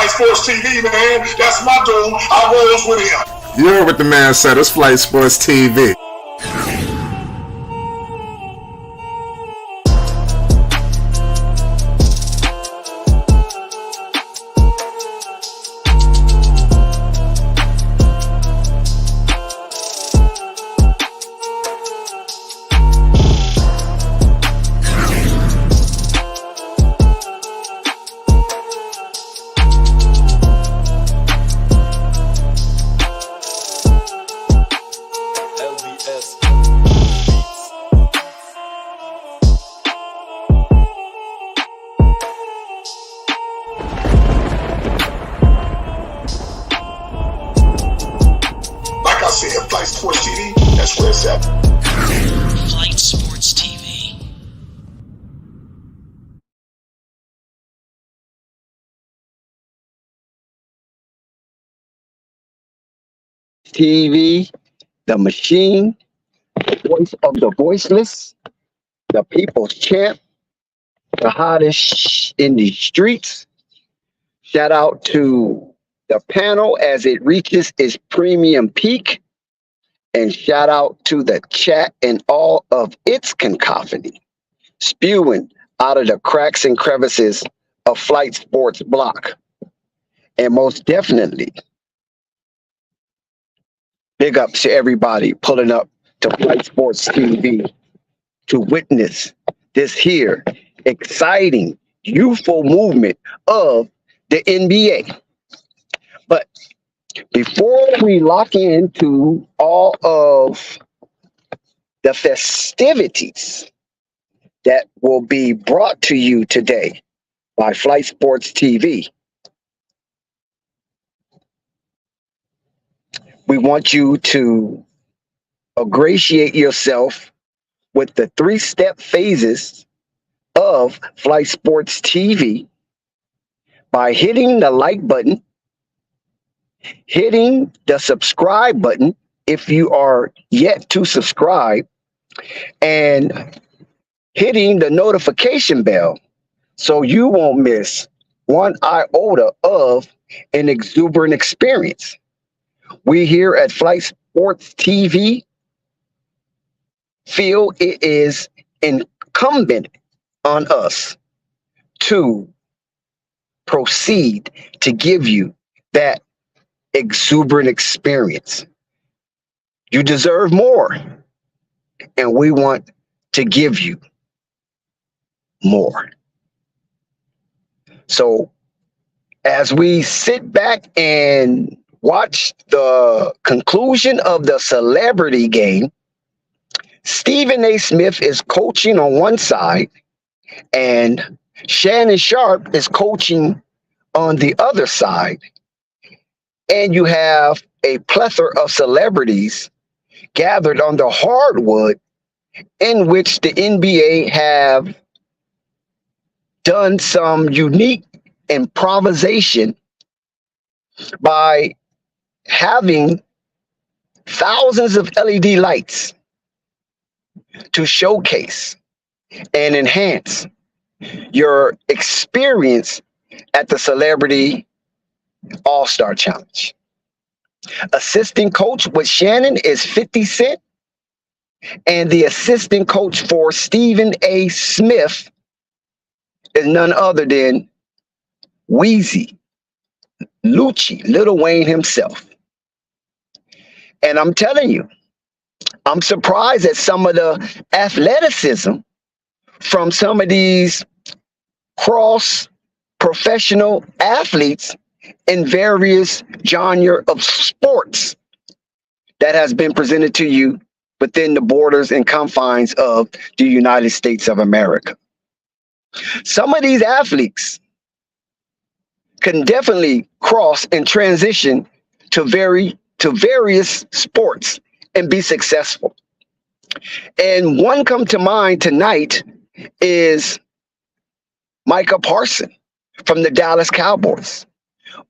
Flight Sports TV, man. That's my dude. I rolls with him. You heard what the man said. It's Flight Sports TV. Like I said, Flight Sports TV, that's where it's at. Flight Sports TV. TV, the machine, voice of the voiceless, the people's champ, the hottest in the streets. Shout out to the panel as it reaches its premium peak. And shout out to the chat and all of its cacophony, spewing out of the cracks and crevices of Flight Sports Block. And most definitely, big ups to everybody pulling up to Flight Sports TV to witness this here exciting, youthful movement of the NBA. But before we lock into all of the festivities that will be brought to you today by Flight Sports TV, we want you to ingratiate yourself with the 3-step phases of Flight Sports TV by hitting the like button, hitting the subscribe button if you are yet to subscribe, and hitting the notification bell so you won't miss one iota of an exuberant experience. We here at Flight Sports TV feel it is incumbent on us to proceed to give you that exuberant experience. You deserve more, and we want to give you more. So as we sit back and watch the conclusion of the celebrity game, Stephen A. Smith is coaching on one side and Shannon Sharpe is coaching on the other side. And you have a plethora of celebrities gathered on the hardwood in which the NBA have done some unique improvisation by having thousands of LED lights to showcase and enhance your experience at the Celebrity All-Star Challenge. Assistant coach with Shannon is 50 Cent, and the assistant coach for Stephen A. Smith is none other than Weezy, Lucci, Lil Wayne himself. And I'm telling you, I'm surprised at some of the athleticism from some of these cross-professional athletes in various genre of sports that has been presented to you within the borders and confines of the United States of America. Some of these athletes can definitely cross and transition to various sports and be successful. And one come to mind tonight is Micah Parsons from the Dallas Cowboys.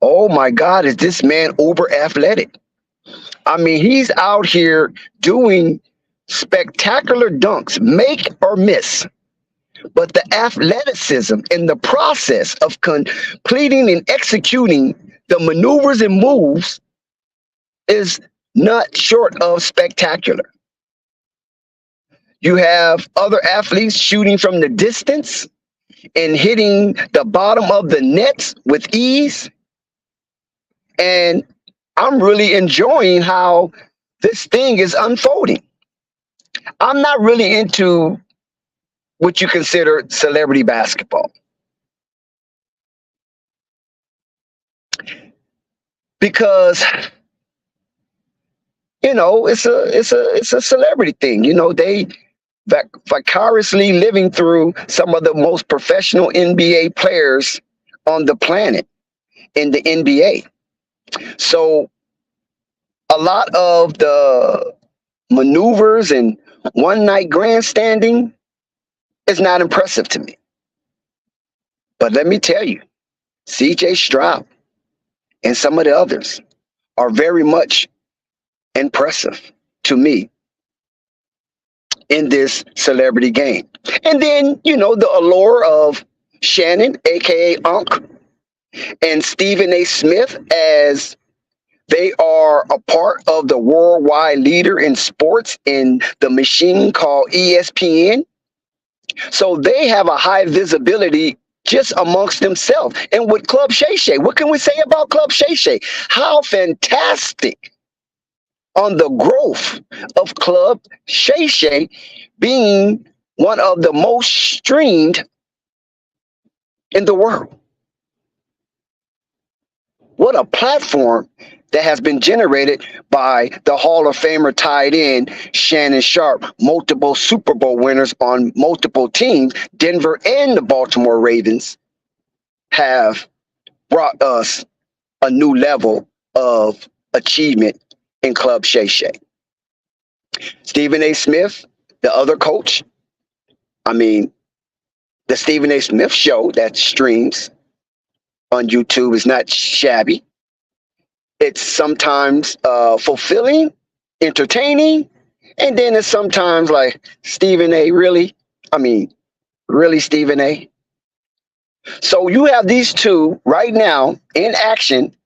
Oh my God, is this man uber athletic? I mean, he's out here doing spectacular dunks, make or miss, but the athleticism in the process of completing and executing the maneuvers and moves is not short of spectacular. You have other athletes shooting from the distance and hitting the bottom of the nets with ease. And I'm really enjoying how this thing is unfolding. I'm not really into what you consider celebrity basketball because it's a celebrity thing. They vicariously living through some of the most professional NBA players on the planet in the NBA. So a lot of the maneuvers and one night grandstanding is not impressive to me. But let me tell you, CJ Stroud and some of the others are very much impressive to me in this celebrity game. And then, the allure of Shannon, aka Unc, and Stephen A. Smith, as they are a part of the worldwide leader in sports in the machine called ESPN. So they have a high visibility just amongst themselves. And with Club Shay Shay, what can we say about Club Shay Shay? How fantastic on the growth of Club Shay Shay being one of the most streamed in the world. What a platform that has been generated by the Hall of Famer tight end Shannon Sharp, multiple Super Bowl winners on multiple teams. Denver and the Baltimore Ravens have brought us a new level of achievement in Club Shay Shay. Stephen A. Smith, the other coach, the Stephen A. Smith show that streams on YouTube is not shabby. It's sometimes fulfilling, entertaining, and then it's sometimes like, Stephen A., really? Really, Stephen A.? So you have these two right now in action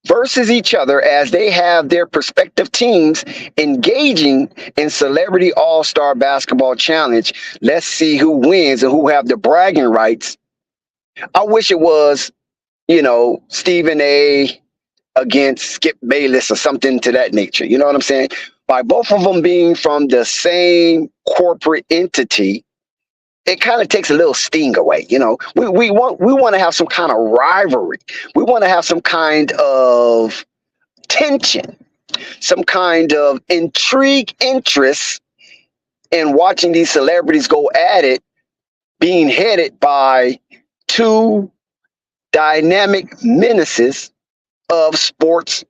versus each other as they have their respective teams engaging in Celebrity All-Star Basketball Challenge. Let's see who wins and who have the bragging rights. I wish it was, Stephen A. against Skip Bayless or something to that nature. You know what I'm saying? By both of them being from the same corporate entity, it kind of takes a little sting away. We want to have some kind of rivalry. We want to have some kind of tension, some kind of intrigue, interest in watching these celebrities go at it, being headed by two dynamic menaces of sports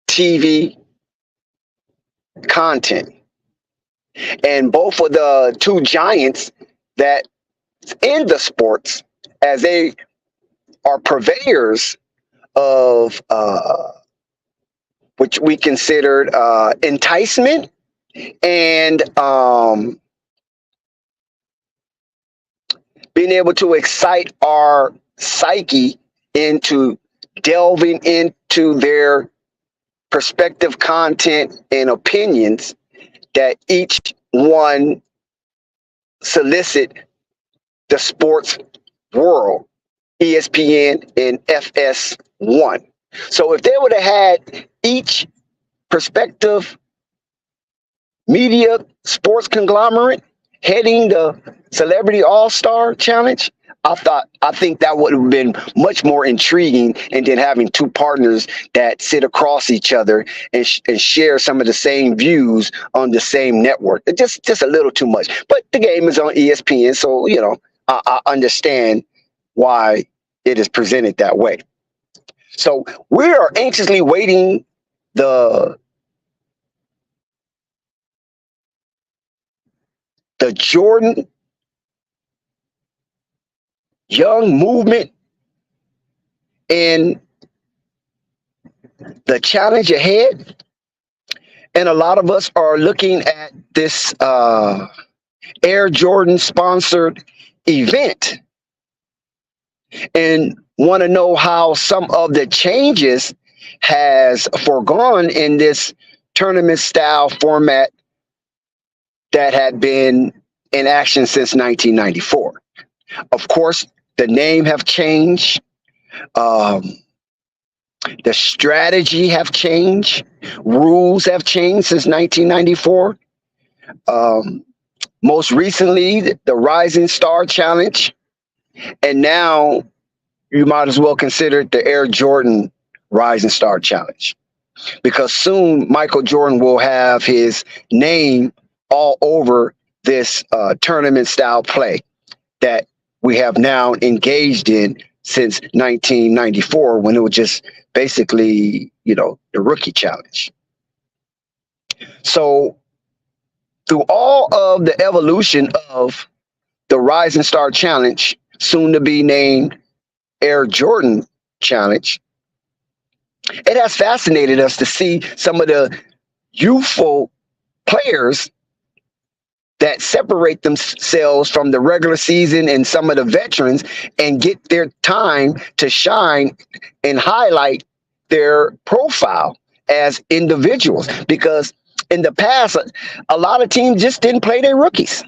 TV content. And both of the two giants that in the sports, as they are purveyors of which we considered enticement and being able to excite our psyche into delving into their perspective, content, and opinions that each one solicit the sports world, ESPN and FS1. So if they would have had each perspective media sports conglomerate heading the Celebrity All-Star Challenge, I think that would have been much more intriguing, and then having two partners that sit across each other and share some of the same views on the same network. It's just a little too much. But the game is on ESPN, so I understand why it is presented that way. So we are anxiously waiting the Jordan Young movement and the challenge ahead. And a lot of us are looking at this Air Jordan sponsored event, and want to know how some of the changes has foregone in this tournament style format that had been in action since 1994. Of course, the name have changed. Um, the strategy have changed. Rules have changed since 1994. Um, Most recently, the Rising Star Challenge, and now you might as well consider it the Air Jordan Rising Star Challenge, because soon Michael Jordan will have his name all over this tournament style play that we have now engaged in since 1994, when it was just basically, the rookie challenge. So through all of the evolution of the Rising Star Challenge, soon to be named Air Jordan Challenge, it has fascinated us to see some of the youthful players that separate themselves from the regular season and some of the veterans and get their time to shine and highlight their profile as individuals. Because in the past, a lot of teams just didn't play their rookies.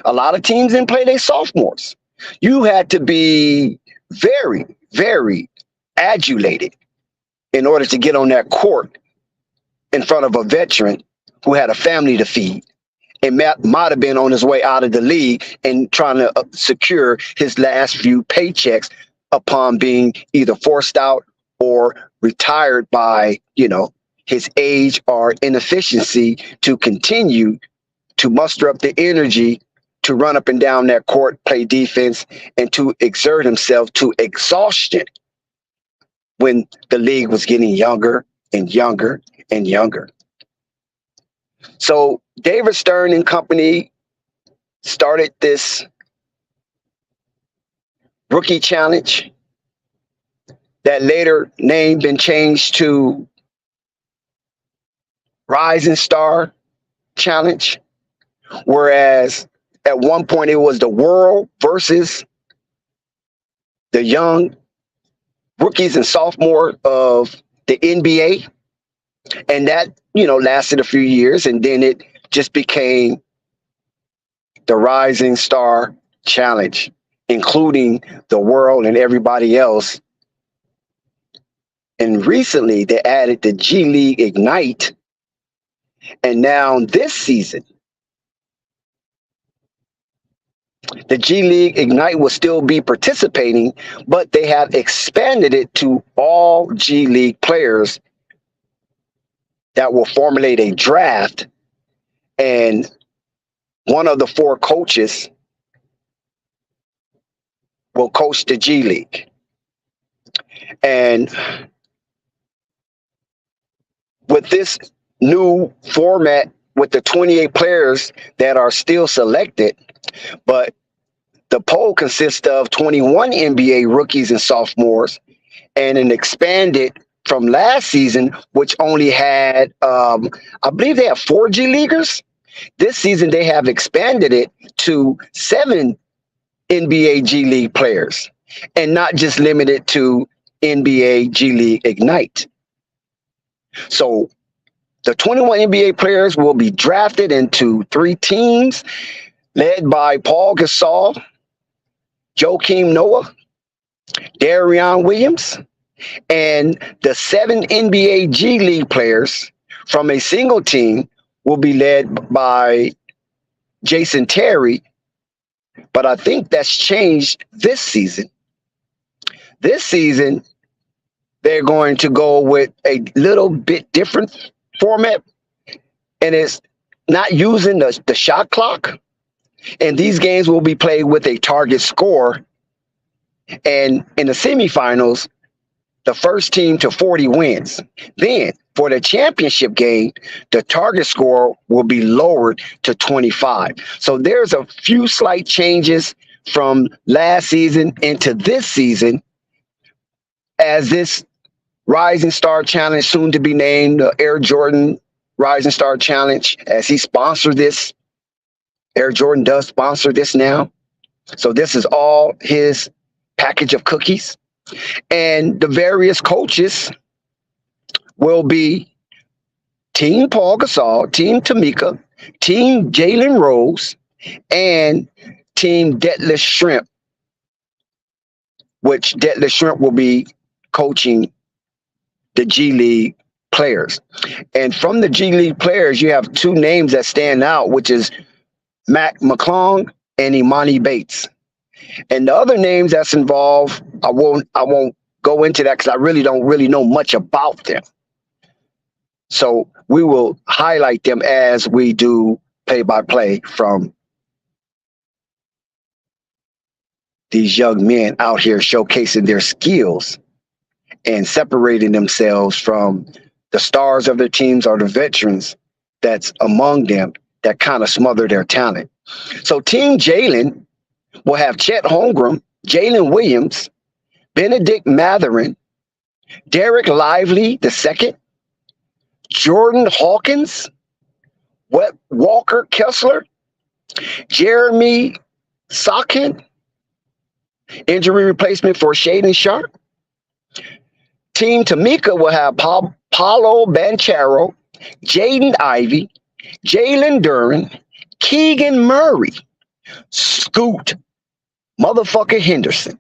A lot of teams didn't play their sophomores. You had to be very, very adulated in order to get on that court in front of a veteran who had a family to feed and might have been on his way out of the league and trying to secure his last few paychecks upon being either forced out or retired by, his age or inefficiency to continue to muster up the energy to run up and down that court, play defense, and to exert himself to exhaustion when the league was getting younger and younger and younger. So David Stern and company started this rookie challenge that later name been changed to Rising Star Challenge, whereas at one point it was the world versus the young rookies and sophomore of the NBA. And that, lasted a few years, and then it just became the Rising Star Challenge, including the world and everybody else. And recently they added the G League Ignite. And now this season, the G League Ignite will still be participating, but they have expanded it to all G League players that will formulate a draft, and one of the four coaches will coach the G League. And with this new format, with the 28 players that are still selected, but the poll consists of 21 NBA rookies and sophomores, and an expanded from last season, which only had, I believe they have 4 G Leaguers. This season, they have expanded it to 7 NBA G League players, and not just limited to NBA G League Ignite. So the 21 NBA players will be drafted into 3 teams led by Paul Gasol, Joakim Noah, Darion Williams, and the 7 NBA G League players from a single team will be led by Jason Terry. But I think that's changed this season. This season, they're going to go with a little bit different format, and it's not using the shot clock. And these games will be played with a target score. And in the semifinals, the first team to 40 wins. Then for the championship game, the target score will be lowered to 25. So there's a few slight changes from last season into this season, as this Rising Star Challenge, soon to be named the Air Jordan Rising Star Challenge, as he sponsored this, Air Jordan does sponsor this now. So this is all his package of cookies. And the various coaches will be Team Paul Gasol, Team Tamika, Team Jalen Rose, and Team Detlef Shrimp, which Detlef Shrimp will be coaching the G League players. And from the G League players, you have two names that stand out, which is Mac McClung and Imani Bates. And the other names that's involved, I won't go into that because I really don't know much about them. So we will highlight them as we do play-by-play from these young men out here showcasing their skills and separating themselves from the stars of their teams or the veterans that's among them that kind of smother their talent. So Team Jalen will have Chet Holmgren, Jalen Williams, Benedict Mathurin, Derek Lively II, Jordan Hawkins, Walker Kessler, Jeremy Sokin, injury replacement for Shaden Sharp. Team Tamika will have Paulo Banchero, Jaden Ivey, Jalen Duran, Keegan Murray, Scoot motherfucker Henderson,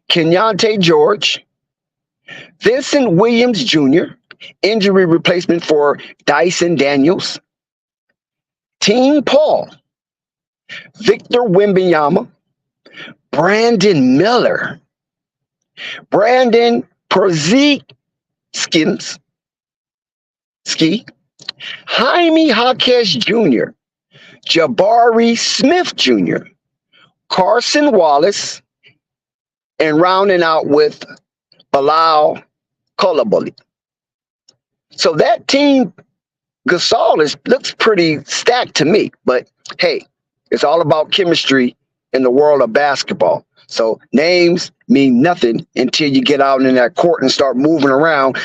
Kenyante George, Vincent Williams Jr., injury replacement for Dyson Daniels. Team Paul, Victor Wembanyama, Brandon Miller, Brandon Perzikins, Jaime Jaquez Jr., Jabari Smith Jr., Carson Wallace, and rounding out with Bilal Coulibaly. So that team, Gasol, looks pretty stacked to me. But hey, it's all about chemistry in the world of basketball. So names mean nothing until you get out in that court and start moving around,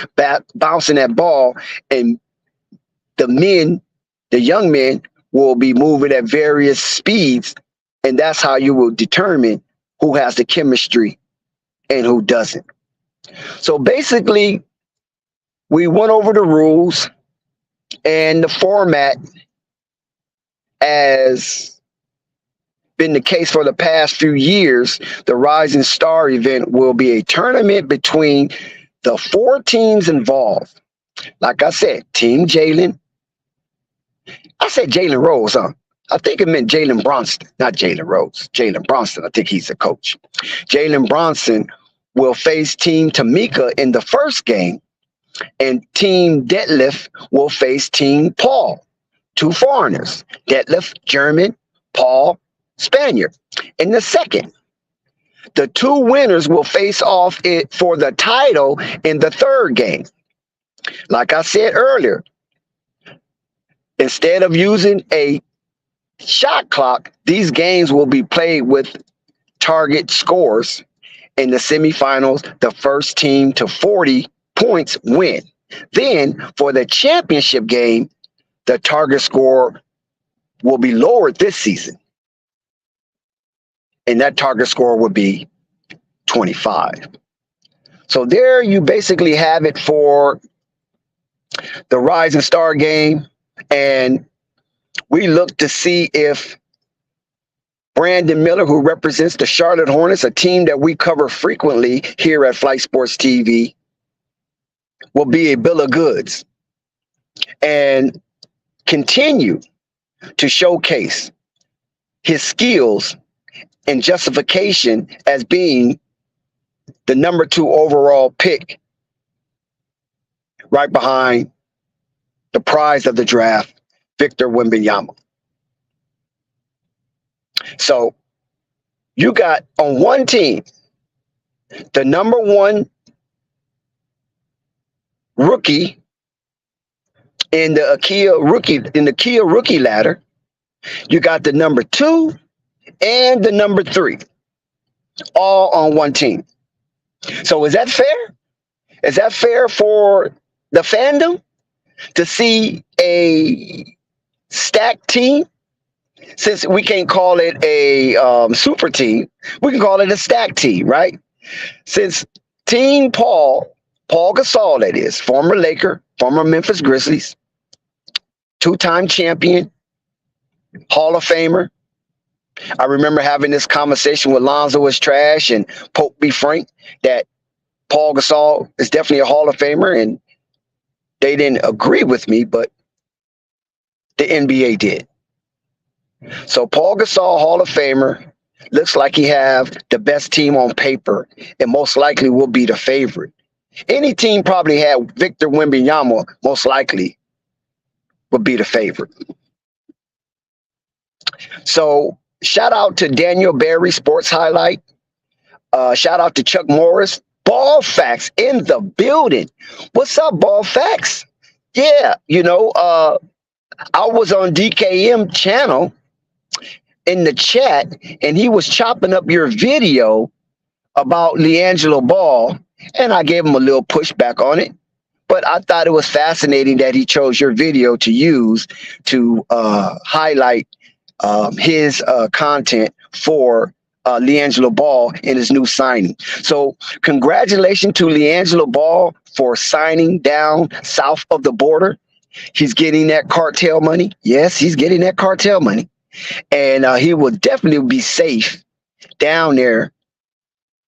bouncing that ball, and the young men will be moving at various speeds, and that's how you will determine who has the chemistry and who doesn't. So basically, we went over the rules and the format as been the case for the past few years. The Rising Star event will be a tournament between the four teams involved. Like I said, Team Jalen. I said Jalen Rose, huh? I think it meant Jalen Bronson, not Jalen Rose. Jalen Bronson, I think he's a coach. Jalen Bronson will face Team Tamika in the first game, and Team Detlef will face Team Paul. Two foreigners, Detlef, German, Paul, Spaniard. In the second, the two winners will face off it for the title in the third game. Like I said earlier, instead of using a shot clock, these games will be played with target scores. In the semifinals, the first team to 40 points win. Then for the championship game, the target score will be lowered this season. And that target score would be 25. So there you basically have it for the Rising Star game. And we look to see if Brandon Miller, who represents the Charlotte Hornets, a team that we cover frequently here at Flight Sports TV, will be a bill of goods and continue to showcase his skills and justification as being the number 2 overall pick, right behind the prize of the draft, Victor Wembanyama. So you got on one team the number 1 rookie in the Kia rookie ladder. You got the number 2 and the number 3, all on one team. So is that fair? Is that fair for the fandom to see a stacked team Since we can't call it a super team, we can call it a stack team, right? Since Team Paul Gasol, that is, former Laker, former Memphis Grizzlies, two-time champion, Hall of Famer. I remember having this conversation with Lonzo is trash and Pope B. Frank that Paul Gasol is definitely a Hall of Famer, and they didn't agree with me, but the NBA did. So Paul Gasol, Hall of Famer, looks like he have the best team on paper and most likely will be the favorite. Any team probably had Victor Wembanyama, most likely would be the favorite. So shout out to Daniel Berry, Sports Highlight. Shout out to Chuck Morris. Ball Facts in the building. What's up, Ball Facts? Yeah, I was on DKM channel in the chat, and he was chopping up your video about LiAngelo Ball, and I gave him a little pushback on it. But I thought it was fascinating that he chose your video to use to highlight his content for LiAngelo Ball in his new signing. So congratulations to LiAngelo Ball for signing down south of the border. He's getting that cartel money. Yes, he's getting that cartel money. And he will definitely be safe down there.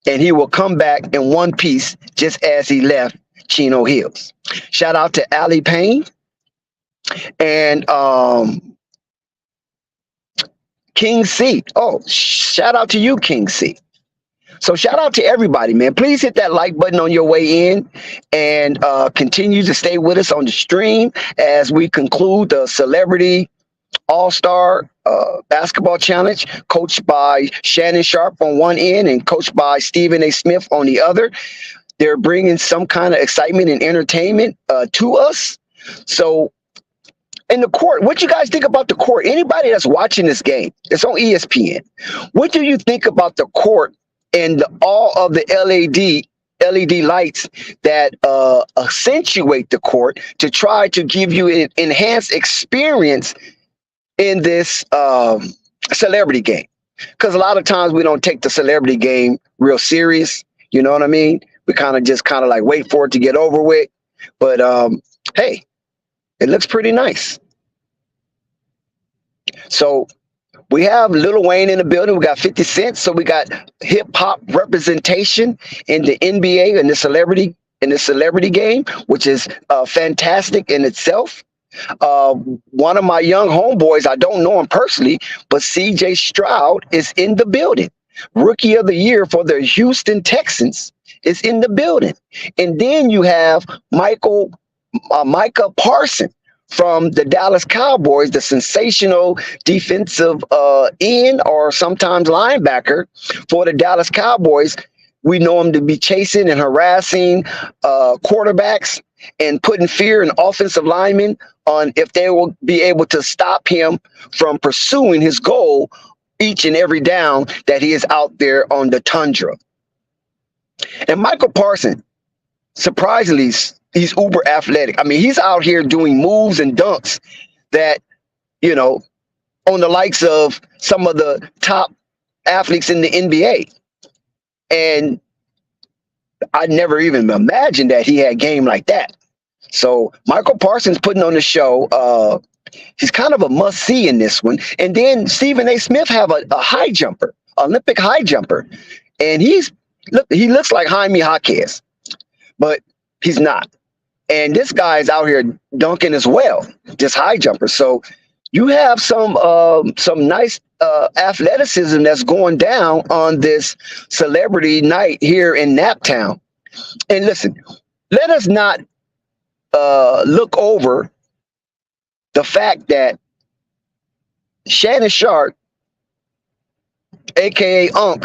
And he will come back in one piece just as he left Chino Hills. Shout out to Ali Payne and King C. Oh, shout out to you, King C. So shout out to everybody, man. Please hit that like button on your way in and continue to stay with us on the stream as we conclude the Celebrity All-Star Basketball Challenge, coached by Shannon Sharp on one end and coached by Stephen A. Smith on the other. They're bringing some kind of excitement and entertainment to us. So in the court, what you guys think about the court? Anybody that's watching this game, it's on ESPN. What do you think about the court and all of the LED lights that accentuate the court to try to give you an enhanced experience in this celebrity game? Because a lot of times we don't take the celebrity game real serious. You know what I mean? We kind of like wait for it to get over with. But hey, it looks pretty nice. So we have Lil Wayne in the building. We got 50 Cent. So we got hip hop representation in the NBA and the celebrity game, which is fantastic in itself. One of my young homeboys, I don't know him personally, but CJ Stroud is in the building. Rookie of the Year for the Houston Texans is in the building. And then you have Micah Parsons from the Dallas Cowboys, the sensational defensive end or sometimes linebacker for the Dallas Cowboys. We know him to be chasing and harassing quarterbacks and putting fear in offensive linemen on if they will be able to stop him from pursuing his goal each and every down that he is out there on the tundra. And Michael Parsons, surprisingly, he's uber athletic. I mean, he's out here doing moves and dunks that, on the likes of some of the top athletes in the NBA. And I never even imagined that he had game like that. So Michael Parsons putting on the show. He's kind of a must-see in this one. And then Stephen A. Smith have a high jumper, Olympic high jumper. And he looks like Jaime Jaquez, but he's not. And this guy is out here dunking as well, this high jumper. So you have some nice athleticism that's going down on this celebrity night here in Naptown. And listen, let us not look over the fact that Shannon Sharp, aka Unc,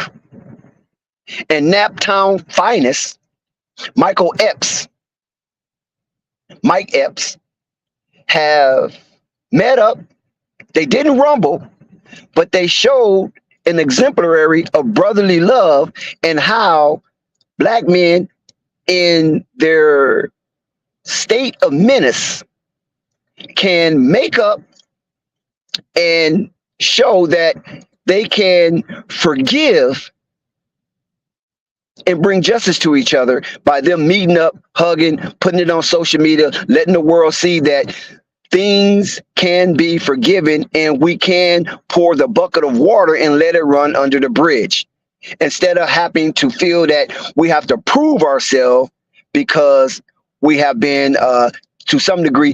and Naptown finest Mike Epps, have met up. They didn't rumble, but they showed an exemplary of brotherly love and how black men in their state of menace can make up and show that they can forgive and bring justice to each other by them meeting up, hugging, putting it on social media, letting the world see that things can be forgiven and we can pour the bucket of water and let it run under the bridge instead of having to feel that we have to prove ourselves because we have been to some degree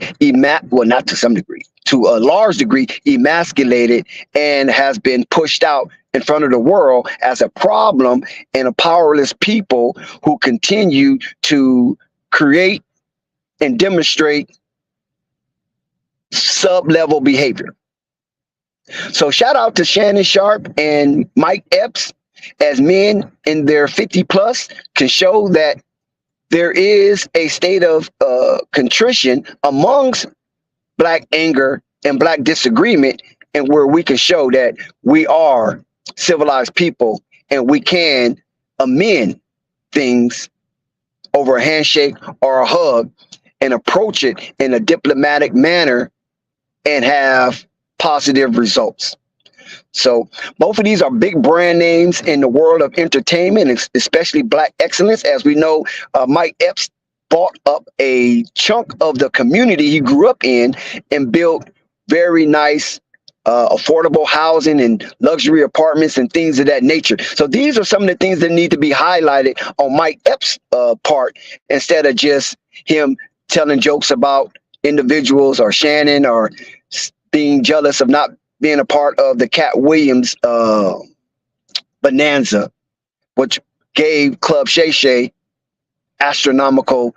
well, not to some degree, to a large degree emasculated and has been pushed out in front of the world as a problem and a powerless people who continue to create and demonstrate sub-level behavior. So shout out to Shannon Sharp and Mike Epps as men in their 50 plus can show that there is a state of contrition amongst Black anger and Black disagreement, and where we can show that we are civilized people and we can amend things over a handshake or a hug and approach it in a diplomatic manner and have positive results. So both of these are big brand names in the world of entertainment, especially Black excellence. As we know, Mike Epps bought up a chunk of the community he grew up in and built very nice affordable housing and luxury apartments and things of that nature. So these are some of the things that need to be highlighted on Mike Epps' part instead of just him telling jokes about individuals or Shannon or being jealous of not being a part of the Cat Williams bonanza, which gave Club Shay Shay astronomical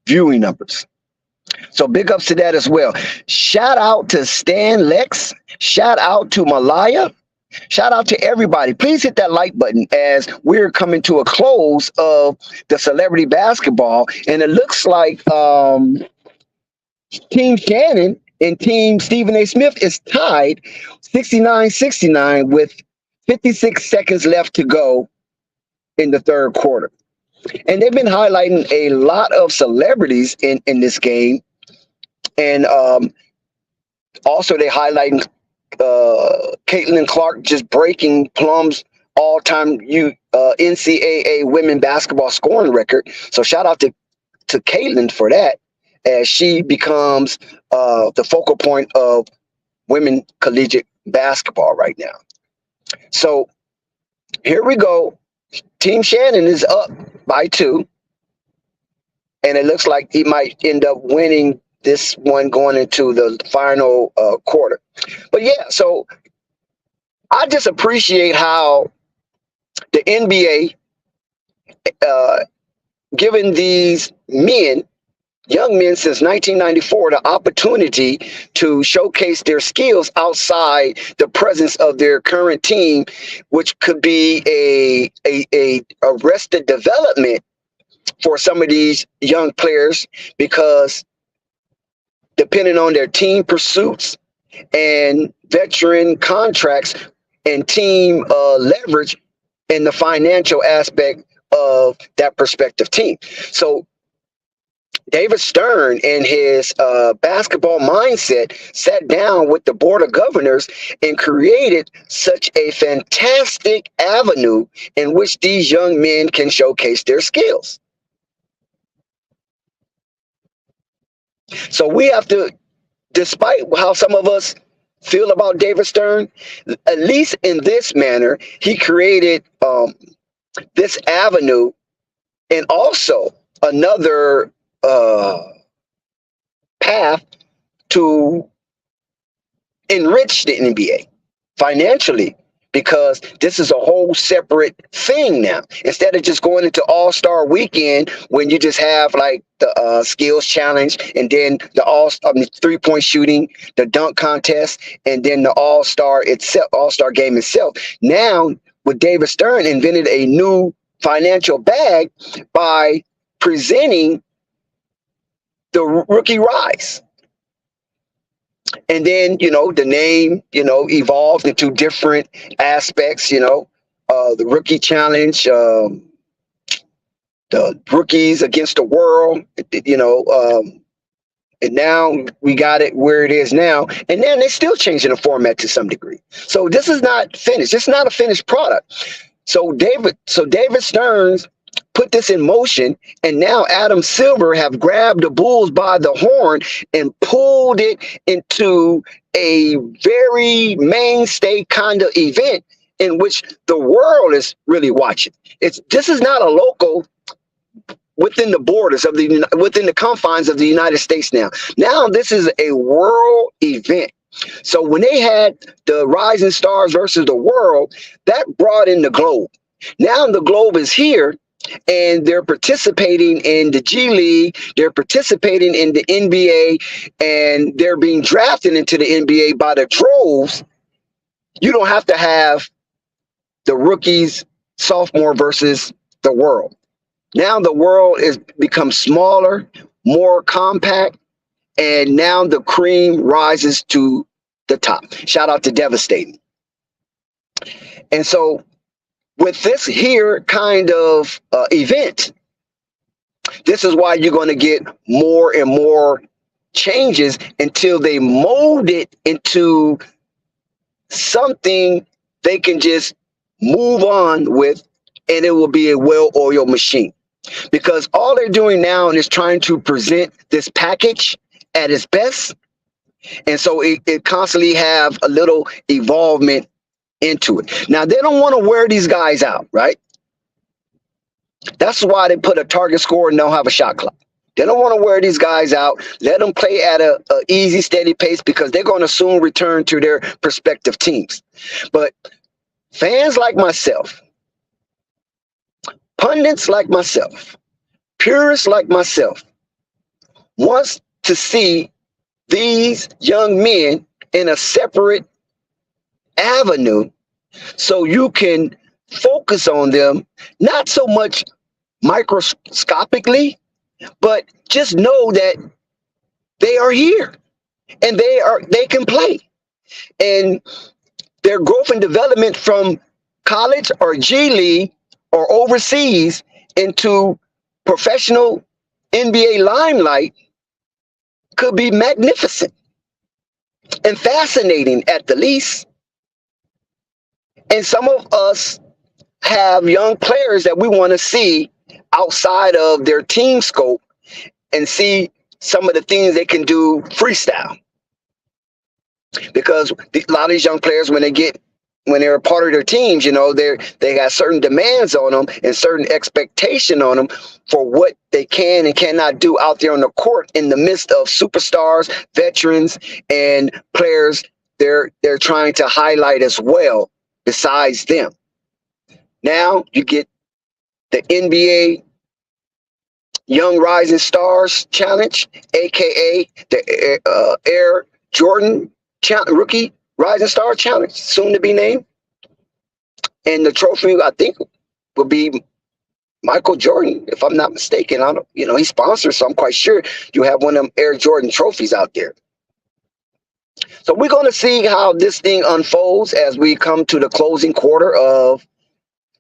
viewing numbers. So big ups to that as well. Shout out to Stan Lex. Shout out to Malaya. Shout out to everybody. Please hit that like button as we're coming to a close of the celebrity basketball. And it looks like Team Shannon and Team Stephen A. Smith is tied 69-69 with 56 seconds left to go in the third quarter. And they've been highlighting a lot of celebrities in this game. And also they highlighting Caitlin Clark just breaking Plum's all-time NCAA women basketball scoring record. So shout out to Caitlin for that, as she becomes the focal point of women collegiate basketball right now. So here we go. Team Shannon is up by 2. And it looks like he might end up winning this one going into the final quarter. But yeah, so I just appreciate how the NBA given these men, young men since 1994, the opportunity to showcase their skills outside the presence of their current team, which could be a arrested development for some of these young players, because depending on their team pursuits and veteran contracts and team leverage in the financial aspect of that prospective team. So David Stern and his basketball mindset sat down with the board of governors and created such a fantastic avenue in which these young men can showcase their skills. So we have to, despite how some of us feel about David Stern, at least in this manner, he created this avenue and also another path to enrich the NBA financially, because this is a whole separate thing now. Instead of just going into All-Star Weekend when you just have like the skills challenge and then the three-point shooting, the dunk contest, and then the All-Star game itself. Now, with David Stern invented a new financial bag by presenting the Rookie Rise. And then, the name, evolved into different aspects, the Rookie Challenge, the Rookies Against the World, And now we got it where it is now. And then they're still changing the format to some degree. So this is not finished. It's not a finished product. So David Stearns put this in motion, and now Adam Silver have grabbed the Bulls by the horn and pulled it into a very mainstay kind of event in which the world is really watching. This is not a local within the borders of within the confines of the United States now. Now this is a world event. So when they had the Rising Stars versus the World, that brought in the Globe. Now the Globe is here, and they're participating in the G League. They're participating in the NBA, and they're being drafted into the NBA by the droves. You don't have to have the rookies, sophomore versus the World. Now the world is become smaller, more compact, and now the cream rises to the top. Shout out to Devastating. And so with this here kind of event, this is why you're going to get more and more changes until they mold it into something they can just move on with, and it will be a well-oiled machine. Because all they're doing now is trying to present this package at its best. And so it constantly have a little evolvement into it. Now, they don't want to wear these guys out, right? That's why they put a target score and don't have a shot clock. They don't want to wear these guys out. Let them play at a easy, steady pace, because they're going to soon return to their respective teams. But fans like myself, pundits like myself, purists like myself, wants to see these young men in a separate avenue so you can focus on them, not so much microscopically, but just know that they are here and they can play. And their growth and development from college or G League or overseas into professional NBA limelight could be magnificent and fascinating at the least. And some of us have young players that we want to see outside of their team scope and see some of the things they can do freestyle. Because a lot of these young players, when they're a part of their teams, they got certain demands on them and certain expectation on them for what they can and cannot do out there on the court in the midst of superstars, veterans, and players they're trying to highlight as well besides them. Now you get the NBA Young Rising Stars Challenge, aka the Air Jordan Rookie Rising Star Challenge, soon to be named. And the trophy, I think, will be Michael Jordan, if I'm not mistaken. I don't, he's sponsored, so I'm quite sure you have one of them Air Jordan trophies out there. So we're going to see how this thing unfolds as we come to the closing quarter of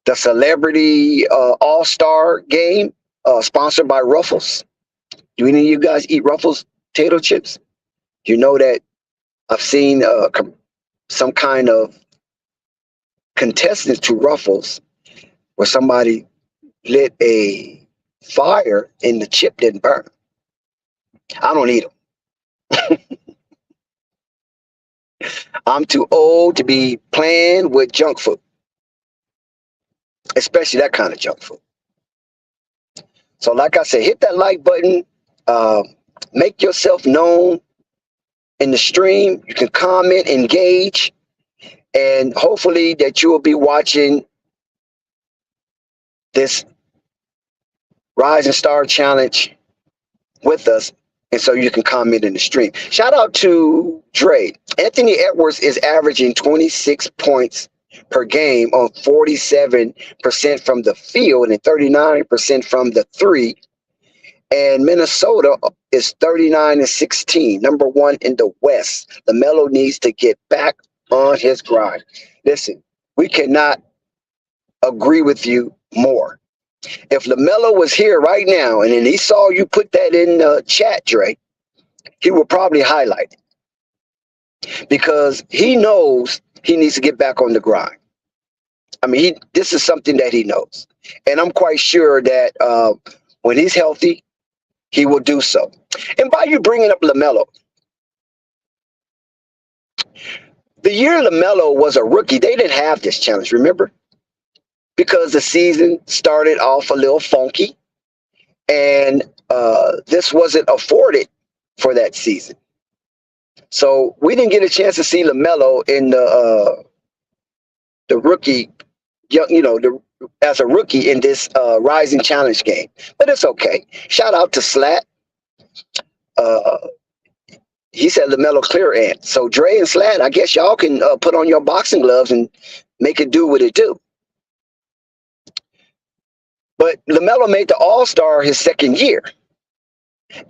the Celebrity All-Star Game, sponsored by Ruffles. Do any of you guys eat Ruffles potato chips? You know that I've seen some kind of contestants to Ruffles where somebody lit a fire and the chip didn't burn. I don't eat them. I'm too old to be playing with junk food, especially that kind of junk food. So like I said, hit that like button, make yourself known in the stream. You can comment, engage, and hopefully that you will be watching this Rising Star Challenge with us, and so you can comment in the stream. Shout out to Dre. Anthony Edwards is averaging 26 points per game on 47% from the field and 39% from the three. And Minnesota is 39-16, number one in the West. LaMelo needs to get back on his grind. Listen, we cannot agree with you more. If LaMelo was here right now and then he saw you put that in the chat, Dre, he will probably highlight it because he knows he needs to get back on the grind. I mean, this is something that he knows. And I'm quite sure that when he's healthy, he will do so. And by you bringing up LaMelo, the year LaMelo was a rookie, they didn't have this challenge, remember? Because the season started off a little funky, and this wasn't afforded for that season. So we didn't get a chance to see LaMelo in the rookie, as a rookie in this Rising Challenge game. But it's okay. Shout out to Slat. He said LaMelo clear ant. So Dre and Slat, I guess y'all can put on your boxing gloves and make it do what it do. But LaMelo made the All-Star his second year.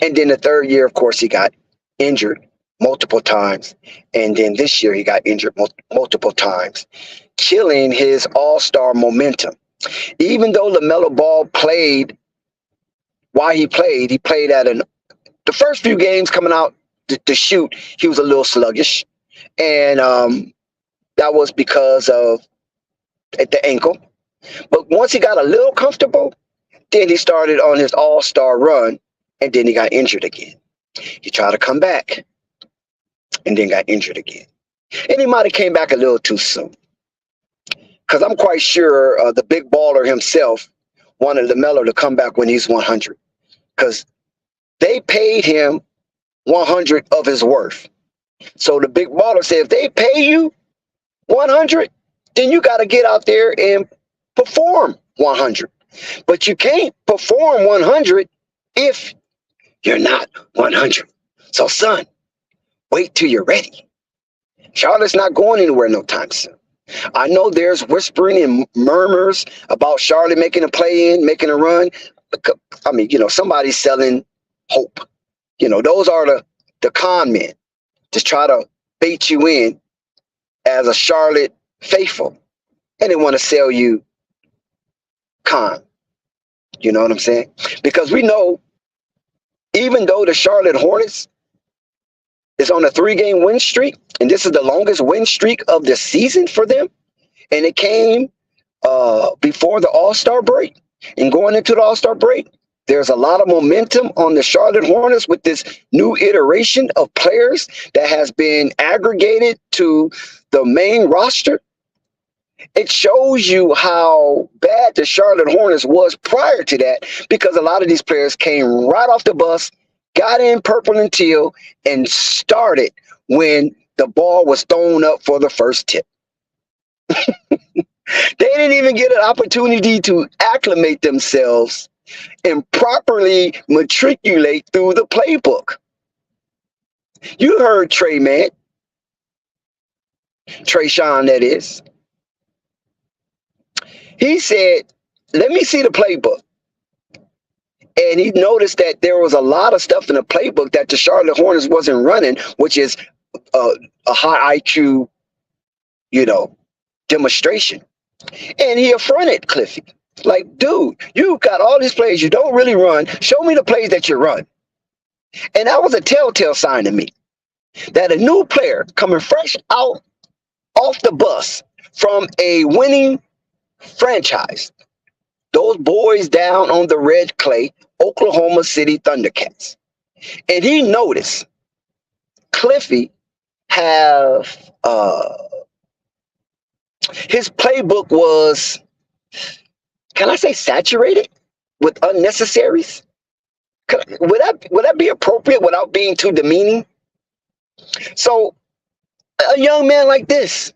And then the third year, of course, he got injured multiple times. And then this year he got injured multiple times, killing his All-Star momentum. Even though LaMelo Ball played, while he played at the first few games coming out to shoot, he was a little sluggish. And that was because of at the ankle. But once he got a little comfortable, then he started on his All-Star run, and then he got injured again. He tried to come back, and then got injured again. And he might have came back a little too soon. Because I'm quite sure the big baller himself wanted LaMelo to come back when he's 100. Because they paid him 100 of his worth. So the big baller said, if they pay you 100, then you got to get out there and perform 100. But you can't perform 100 if you're not 100. So, son, wait till you're ready. Charlotte's not going anywhere no time soon. I know there's whispering and murmurs about Charlotte making a play-in, making a run. I mean, somebody's selling hope. Those are the con men. Just try to bait you in as a Charlotte faithful. And they want to sell you con. You know what I'm saying? Because we know, even though the Charlotte Hornets is on a 3-game win streak, and this is the longest win streak of the season for them, and it came before the All-Star break, and going into the All-Star break, there's a lot of momentum on the Charlotte Hornets with this new iteration of players that has been aggregated to the main roster. It shows you how bad the Charlotte Hornets was prior to that, because a lot of these players came right off the bus, got in purple and teal, and started when the ball was thrown up for the first tip. They didn't even get an opportunity to acclimate themselves and properly matriculate through the playbook. You heard Trey, man. Trey Sean, that is. He said, let me see the playbook. And he noticed that there was a lot of stuff in the playbook that the Charlotte Hornets wasn't running, which is a high IQ, demonstration. And he affronted Cliffy. Like, dude, you got all these plays you don't really run. Show me the plays that you run. And that was a telltale sign to me that a new player coming fresh out off the bus from a winning franchise, those boys down on the red clay, Oklahoma City Thundercats. And he noticed Cliffy have his playbook was, can I say, saturated with unnecessaries? Would that be appropriate without being too demeaning? So a young man like this,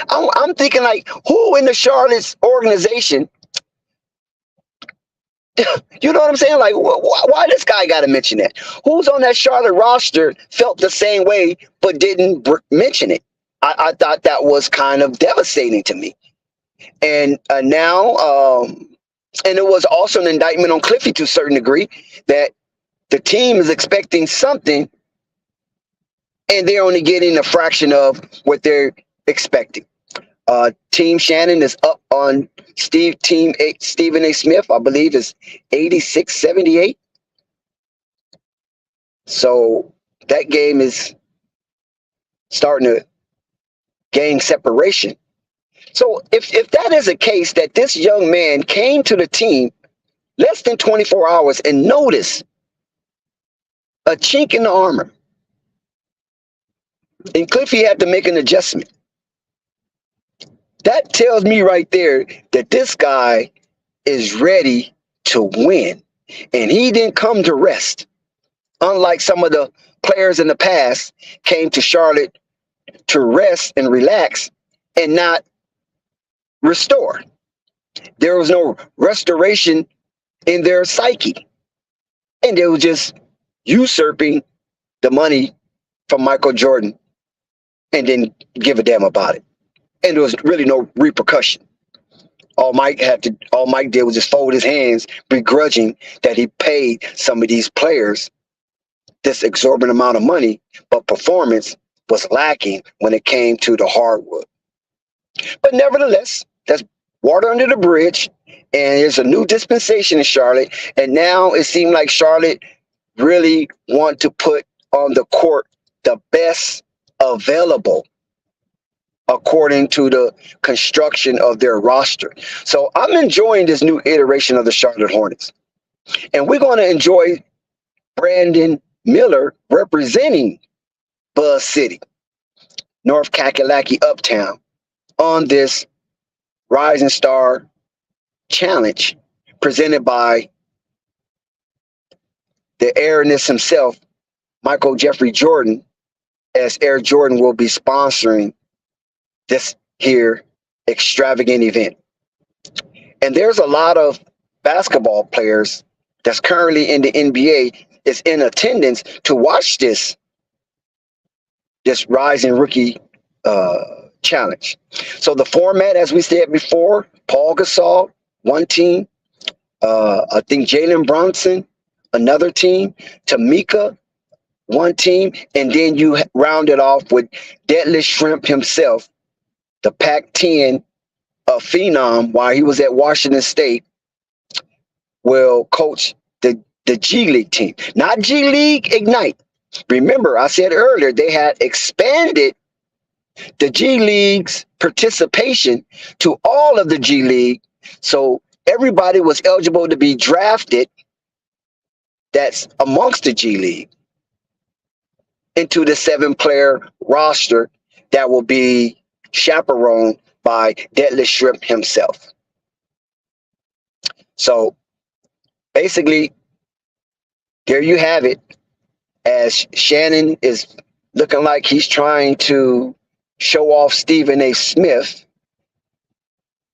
I'm thinking, like, who in the Charlotte's organization, you know what I'm saying? Like, why this guy got to mention that? Who's on that Charlotte roster felt the same way but didn't mention it? I thought that was kind of devastating to me. And now, and it was also an indictment on Cliffy to a certain degree, that the team is expecting something and they're only getting a fraction of what they're expecting. Team Shannon is up on Stephen A. Smith, I believe, is 86-78. So that game is starting to gain separation. So if that is a case that this young man came to the team less than 24 hours and noticed a chink in the armor, and Cliffy had to make an adjustment, that tells me right there that this guy is ready to win. And he didn't come to rest. Unlike some of the players in the past came to Charlotte to rest and relax and not restore. There was no restoration in their psyche. And they were just usurping the money from Michael Jordan and didn't give a damn about it. And there was really no repercussion. All Mike did was just fold his hands, begrudging that he paid some of these players this exorbitant amount of money, but performance was lacking when it came to the hardwood. But nevertheless, that's water under the bridge, and there's a new dispensation in Charlotte, and now it seemed like Charlotte really want to put on the court the best available according to the construction of their roster. So I'm enjoying this new iteration of the Charlotte Hornets. And we're going to enjoy Brandon Miller representing Buzz City, North Kakalaki Uptown, on this Rising Star Challenge presented by the airness himself, Michael Jeffrey Jordan, as Air Jordan will be sponsoring this here extravagant event. And there's a lot of basketball players that's currently in the NBA is in attendance to watch this rising rookie challenge. So the format, as we said before, Paul Gasol, one team, I think Jalen Brunson, another team, Tamika, one team, and then you round it off with Deadlift Shrimp himself, the Pac-10 phenom, while he was at Washington State, will coach the G League team. Not G League Ignite. Remember, I said earlier, they had expanded the G League's participation to all of the G League. So everybody was eligible to be drafted that's amongst the G League into the 7-player roster that will be chaperoned by Deadlift Shrimp himself. So basically, there you have it. As Shannon is looking like he's trying to show off Stephen A. Smith.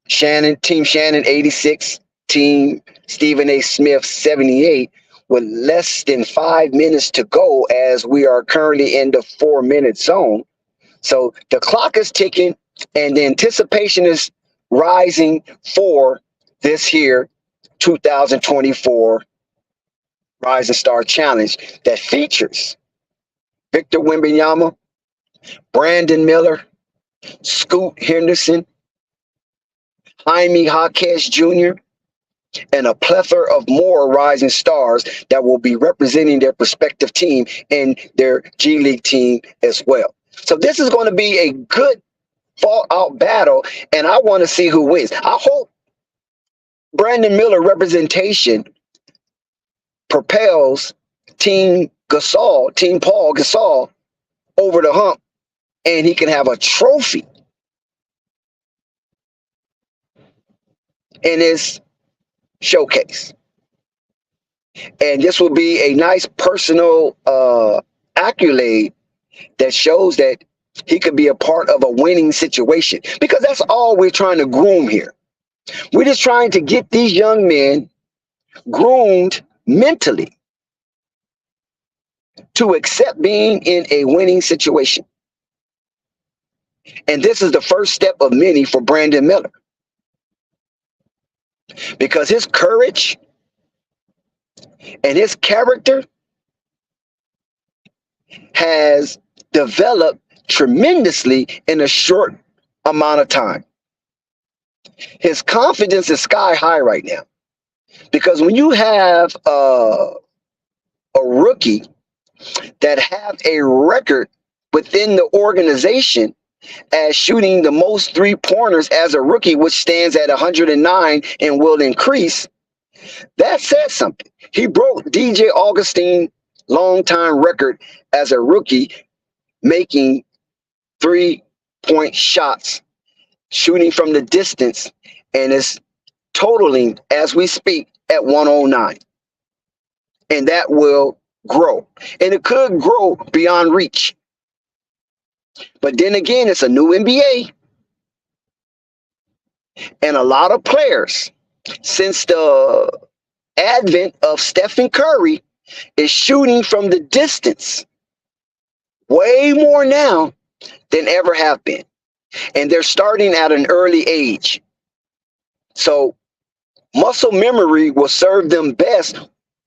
Team Shannon 86, Team Stephen A. Smith 78, with less than 5 minutes to go as we are currently in the 4-minute zone. So the clock is ticking and the anticipation is rising for this here 2024 Rising Star Challenge that features Victor Wembanyama, Brandon Miller, Scoot Henderson, Jaime Jaquez Jr., and a plethora of more rising stars that will be representing their respective team and their G League team as well. So this is going to be a good fall-out battle, and I want to see who wins. I hope Brandon Miller representation propels Team Paul Gasol over the hump, and he can have a trophy in his showcase. And this will be a nice personal accolade that shows that he could be a part of a winning situation, because that's all we're trying to groom here. We're just trying to get these young men groomed mentally to accept being in a winning situation. And this is the first step of many for Brandon Miller, because his courage and his character has developed tremendously in a short amount of time. His confidence is sky high right now, because when you have a rookie that have a record within the organization as shooting the most three-pointers as a rookie, which stands at 109 and will increase. That says something. He broke DJ Augustine's longtime record as a rookie, making three-point shots, shooting from the distance, and is totaling, as we speak, at 109. And that will grow. And it could grow beyond reach. But then again, it's a new NBA. And a lot of players, since the advent of Stephen Curry, is shooting from the distance way more now than ever have been. And they're starting at an early age. So muscle memory will serve them best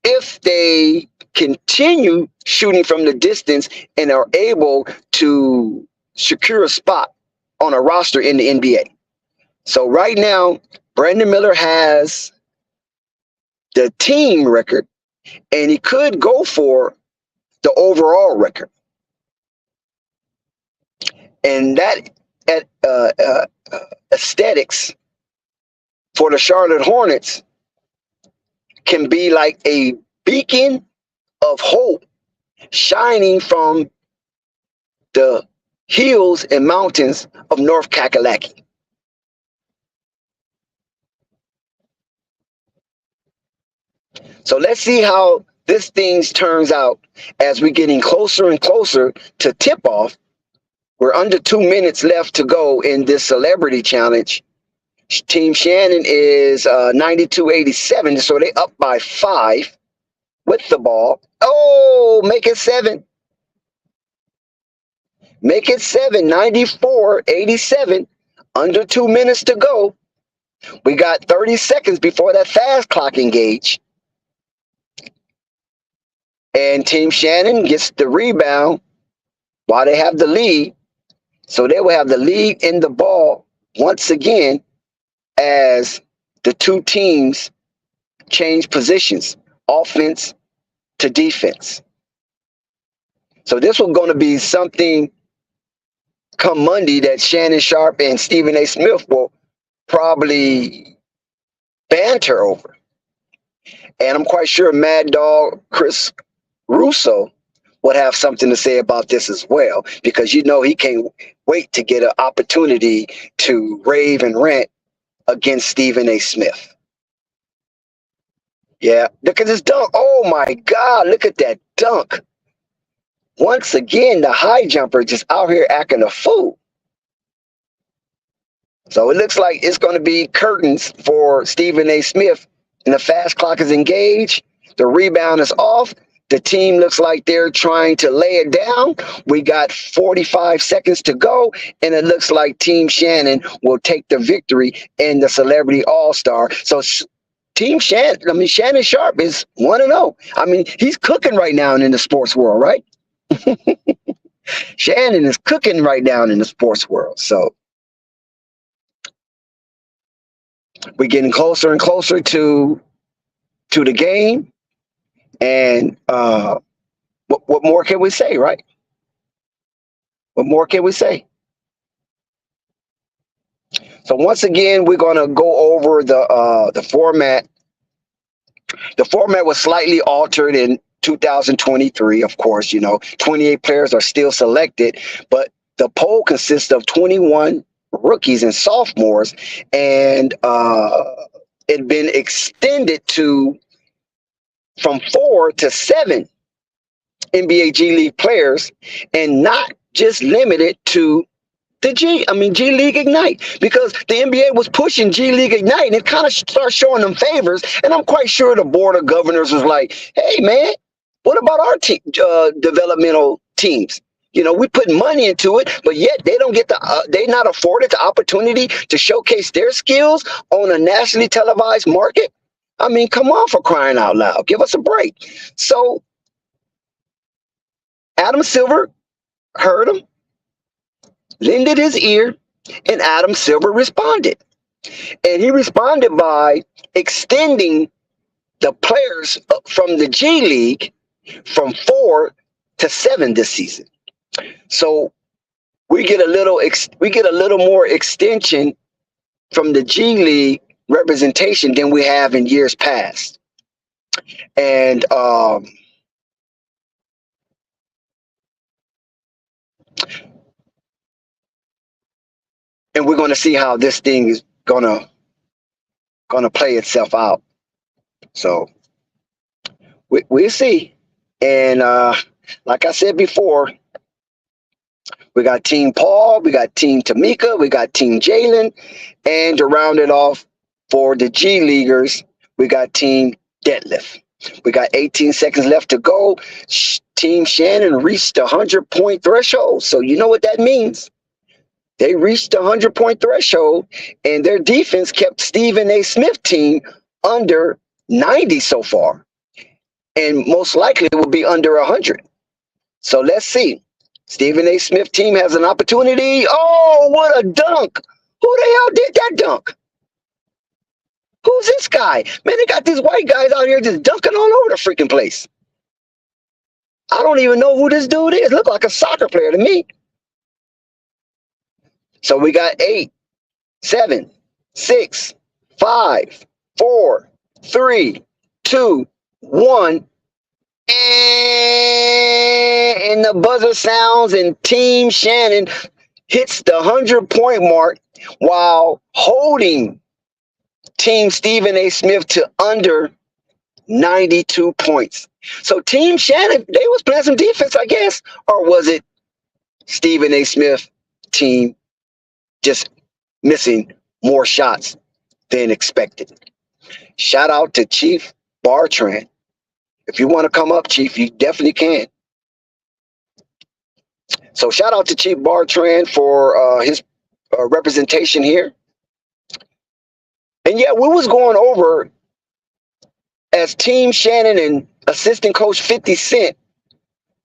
if they continue shooting from the distance and are able to secure a spot on a roster in the NBA. So right now, Brandon Miller has the team record, and he could go for the overall record. And that aesthetics for the Charlotte Hornets can be like a beacon of hope shining from the hills and mountains of North Kakalaki. So let's see how this thing turns out as we're getting closer and closer to tip-off. We're under 2 minutes left to go in this celebrity challenge. Team Shannon is 92-87, so they up by 5 with the ball. Oh, make it 7. Make it 7, 94-87, under 2 minutes to go. We got 30 seconds before that fast clock engage. And Team Shannon gets the rebound while they have the lead. So they will have the lead in the ball once again as the two teams change positions, offense to defense. So this was going to be something come Monday that Shannon Sharp and Stephen A. Smith will probably banter over. And I'm quite sure Mad Dog Chris Russo would have something to say about this as well, because you know he can't wait to get an opportunity to rave and rant against Stephen A. Smith. Yeah, look at this dunk. Oh my God, look at that dunk. Once again, the high jumper just out here acting a fool. So it looks like it's going to be curtains for Stephen A. Smith, and the fast clock is engaged. The rebound is off. The team looks like they're trying to lay it down. We got 45 seconds to go, and it looks like Team Shannon will take the victory in the Celebrity All-Star. So Team Shannon, Shannon Sharp is 1-0. I mean, he's cooking right now in the sports world, right? Shannon is cooking right now in the sports world. So we're getting closer and closer to the game. And what more can we say, right? What more can we say? So once again, we're going to go over the format. The format was slightly altered in 2023. Of course, 28 players are still selected, but the poll consists of 21 rookies and sophomores, and it's been extended from 4 to 7 NBA G League players, and not just limited to the G League Ignite, because the NBA was pushing G League Ignite, and it kind of started showing them favors. And I'm quite sure the board of governors was like, "Hey, man, what about our developmental teams? We put money into it, but yet they don't get they're not afforded the opportunity to showcase their skills on a nationally televised market. I mean, come on, for crying out loud. Give us a break." So Adam Silver heard him, lended his ear, and Adam Silver responded. And he responded by extending the players from the G League from 4 to 7 this season. So we get a little more extension from the G League representation than we have in years past. And we're going to see how this thing is gonna play itself out. So we'll see. And like I said before, we got Team Paul, we got Team Tamika, we got Team Jalen, and to round it off for the G Leaguers, we got Team Deadlift. We got 18 seconds left to go. Team Shannon reached the 100-point threshold. So you know what that means. They reached the 100-point threshold, and their defense kept Stephen A. Smith team under 90 so far. And most likely it will be under 100. So let's see. Stephen A. Smith team has an opportunity. Oh, what a dunk. Who the hell did that dunk? Who's this guy? Man, they got these white guys out here just dunking all over the freaking place. I don't even know who this dude is. Look like a soccer player to me. So we got 8, 7, 6, 5, 4, 3, 2, 1. And the buzzer sounds, and Team Shannon hits the 100-point mark while holding Team Stephen A. Smith to under 92 points. So Team Shannon, they was playing some defense, I guess, or was it Stephen A. Smith team just missing more shots than expected? Shout out to Chief Bartran. If you want to come up, Chief, you definitely can. So shout out to Chief Bartran for his representation here. And yeah, we was going over as Team Shannon and assistant coach 50 Cent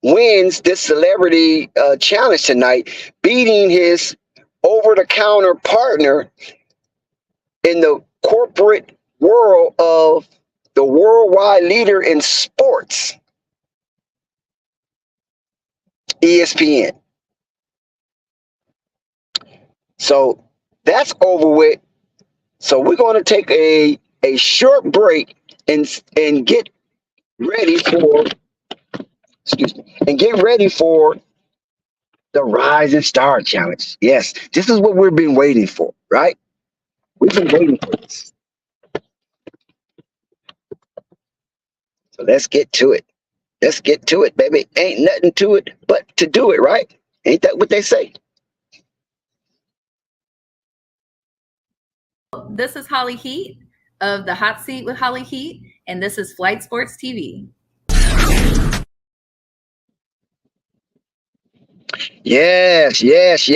wins this celebrity challenge tonight, beating his over-the-counter partner in the corporate world of the worldwide leader in sports, ESPN. So that's over with. So we're going to take a short break and get ready for, the Rising Star Challenge. Yes, this is what we've been waiting for, right? We've been waiting for this. So let's get to it. Let's get to it, baby. Ain't nothing to it but to do it, right? Ain't that what they say? This is Holly Heat of the Hot Seat with Holly Heat, and this is Flight Sports TV. Yes. Yes.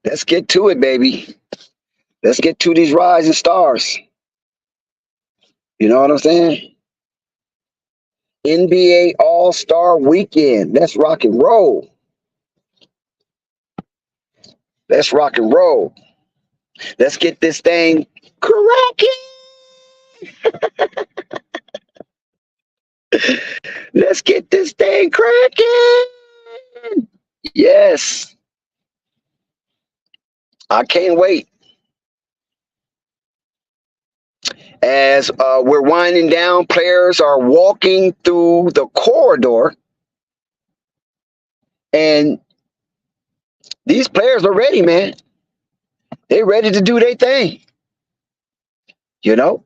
Let's get to it, baby. Let's get to these rising stars. You know what I'm saying? NBA All-Star Weekend. Let's rock and roll. Let's rock and roll. Let's get this thing cracking. Let's get this thing cracking. Yes. I can't wait. As we're winding down, players are walking through the corridor, and these players are ready, man. They're ready to do their thing. You know,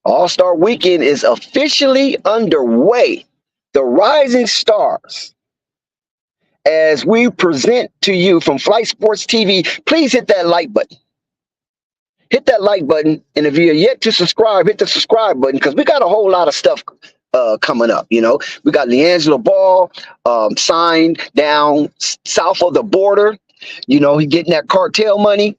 All-Star Weekend is officially underway. The Rising Stars. As we present to you from Flight Sports TV, please hit that like button. Hit that like button, and if you're yet to subscribe, hit the subscribe button, because we got a whole lot of stuff coming up. You know, we got LiAngelo Ball signed down south of the border. You know, he's getting that cartel money,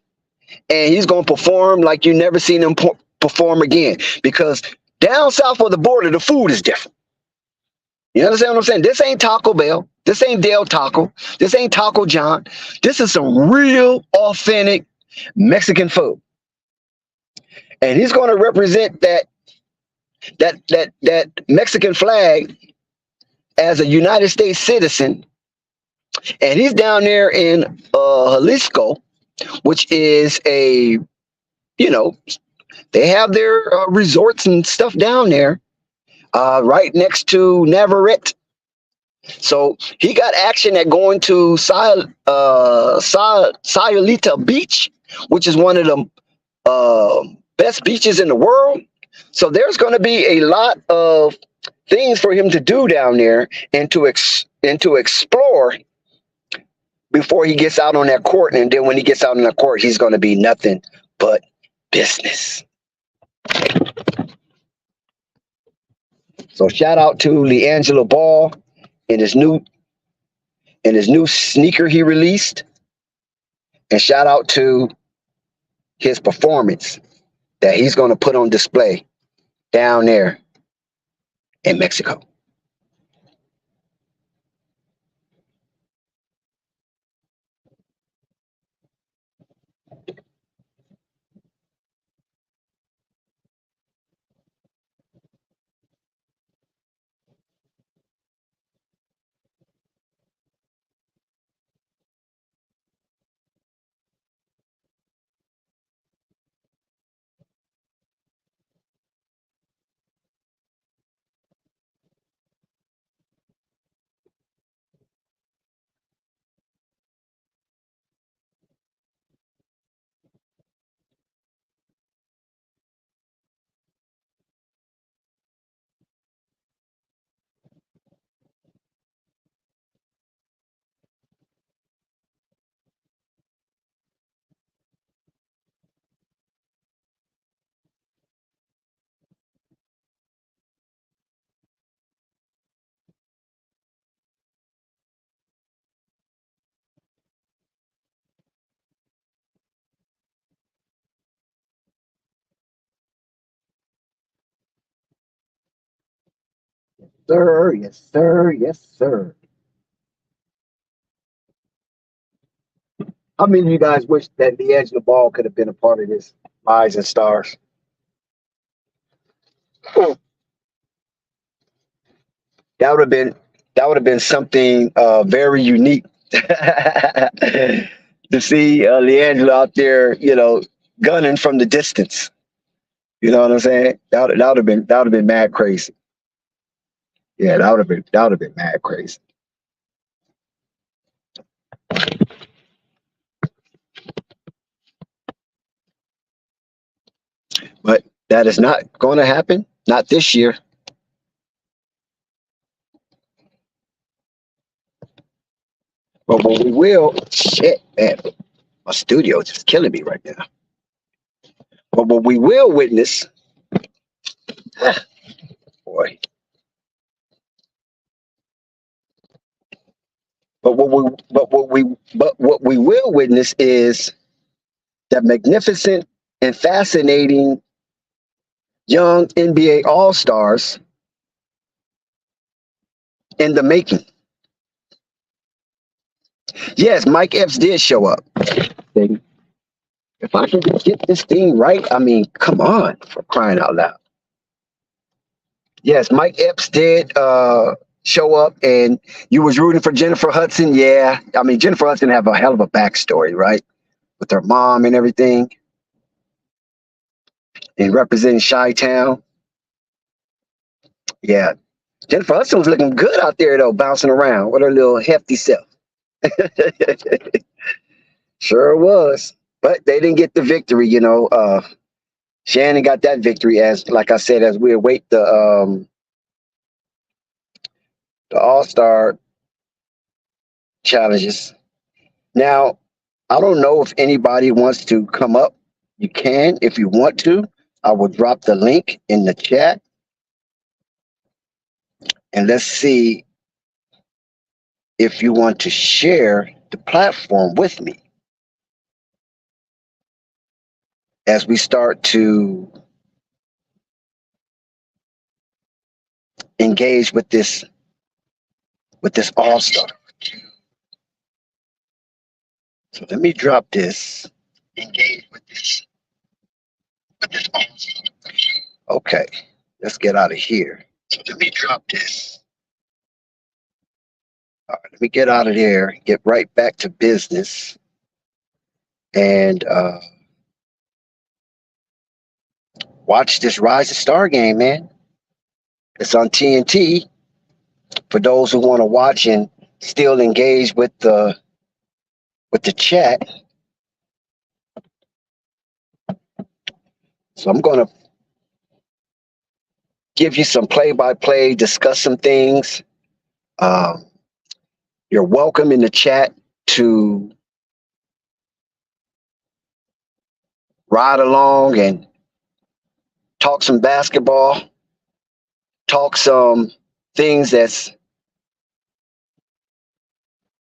and he's going to perform like you never seen him perform again, because down south of the border, the food is different. You understand what I'm saying? This ain't Taco Bell. This ain't Del Taco. This ain't Taco John. This is some real, authentic Mexican food. And he's going to represent that that Mexican flag as a United States citizen, and he's down there in Jalisco, which is a, you know, they have their resorts and stuff down there, right next to Navarrete. So he got action at going to Sayulita Beach, which is one of the best beaches in the world. So there's going to be a lot of things for him to do down there and to explore before he gets out on that court. And then when he gets out on that court, he's going to be nothing but business. So shout out to LiAngelo Ball and his new sneaker he released, and shout out to his performance that he's going to put on display down there in Mexico. Sir, yes, sir, yes, sir. How many of you guys wish that LiAngelo Ball could have been a part of this Rising Stars? That would have been something very unique to see LiAngelo out there, gunning from the distance. You know what I'm saying? That would have been mad crazy. Yeah, that would have been mad crazy. But that is not going to happen. Not this year. But what we will, shit, man, my studio is just killing me right now. But what we will witness, boy. But what we will witness is the magnificent and fascinating young NBA All Stars in the making. Yes, Mike Epps did show up. Baby. If I can get this thing right, I mean, come on, for crying out loud. Yes, Mike Epps did show up, and you was rooting for Jennifer Hudson. Yeah, I mean, Jennifer Hudson have a hell of a backstory, right, with her mom and everything, and representing Chi-Town. Yeah, Jennifer Hudson was looking good out there though, bouncing around with her little hefty self. Sure was, but they didn't get the victory. Shannon got that victory, as like I said, as we await the All Star challenges. Now, I don't know if anybody wants to come up. You can if you want to. I will drop the link in the chat, and let's see if you want to share the platform with me as we start to engage with this All Star. So let me drop this. Engage with this All Star. Okay, Let's get out of here. Let me drop this. All right, let me get out of there, get right back to business, and watch this Rising Star game, man. It's on TNT for those who want to watch and still engage with the chat. So I'm gonna give you some play-by-play, discuss some things. You're welcome in the chat to ride along and talk some basketball, talk some things that's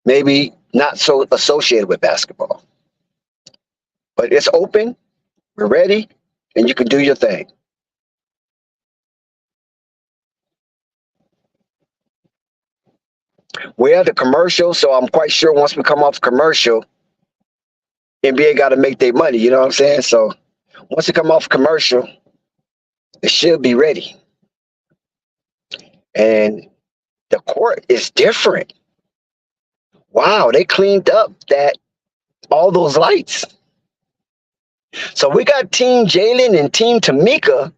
maybe not so associated with basketball. But it's open, we're ready, and you can do your thing. We're at the commercial, so I'm quite sure once we come off commercial, NBA got to make their money, you know what I'm saying? So once we come off commercial, it should be ready. And the court is different. Wow, they cleaned up all those lights. So we got Team Jalen and Team Tamika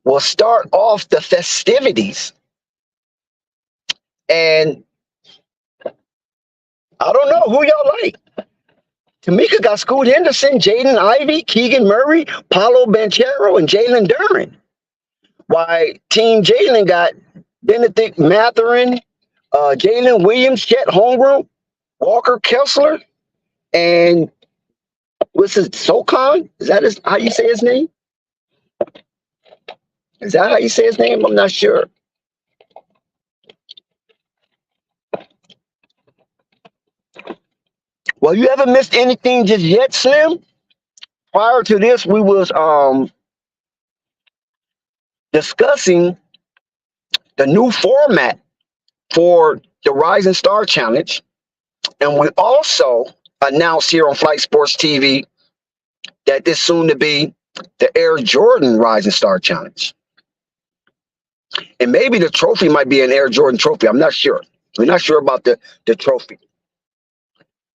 will start off the festivities. And I don't know who y'all like. Tamika got Scoot Henderson, Jaden Ivey, Keegan Murray, Paolo Banchero, and Jalen Duren. While Team Jalen got Benedict Matherin, Jalen Williams, Chet Holmgren, Walker Kessler, and what's his Socon? Is that how you say his name? Is that how you say his name? I'm not sure. Well, you haven't missed anything just yet, Slim. Prior to this, we was discussing the new format for the Rising Star Challenge. And we also announced here on Flight Sports TV that this soon to be the Air Jordan Rising Star Challenge. And maybe the trophy might be an Air Jordan trophy. I'm not sure. We're not sure about the trophy.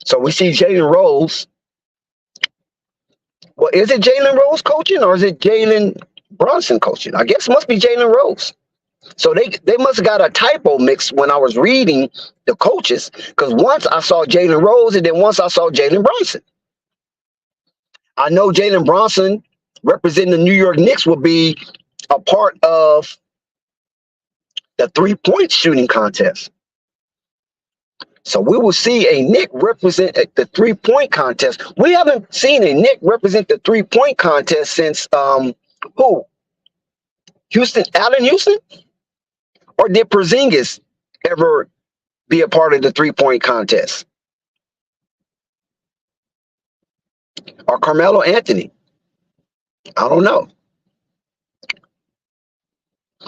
So we see Jalen Rose. Well, is it Jalen Rose coaching or is it Jalen Brunson coaching? I guess it must be Jalen Rose. So they must have got a typo mix when I was reading the coaches, because once I saw Jalen Rose and then once I saw Jalen Brunson. I know Jalen Brunson representing the New York Knicks will be a part of the three-point shooting contest. So we will see a Knick represent the three-point contest. We haven't seen a Knick represent the three-point contest since who? Allen Houston? Or did Porzingis ever be a part of the three-point contest? Or Carmelo Anthony? I don't know.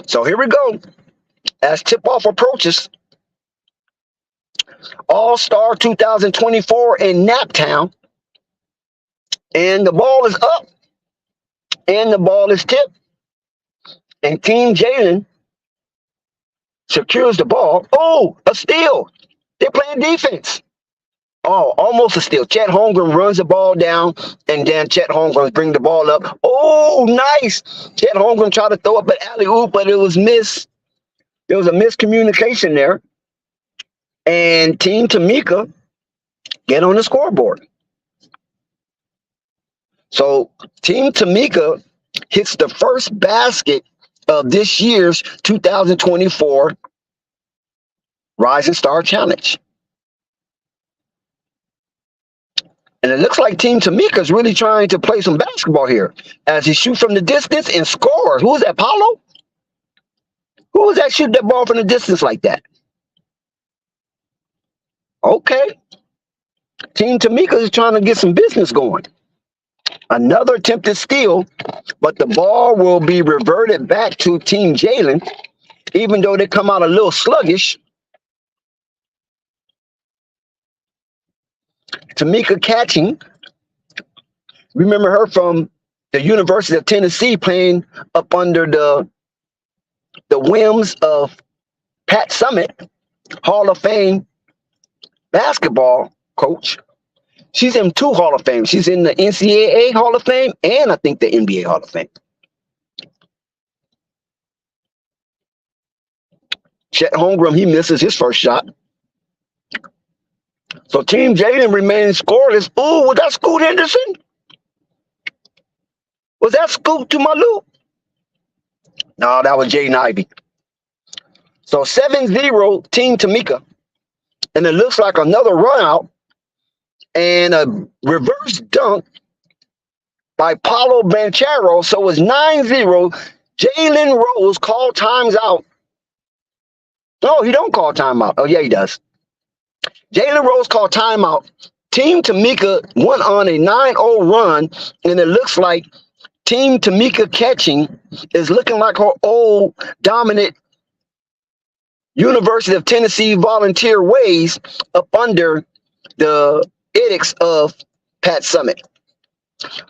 So here we go. As tip-off approaches, All-Star 2024 in Naptown. And the ball is up. And the ball is tipped. And Team Jalen secures the ball. Oh, a steal. They're playing defense. Oh, almost a steal. Chet Holmgren runs the ball down, and then Chet Holmgren bring the ball up. Oh, nice. Chet Holmgren tried to throw up an alley-oop, but it was missed. There was a miscommunication there. And Team Tamika get on the scoreboard. So Team Tamika hits the first basket of this year's 2024 Rising Star Challenge. And it looks like Team Tamika is really trying to play some basketball here as he shoots from the distance and scores. Who was that, Paulo? Who was that shooting that ball from the distance like that? Okay. Team Tamika is trying to get some business going. Another attempted steal, but the ball will be reverted back to Team Jalen, even though they come out a little sluggish. Tamika Catching, remember her from the University of Tennessee playing up under the the whims of Pat Summitt, Hall of Fame basketball coach. She's in two Hall of Fame. She's in the NCAA Hall of Fame and I think the NBA Hall of Fame. Chet Holmgren, he misses his first shot. So Team Jalen remains scoreless. Ooh, was that Scoot Henderson? Was that Scoot to Malou? No, that was Jaden Ivey. So 7-0 Team Tamika. And it looks like another run out and a reverse dunk by Paulo Banchero. So it's 9-0. Jalen Rose called times out. No, he don't call timeout. Oh, yeah, he does. Jalen Rose called timeout. Team Tamika went on a 9-0 run, and it looks like Team Tamika catching is looking like her old dominant University of Tennessee volunteer ways up under the edicts of Pat Summitt.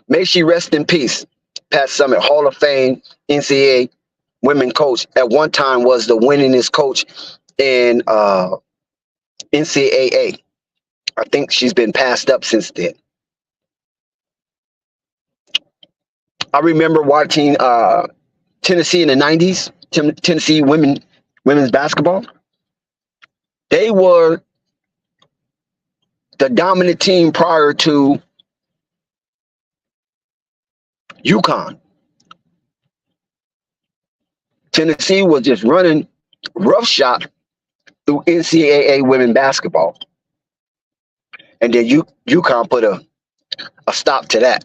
May she rest in peace. Pat Summitt, Hall of Fame, NCAA women coach. At one time was the winningest coach in NCAA. I think she's been passed up since then. I remember watching Tennessee in the 90s, Tennessee women's basketball. They were the dominant team prior to UConn. Tennessee was just running roughshod through NCAA women basketball. And then UConn put a stop to that.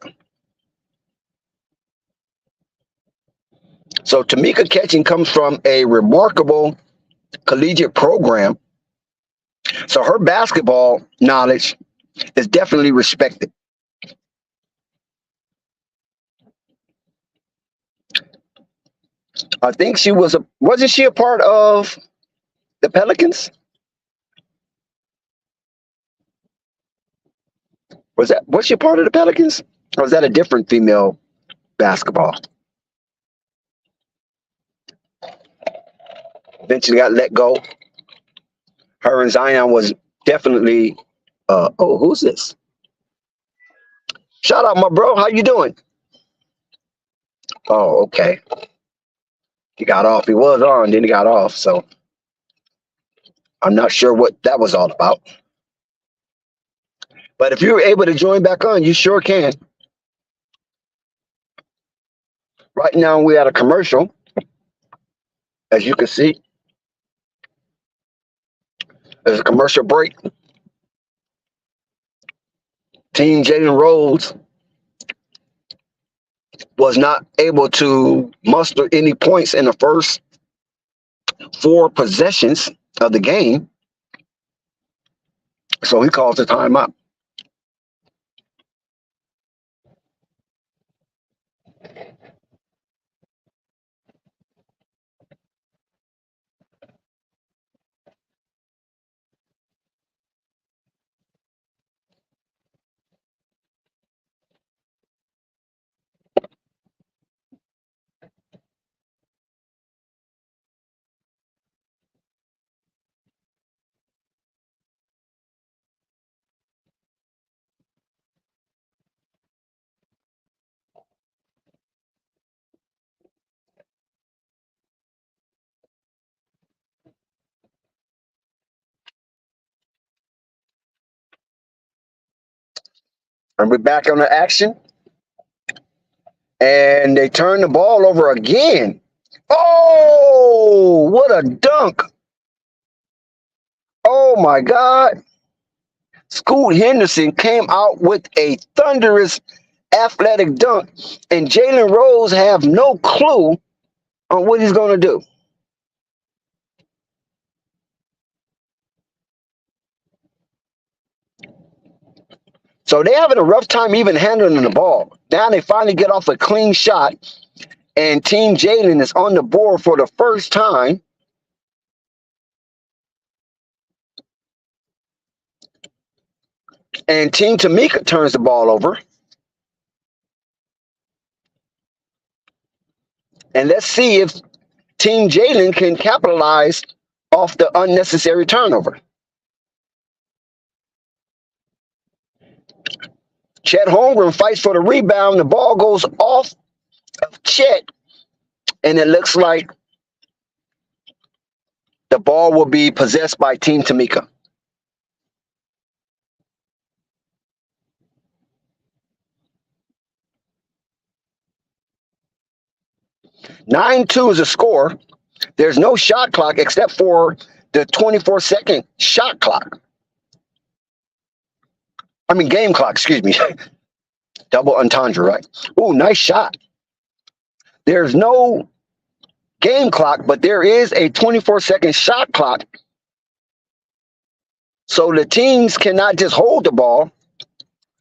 So Tamika Catching comes from a remarkable collegiate program. So her basketball knowledge is definitely respected. I think she wasn't she a part of the Pelicans? Was she a part of the Pelicans? Or was that a different female basketball? Eventually got let go. Her and Zion was definitely who's this? Shout out my bro, how you doing? Oh, okay. He got off. He was on, then he got off, so I'm not sure what that was all about. But if you're able to join back on, you sure can. Right now we're at a commercial, as you can see. There's a commercial break. Team Jalen Rose was not able to muster any points in the first 4 possessions of the game. So he calls the timeout. And we're back on the action. And they turn the ball over again. Oh, what a dunk. Oh, my God. Scoot Henderson came out with a thunderous athletic dunk, and Jalen Rose have no clue on what he's going to do. So they're having a rough time even handling the ball. Now they finally get off a clean shot, and Team Jalen is on the board for the first time. And Team Tamika turns the ball over. And let's see if Team Jalen can capitalize off the unnecessary turnover. Chet Holmgren fights for the rebound. The ball goes off of Chet, and it looks like the ball will be possessed by Team Tamika. (9-2) is a score. There's no shot clock except for the 24-second shot clock. I mean, game clock, excuse me. Double entendre, right? Ooh, nice shot. There's no game clock, but there is a 24-second shot clock. So the teams cannot just hold the ball.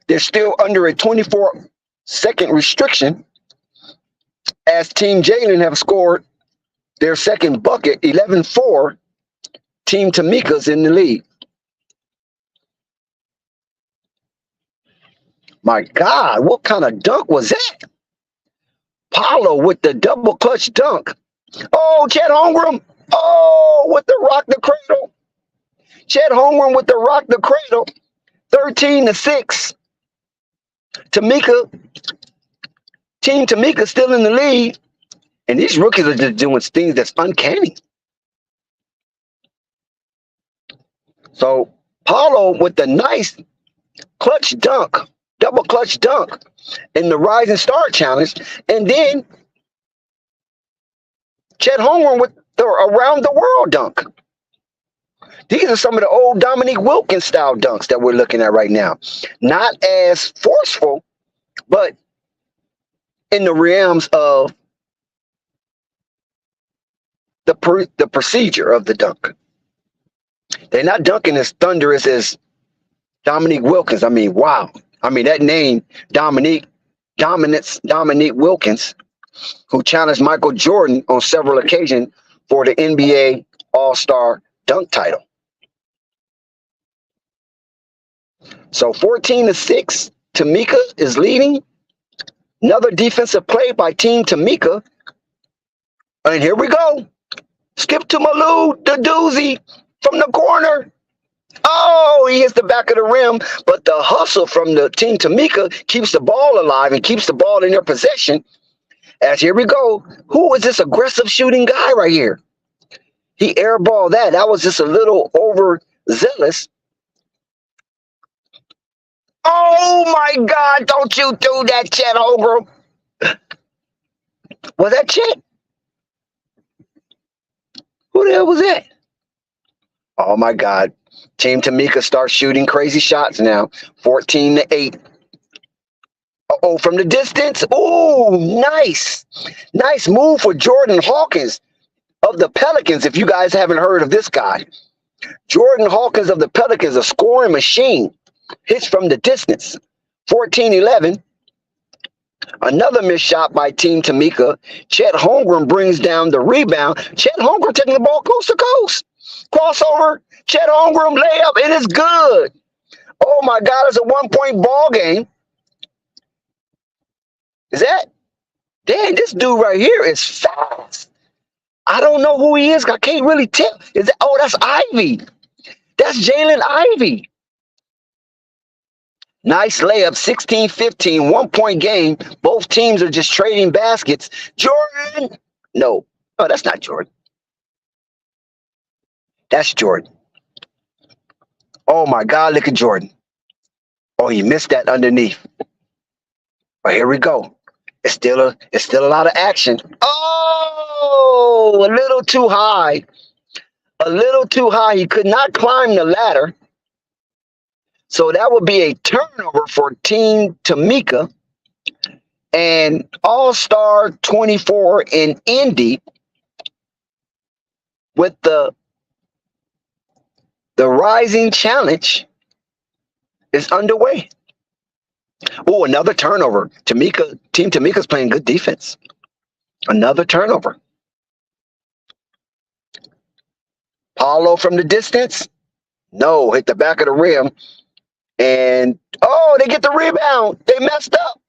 They're still under a 24-second restriction, as Team Jalen have scored their second bucket, 11-4. Team Tamika's in the lead. My God, what kind of dunk was that? Paulo with the double clutch dunk. Oh, Chet Holmgren. Oh, with the rock the cradle. Chet Holmgren with the rock the cradle. 13-6. Team Tamika still in the lead. And these rookies are just doing things that's uncanny. So Paulo with the nice clutch dunk, double clutch dunk in the Rising Star Challenge. And then Chet Holmgren with the around the world dunk. These are some of the old Dominique Wilkins style dunks that we're looking at right now. Not as forceful, but in the realms of the procedure of the dunk. They're not dunking as thunderous as Dominique Wilkins. I mean, wow. I mean, that name, Dominique Wilkins, who challenged Michael Jordan on several occasions for the NBA All-Star dunk title. So 14-6, Tamika is leading. Another defensive play by Team Tamika. And here we go. Skip to Malou, the doozy from the corner. Oh, he hits the back of the rim, but the hustle from the Team Tamika keeps the ball alive and keeps the ball in their possession. As here we go. Who is this aggressive shooting guy right here? He airballed that. That was just a little overzealous. Oh, my God. Don't you do that, Chet Holmgren. Was that Chet? Who the hell was that? Oh, my God. Team Tamika starts shooting crazy shots now. 14-8. Uh-oh, from the distance. Oh, nice. Nice move for Jordan Hawkins of the Pelicans, if you guys haven't heard of this guy. Jordan Hawkins of the Pelicans, a scoring machine. Hits from the distance. 14-11. Another missed shot by Team Tamika. Chet Holmgren brings down the rebound. Chet Holmgren taking the ball coast to coast. Crossover. Chet Holmgren layup. It is good. Oh, my God. It's a one-point ball game. Is that? Dang, this dude right here is fast. I don't know who he is. I can't really tell. Is that? Oh, that's Ivy. That's Jalen Ivy. Nice layup, 16-15, one-point game. Both teams are just trading baskets. Jordan. No. Oh, that's not Jordan. That's Jordan. Oh, my God, look at Jordan. Oh, he missed that underneath. Oh, here we go. It's still a lot of action. Oh, a little too high. A little too high. He could not climb the ladder. So that would be a turnover for Team Tamika. And All-Star 24 in Indy with the Rising Challenge is underway. Oh, another turnover. Team Tamika's playing good defense. Another turnover. Paulo from the distance. No, hit the back of the rim. And, oh, they get the rebound. They messed up.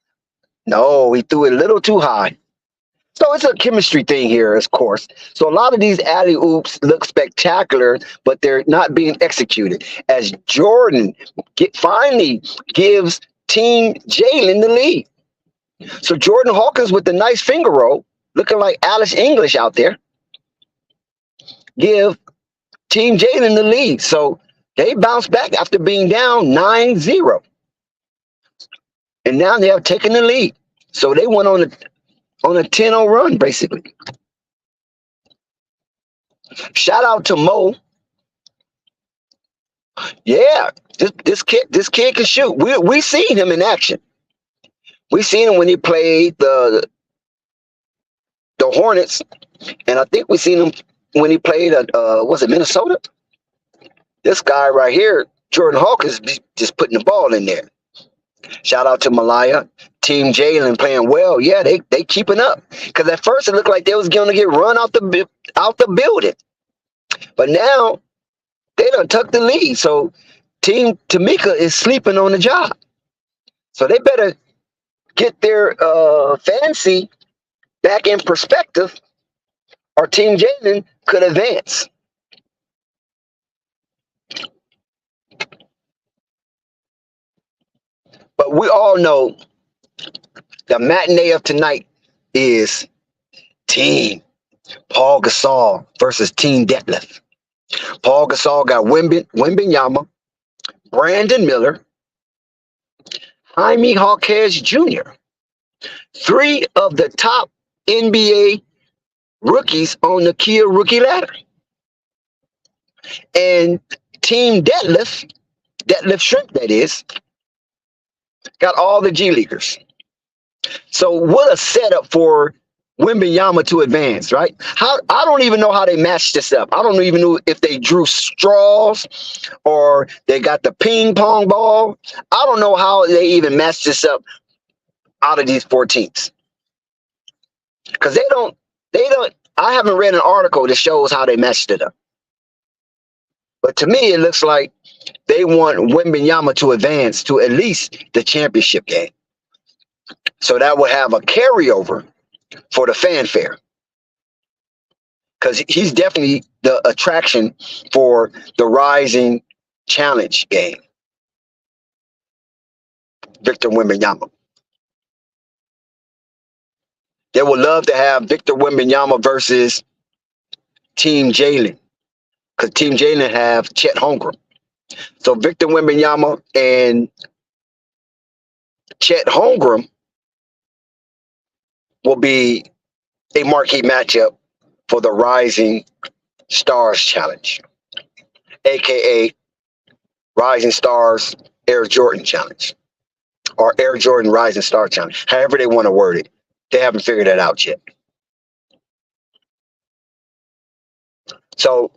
No, he threw it a little too high. So it's a chemistry thing here, of course. So a lot of these alley oops look spectacular, but they're not being executed. As Jordan finally gives Team Jalen the lead. So Jordan Hawkins with the nice finger roll, looking like Alice English out there, give Team Jalen the lead. So they bounced back after being down 9-0. And now they have taken the lead. So they went on a 10-0 run, basically. Shout out to Mo. Yeah, this kid can shoot. We seen him in action. We seen him when he played the Hornets, and I think we seen him when he played was it Minnesota? This guy right here, Jordan Hawkins, just putting the ball in there. Shout out to Malaya. Team Jalen playing well. Yeah, they keeping up. Because at first it looked like they was going to get run out the building. But now they done tucked the lead. So Team Tamika is sleeping on the job. So they better get their fancy back in perspective, or Team Jalen could advance. But we all know the matinee of tonight is Team Paul Gasol versus Team Detlef. Paul Gasol got Wembanyama, Brandon Miller, Jaime Jaquez Jr., three of the top NBA rookies on the Kia rookie ladder. And Team Detlef Shrimp, that is, got all the G Leaguers. So what a setup for Wembanyama to advance, right? I don't even know how they matched this up. I don't even know if they drew straws or they got the ping pong ball. I don't know how they even matched this up out of these 4 teams. Because they don't, I haven't read an article that shows how they matched it up. But to me, it looks like they want Wembanyama to advance to at least the championship game. So that will have a carryover for the fanfare. Because he's definitely the attraction for the Rising Challenge game. Victor Wembanyama. They would love to have Victor Wembanyama versus Team Jalen. Because Team Jalen have Chet Holmgren. So Victor Wembanyama and Chet Holmgren will be a marquee matchup for the Rising Stars Challenge, aka Rising Stars Air Jordan Challenge, or Air Jordan Rising Star Challenge, however they want to word it. They haven't figured that out yet. So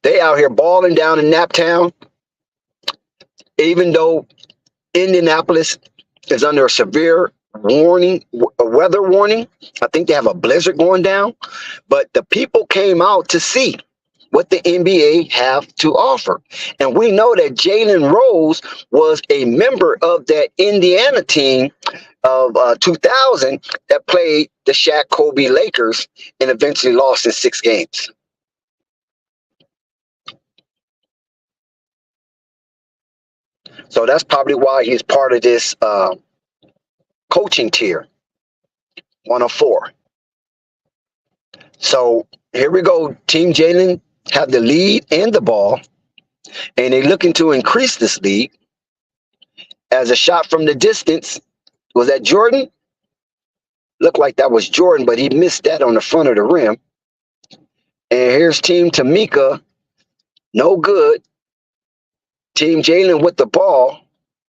they out here balling down in Naptown, even though Indianapolis is under a severe warning, a weather warning. I think they have a blizzard going down, but the people came out to see what the NBA have to offer. And we know that Jalen Rose was a member of that Indiana team of 2000 that played the Shaq Kobe Lakers and eventually lost in 6 games. So that's probably why he's part of this coaching tier, 104. So here we go. Team Jalen have the lead and the ball, and they're looking to increase this lead. As a shot from the distance, was that Jordan? Looked like that was Jordan, but he missed that on the front of the rim. And here's Team Tamika, no good. Team Jalen with the ball,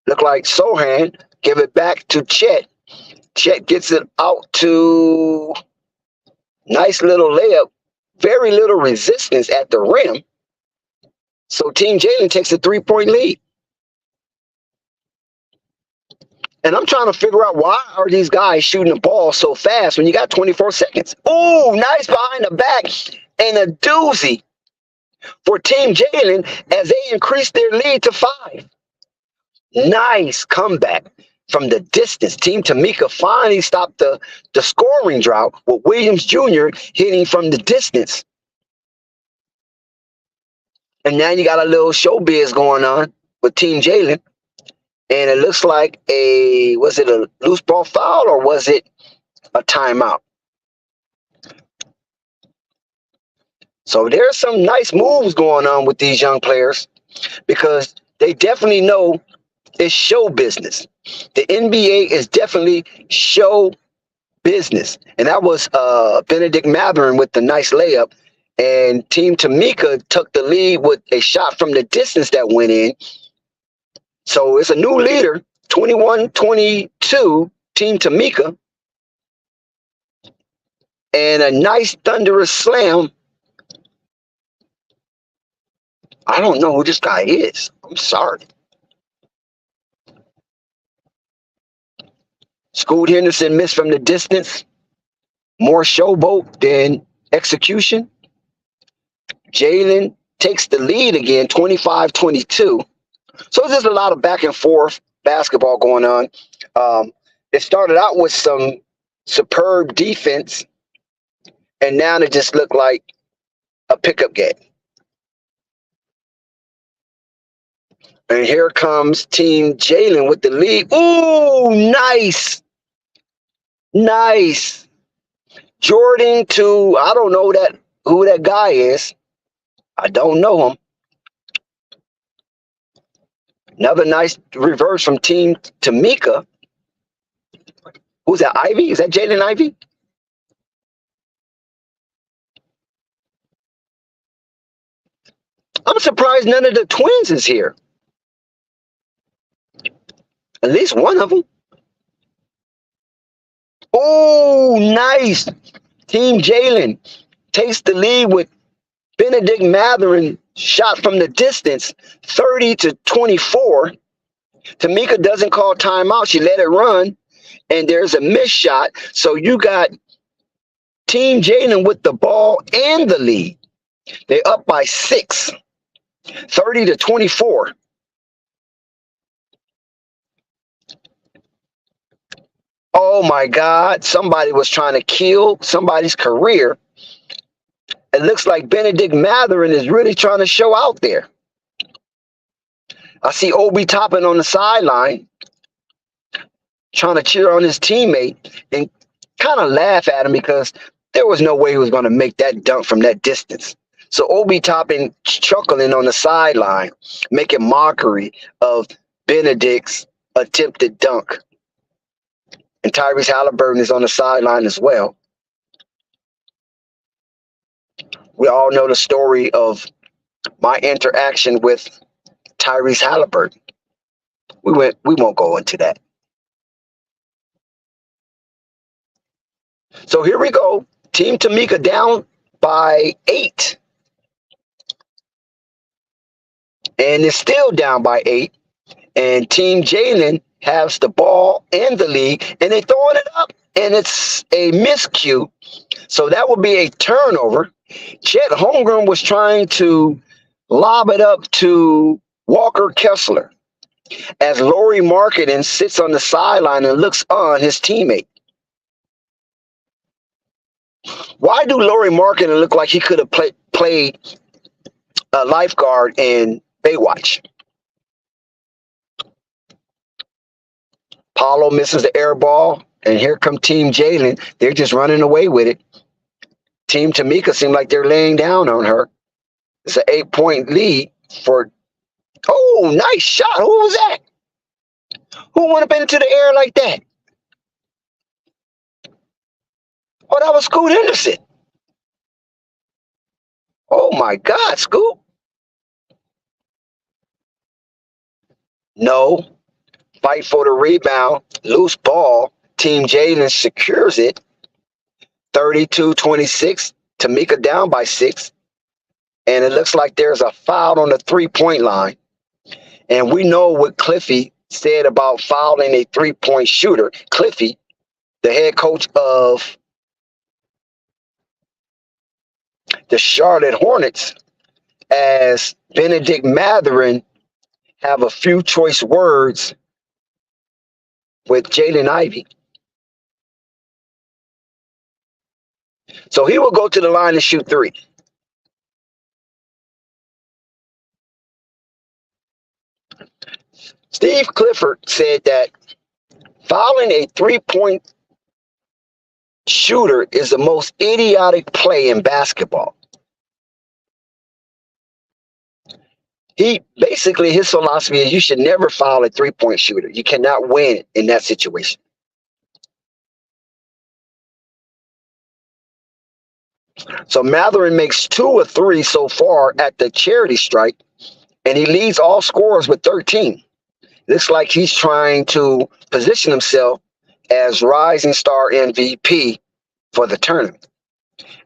look like Sohan, give it back to Chet. Chet gets it out to nice little layup, very little resistance at the rim. So Team Jalen takes a 3-point lead. And I'm trying to figure out, why are these guys shooting the ball so fast when you got 24 seconds? Ooh, nice behind the back and a doozy for Team Jalen as they increase their lead to 5. Nice comeback. from the distance. Team Tamika finally stopped the scoring drought with Williams Jr. hitting from the distance. And now you got a little showbiz going on with Team Jalen. And it looks like was it a loose ball foul or was it a timeout? So there's some nice moves going on with these young players because they definitely know it's show business. The NBA is definitely show business. And that was Benedict Matherin with the nice layup. And Team Tamika took the lead with a shot from the distance that went in. So it's a new leader, 21-22, Team Tamika. And a nice thunderous slam. I don't know who this guy is. I'm sorry. Scoot Henderson missed from the distance. More showboat than execution. Jalen takes the lead again, 25-22. So there's a lot of back and forth basketball going on. It started out with some superb defense, and now it just looked like a pickup game. And here comes Team Jalen with the lead. Ooh, nice. Nice. Jordan to, I don't know who that guy is. I don't know him. Another nice reverse from Team Tamika. Who's that, Ivy? Is that Jalen Ivy? I'm surprised none of the twins is here. At least one of them. Oh, nice. Team Jalen takes the lead with Benedict Matherin shot from the distance, 30-24. Tamika doesn't call timeout. She let it run, and there's a missed shot. So you got Team Jalen with the ball and the lead. They're up by 6, 30-24. Oh my God, somebody was trying to kill somebody's career. It looks like Benedict Matherin is really trying to show out there. I see Obi Toppin on the sideline trying to cheer on his teammate and kind of laugh at him because there was no way he was going to make that dunk from that distance. So Obi Toppin chuckling on the sideline, making mockery of Benedict's attempted dunk. And Tyrese Halliburton is on the sideline as well. We all know the story of my interaction with Tyrese Halliburton. We won't go into that. So here we go. Team Tamika down by 8. And it's still down by 8. And Team Jalen has the ball and the lead, and they're throwing it up, and it's a miscue. So that would be a turnover. Chet Holmgren was trying to lob it up to Walker Kessler as Lauri Markkanen sits on the sideline and looks on his teammate. Why do Lauri Markkanen look like he could have played a lifeguard in Baywatch? Paulo misses the air ball, and here come Team Jalen. They're just running away with it. Team Tamika seemed like they're laying down on her. It's an 8-point lead for. Oh, nice shot. Who was that? Who went up into the air like that? Oh, that was Scoot Henderson. Oh, my God, Scoot. No. Fight for the rebound. Loose ball. Team Jalen secures it. 32-26. Tamika down by 6. And it looks like there's a foul on the 3-point line. And we know what Cliffy said about fouling a 3-point shooter. Cliffy, the head coach of the Charlotte Hornets, as Benedict Matherin have a few choice words with Jalen Ivey. So he will go to the line and shoot three. Steve Clifford said that fouling a three-point shooter is the most idiotic play in basketball. His philosophy is you should never foul a three-point shooter. You cannot win in that situation. So Matherin makes 2 of 3 so far at the charity strike, and he leads all scorers with 13. Looks like he's trying to position himself as Rising Star MVP for the tournament.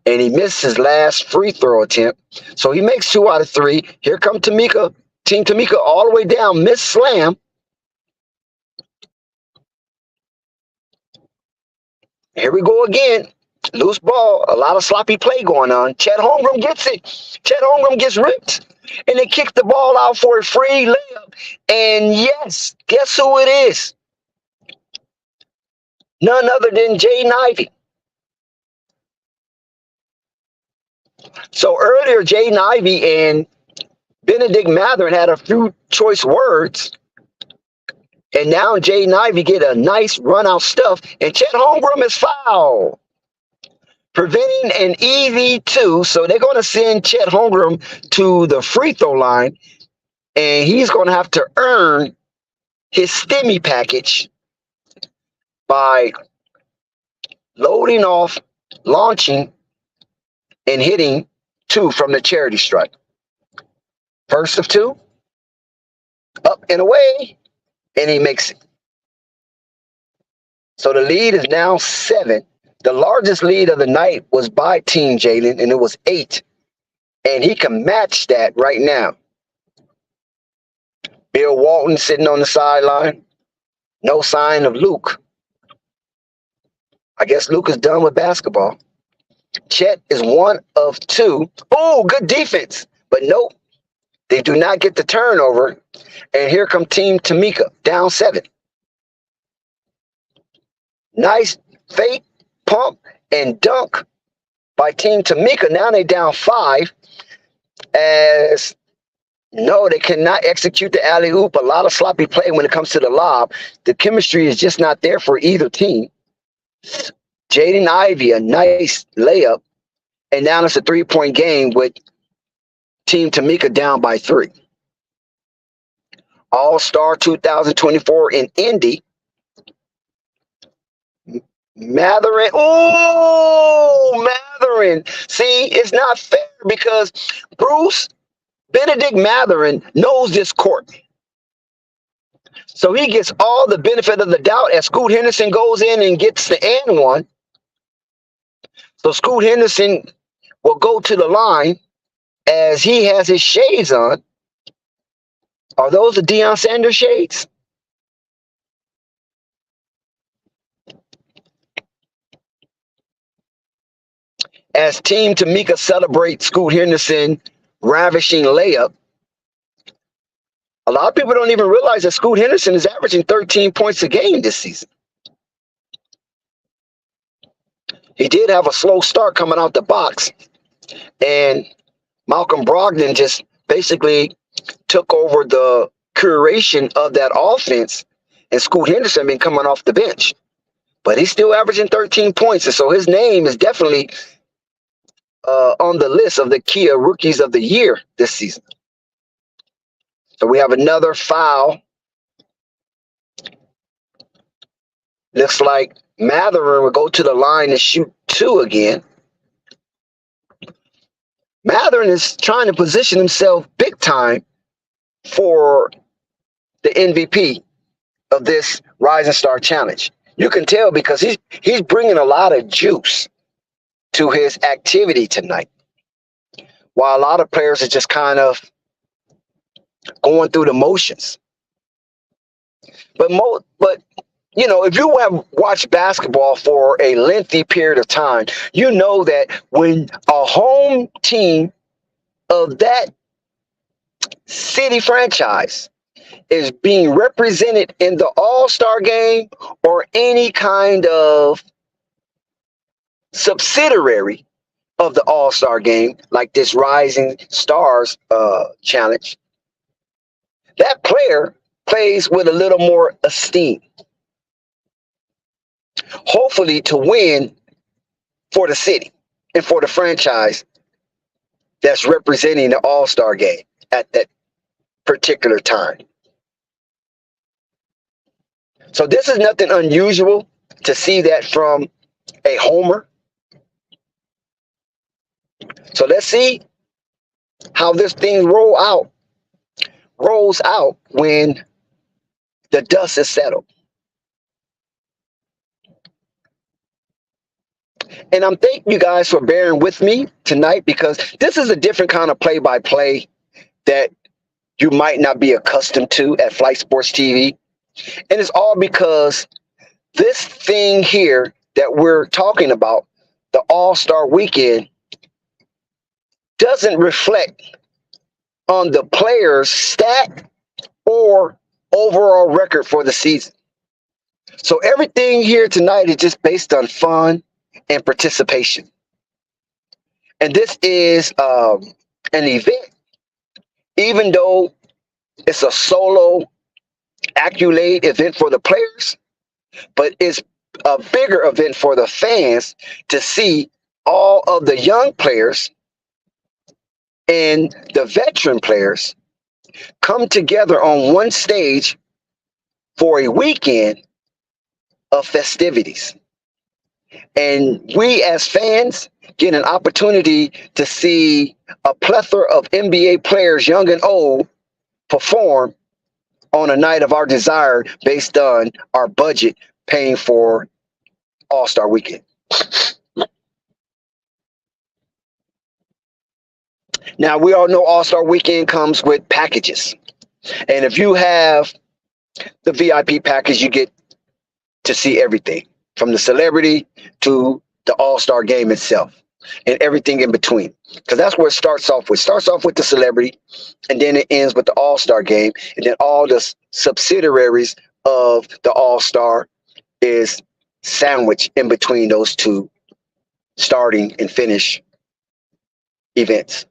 And he missed his last free throw attempt. So he makes 2 out of 3. Here comes Tamika. Team Tamika all the way down. Miss slam. Here we go again. Loose ball. A lot of sloppy play going on. Chet Holmgren gets it. Chet Holmgren gets ripped. And they kick the ball out for a free layup. And yes, guess who it is? None other than Jaden Ivey. So earlier, Jaden Ivey and Benedict Matherin had a few choice words. And now Jaden Ivey get a nice run out stuff. And Chet Holmgren is fouled, preventing an easy 2. So they're going to send Chet Holmgren to the free throw line. And he's going to have to earn his STEMI package by loading off, launching, and hitting 2 from the charity strike. First of 2, up and away, and he makes it. So the lead is now 7. The largest lead of the night was by Team Jalen, and it was 8. And he can match that right now. Bill Walton sitting on the sideline. No sign of Luke. I guess Luke is done with basketball. Chet is 1 of 2. Oh, good defense. But nope. They do not get the turnover. And here come Team Tamika, down 7. Nice fake, pump, and dunk by Team Tamika. Now they down 5. As no, they cannot execute the alley-oop. A lot of sloppy play when it comes to the lob. The chemistry is just not there for either team. Jaden Ivey, a nice layup. And now it's a 3-point game with Team Tamika down by 3. All-Star 2024 in Indy. Matherin. Oh, Matherin. See, it's not fair because Benedict Matherin knows this court. So he gets all the benefit of the doubt as Scoot Henderson goes in and gets the and one. So Scoot Henderson will go to the line as he has his shades on. Are those the Deion Sanders shades? As Team Tamika celebrates Scoot Henderson ravishing layup, a lot of people don't even realize that Scoot Henderson is averaging 13 points a game this season. He did have a slow start coming out the box, and Malcolm Brogdon just basically took over the curation of that offense, and Scoot Henderson been coming off the bench. But he's still averaging 13 points, and so his name is definitely on the list of the Kia Rookies of the Year this season. So we have another foul. Looks like Matherin will go to the line and shoot 2 again. Matherin is trying to position himself big time for the MVP of this Rising Star Challenge. You can tell because he's bringing a lot of juice to his activity tonight, while a lot of players are just kind of going through the motions. But you know, if you have watched basketball for a lengthy period of time, you know that when a home team of that city franchise is being represented in the All-Star game or any kind of subsidiary of the All-Star game, like this Rising Stars challenge, that player plays with a little more esteem, hopefully to win for the city and for the franchise that's representing the All-Star game at that particular time. So this is nothing unusual to see that from a homer. So let's see how this thing rolls out when the dust is settled. And I'm thanking you guys for bearing with me tonight, because this is a different kind of play-by-play that you might not be accustomed to at Flight Sports TV. And it's all because this thing here that we're talking about, the All-Star Weekend, doesn't reflect on the player's stat or overall record for the season. So everything here tonight is just based on fun and participation. And this is an event, even though it's a solo accolade event for the players, but it's a bigger event for the fans to see all of the young players and the veteran players come together on one stage for a weekend of festivities. And we as fans get an opportunity to see a plethora of NBA players, young and old, perform on a night of our desire based on our budget paying for All-Star Weekend. Now, we all know All-Star Weekend comes with packages. And if you have the VIP package, you get to see everything from the celebrity to the All-Star game itself and everything in between. Because that's where it starts off with. It starts off with the celebrity, and then it ends with the All-Star game. And then all the subsidiaries of the All-Star is sandwiched in between those two starting and finish events.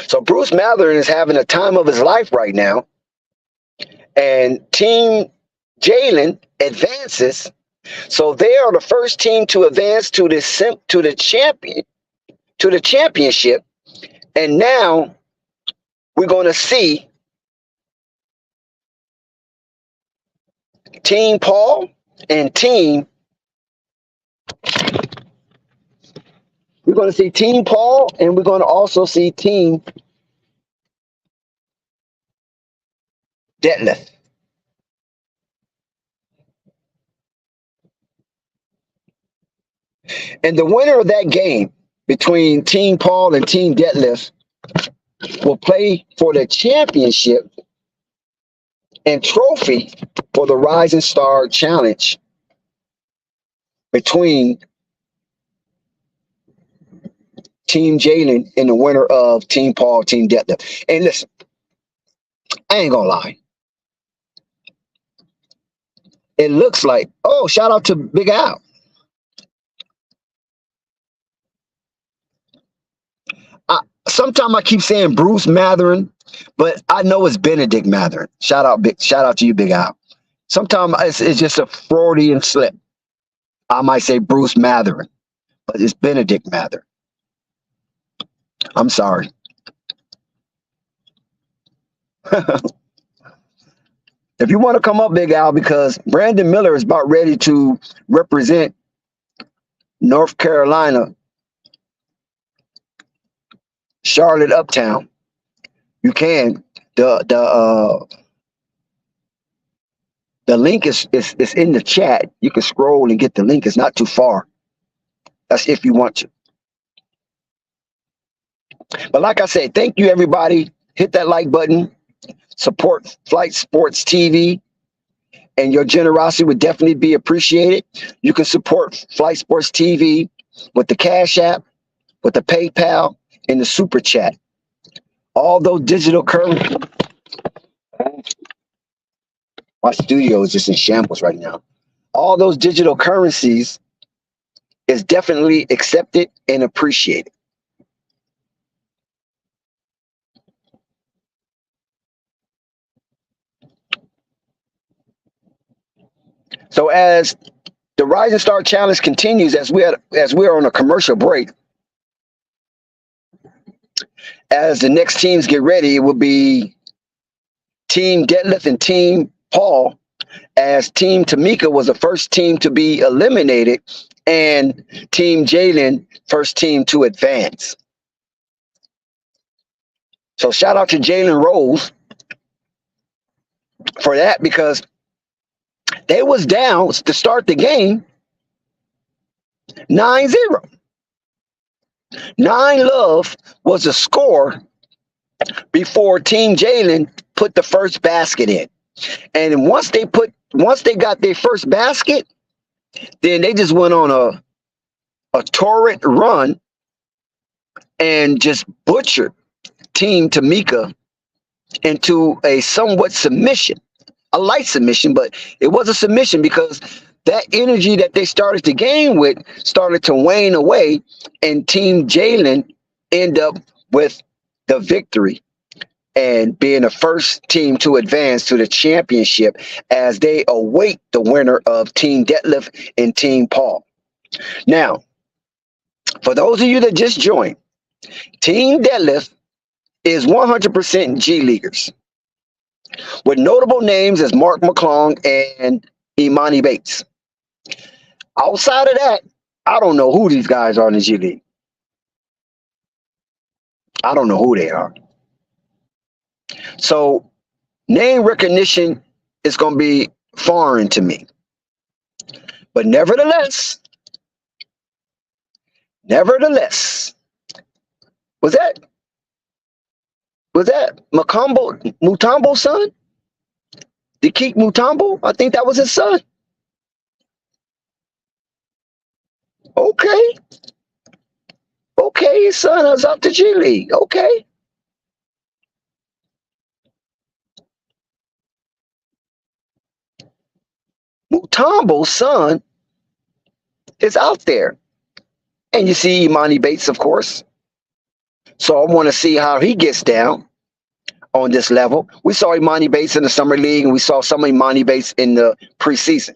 So Bruce Matherin is having a time of his life right now, and Team Jalen advances. So they are the first team to advance to the championship, and now we're going to see Team Paul and Team. We're going to see Team Paul, and we're going to also see Team Detlef. And the winner of that game between Team Paul and Team Detlef will play for the championship and trophy for the Rising Star Challenge between Team Jalen and the winner of Team Paul, Team Detlef. And listen, I ain't gonna lie. It looks like, oh, shout out to Big Al. Sometimes I keep saying Bruce Matherin, but I know it's Benedict Matherin. Shout out to you, Big Al. Sometimes it's just a Freudian slip. I might say Bruce Matherin, but it's Benedict Matherin. I'm sorry. If you want to come up, Big Al, because Brandon Miller is about ready to represent North Carolina, Charlotte Uptown. You can. The link is in the chat. You can scroll and get the link. It's not too far. That's if you want to. But like I said, thank you, everybody. Hit that like button. Support Flight Sports TV. And your generosity would definitely be appreciated. You can support Flight Sports TV with the Cash App, with the PayPal, and the Super Chat. All those digital currency. My studio is just in shambles right now. All those digital currencies is definitely accepted and appreciated. So as the Rising Star Challenge continues, as we're on a commercial break, as the next teams get ready, it will be Team Detlef and Team Paul, as Team Tamika was the first team to be eliminated, and Team Jalen, first team to advance. So shout out to Jalen Rose for that, because they was down to start the game 9-0. 9-Love was the score before Team Jalen put the first basket in. And once they got their first basket, then they just went on a torrid run and just butchered Team Tamika into a somewhat submission, a light submission, but it was a submission because that energy that they started the game with started to wane away, and Team Jalen end up with the victory and being the first team to advance to the championship as they await the winner of Team Detlef and Team Paul. Now, for those of you that just joined, Team Detlef is 100% G Leaguers, with notable names as Mark McClung and Imani Bates. Outside of that, I don't know who these guys are in the G League. I don't know who they are. So name recognition is going to be foreign to me. But nevertheless, was that Mutombo's son? Dikik Mutombo? I think that was his son. Okay, his son is up to G League. Okay. Mutombo's son is out there. And you see Imani Bates, of course. So I want to see how he gets down on this level. We saw Imani Bates in the summer league, and we saw some of Imani Bates in the preseason.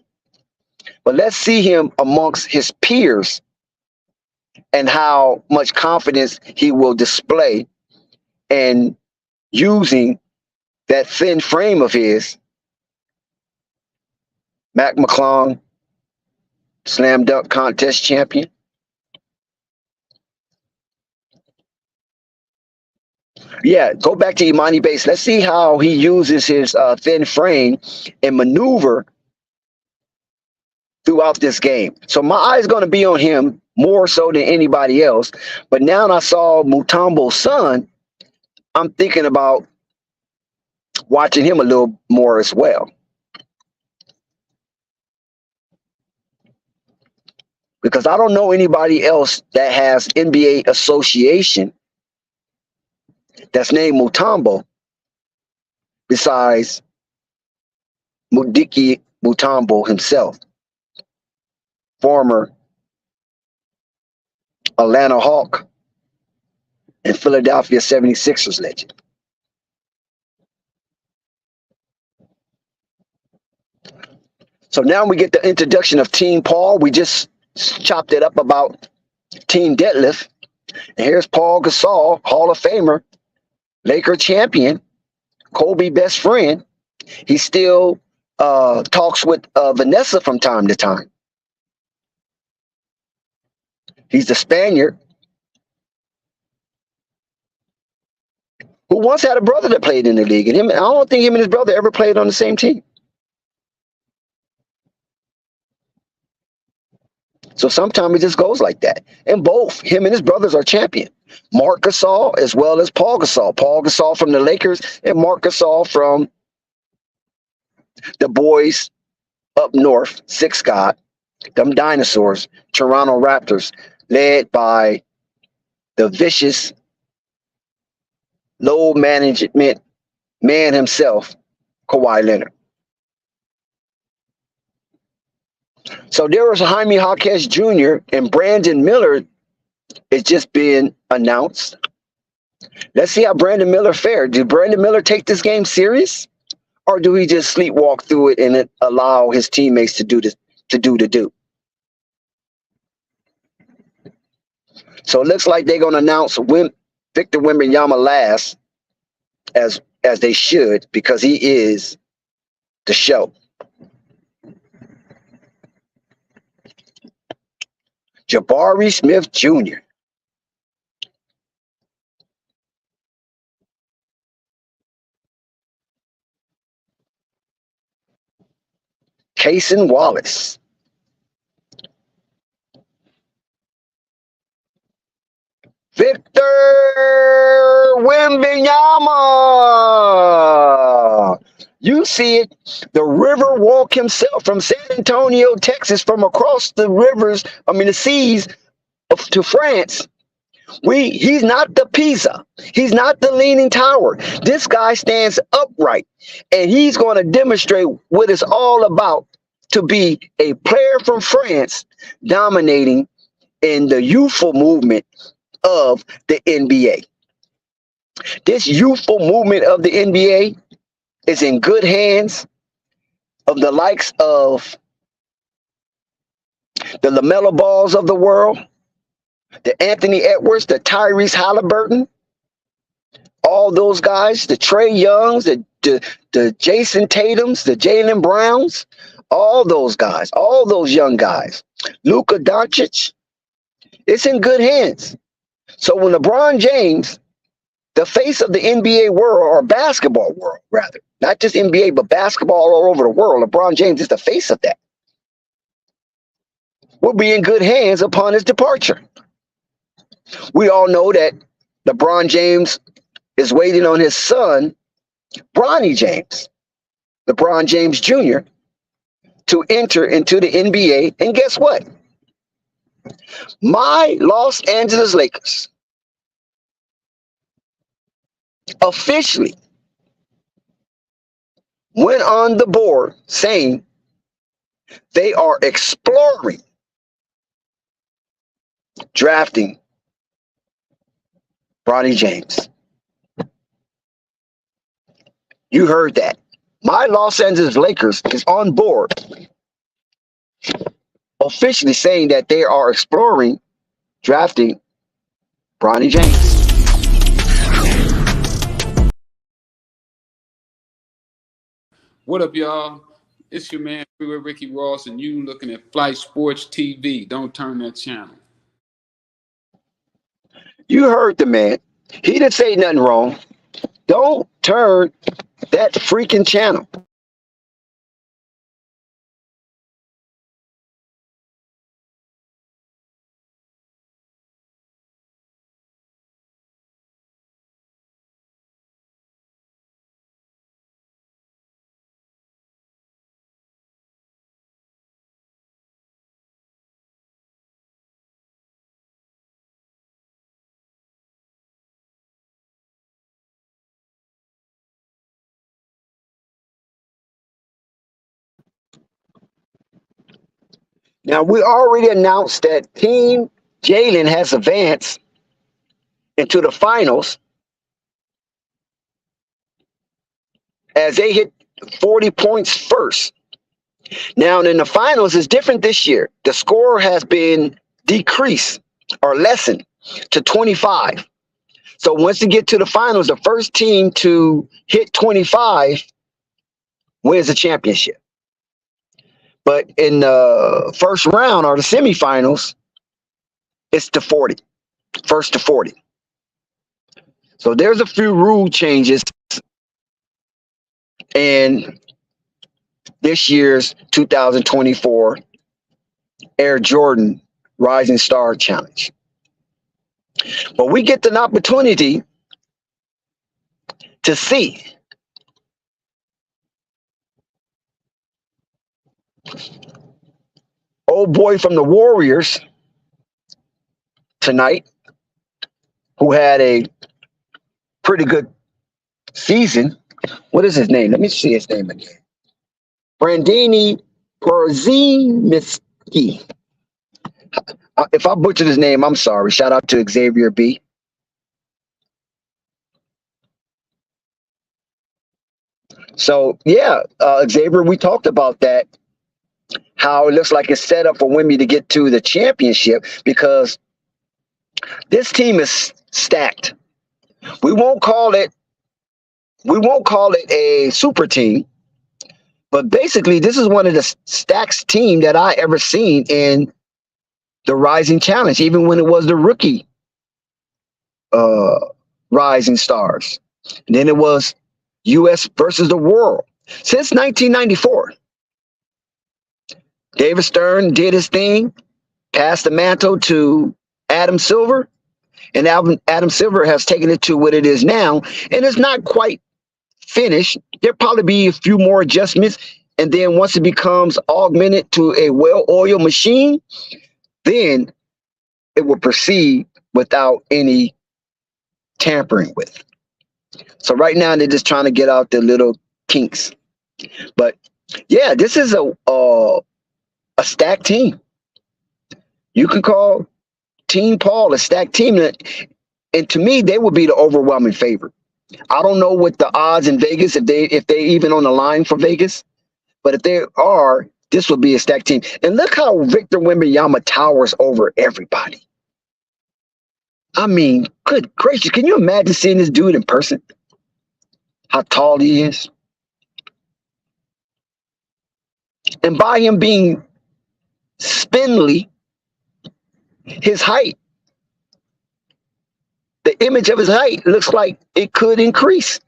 But let's see him amongst his peers and how much confidence he will display in using that thin frame of his. Mac McClung, slam dunk contest champion. Yeah, go back to Imani Bates. Let's see how he uses his thin frame and maneuver throughout this game. So my eye is going to be on him more so than anybody else. But now that I saw Mutombo's son, I'm thinking about watching him a little more as well. Because I don't know anybody else that has NBA association that's named Mutombo besides Mudiki Mutombo himself, former Atlanta Hawk and Philadelphia 76ers legend. So now we get the introduction of Team Paul. We just chopped it up about Team Detlef. And here's Paul Gasol, Hall of Famer, Laker champion, Kobe best friend. He still talks with Vanessa from time to time. He's the Spaniard who once had a brother that played in the league. And I don't think him and his brother ever played on the same team. So sometimes it just goes like that. And both him and his brothers are champion. Marc Gasol as well as Paul Gasol. Paul Gasol from the Lakers and Marc Gasol from the boys up north, Six God, them dinosaurs, Toronto Raptors, led by the vicious, low management man himself, Kawhi Leonard. So there was Jaime Jaquez Jr. and Brandon Miller is just being announced. Let's see how Brandon Miller fared. Did Brandon Miller take this game serious, or do he just sleepwalk through it and allow his teammates to do this, to do? So it looks like they're going to announce Victor Wembanyama last, as they should, because he is the show. Jabari Smith Jr. Cason Wallace. Victor Wembanyama. You see it. The river walk himself from San Antonio, Texas, from across the rivers, the seas to France. He's not the Pisa. He's not the Leaning Tower. This guy stands upright, and he's going to demonstrate what it's all about to be a player from France dominating in the youthful movement of the NBA. This youthful movement of the NBA is in good hands of the likes of the LaMelo Balls of the world, the Anthony Edwards, the Tyrese Halliburton, all those guys, the Trey Youngs, the Jason Tatums, the Jaylen Browns, all those guys, all those young guys, Luka Doncic. It's in good hands. So when LeBron James, the face of the NBA world, or basketball world rather, not just NBA, but basketball all over the world, LeBron James is the face of that, will be in good hands upon his departure. We all know that LeBron James is waiting on his son, Bronny James, LeBron James Jr., to enter into the NBA. And guess what? My Los Angeles Lakers officially went on the board saying they are exploring drafting Bronny James. You heard that. My Los Angeles Lakers is on board, officially saying that they are exploring drafting Bronny James. What up, y'all? It's your man, Freeway Ricky Ross, and you looking at Flight Sports TV. Don't turn that channel. You heard the man. He didn't say nothing wrong. Don't turn that freaking channel. Now, we already announced that Team Jalen has advanced into the finals as they hit 40 points first. Now, in the finals, it's different this year. The score has been decreased or lessened to 25. So once you get to the finals, the first team to hit 25 wins the championship. But in the first round or the semifinals, it's to 40, first to 40. So there's a few rule changes in this year's 2024 Air Jordan Rising Star Challenge. But we get an opportunity to see old boy from the Warriors tonight, who had a pretty good season. What is his name? Let me see his name again. Brandini Porzingis. If I butchered his name, I'm sorry. Shout out to Xavier B. So yeah, Xavier, we talked about that. How it looks like it's set up for Wemby to get to the championship because this team is stacked. We won't call it. We won't call it a super team, but basically, this is one of the stacked team that I ever seen in the Rising Challenge, even when it was the rookie Rising Stars. And then it was U.S. versus the world. Since 1994, David Stern did his thing, passed the mantle to Adam Silver, and Adam Silver has taken it to what it is now, and it's not quite finished. There'll probably be a few more adjustments, and then once it becomes augmented to a well-oiled machine, then it will proceed without any tampering with. So right now they're just trying to get out the little kinks. But yeah, this is a stacked team. You can call Team Paul a stacked team, and to me, they would be the overwhelming favorite. I don't know what the odds in Vegas, if they even on the line for Vegas, but if they are, this would be a stacked team. And look how Victor Wembanyama towers over everybody. I mean, good gracious, can you imagine seeing this dude in person? How tall he is. And by him being spindly, his height, the image of his height looks like it could increase.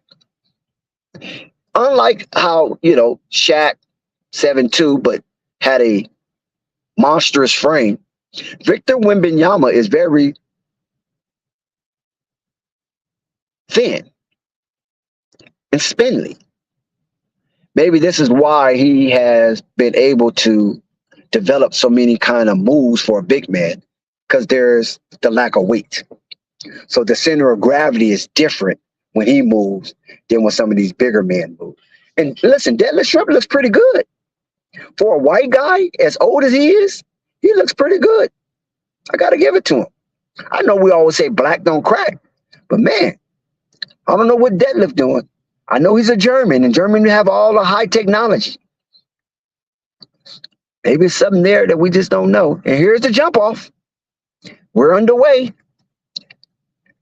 Unlike how, Shaq 7'2", but had a monstrous frame, Victor Wembanyama is very thin and spindly. Maybe this is why he has been able to develop so many kind of moves for a big man, because there's the lack of weight. So the center of gravity is different when he moves than when some of these bigger men move. And listen, Deadlift Shrimp looks pretty good. For a white guy as old as he is, he looks pretty good. I got to give it to him. I know we always say black don't crack, but man, I don't know what Deadlift doing. I know he's a German, and Germany have all the high technology. Maybe it's something there that we just don't know. And here's the jump off. We're underway.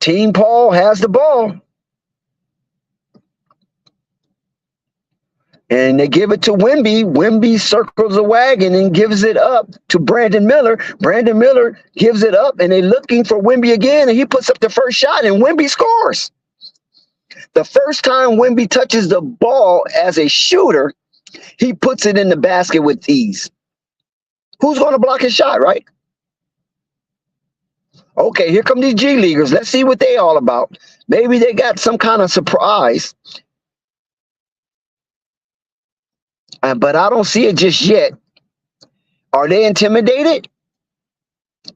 Team Paul has the ball. And they give it to Wemby. Wemby circles the wagon and gives it up to Brandon Miller. Brandon Miller gives it up, and they're looking for Wemby again, and he puts up the first shot, and Wemby scores. The first time Wemby touches the ball as a shooter, he puts it in the basket with ease. Who's going to block his shot, right? Okay, here come these G Leaguers. Let's see what they all about. Maybe they got some kind of surprise. But I don't see it just yet. Are they intimidated?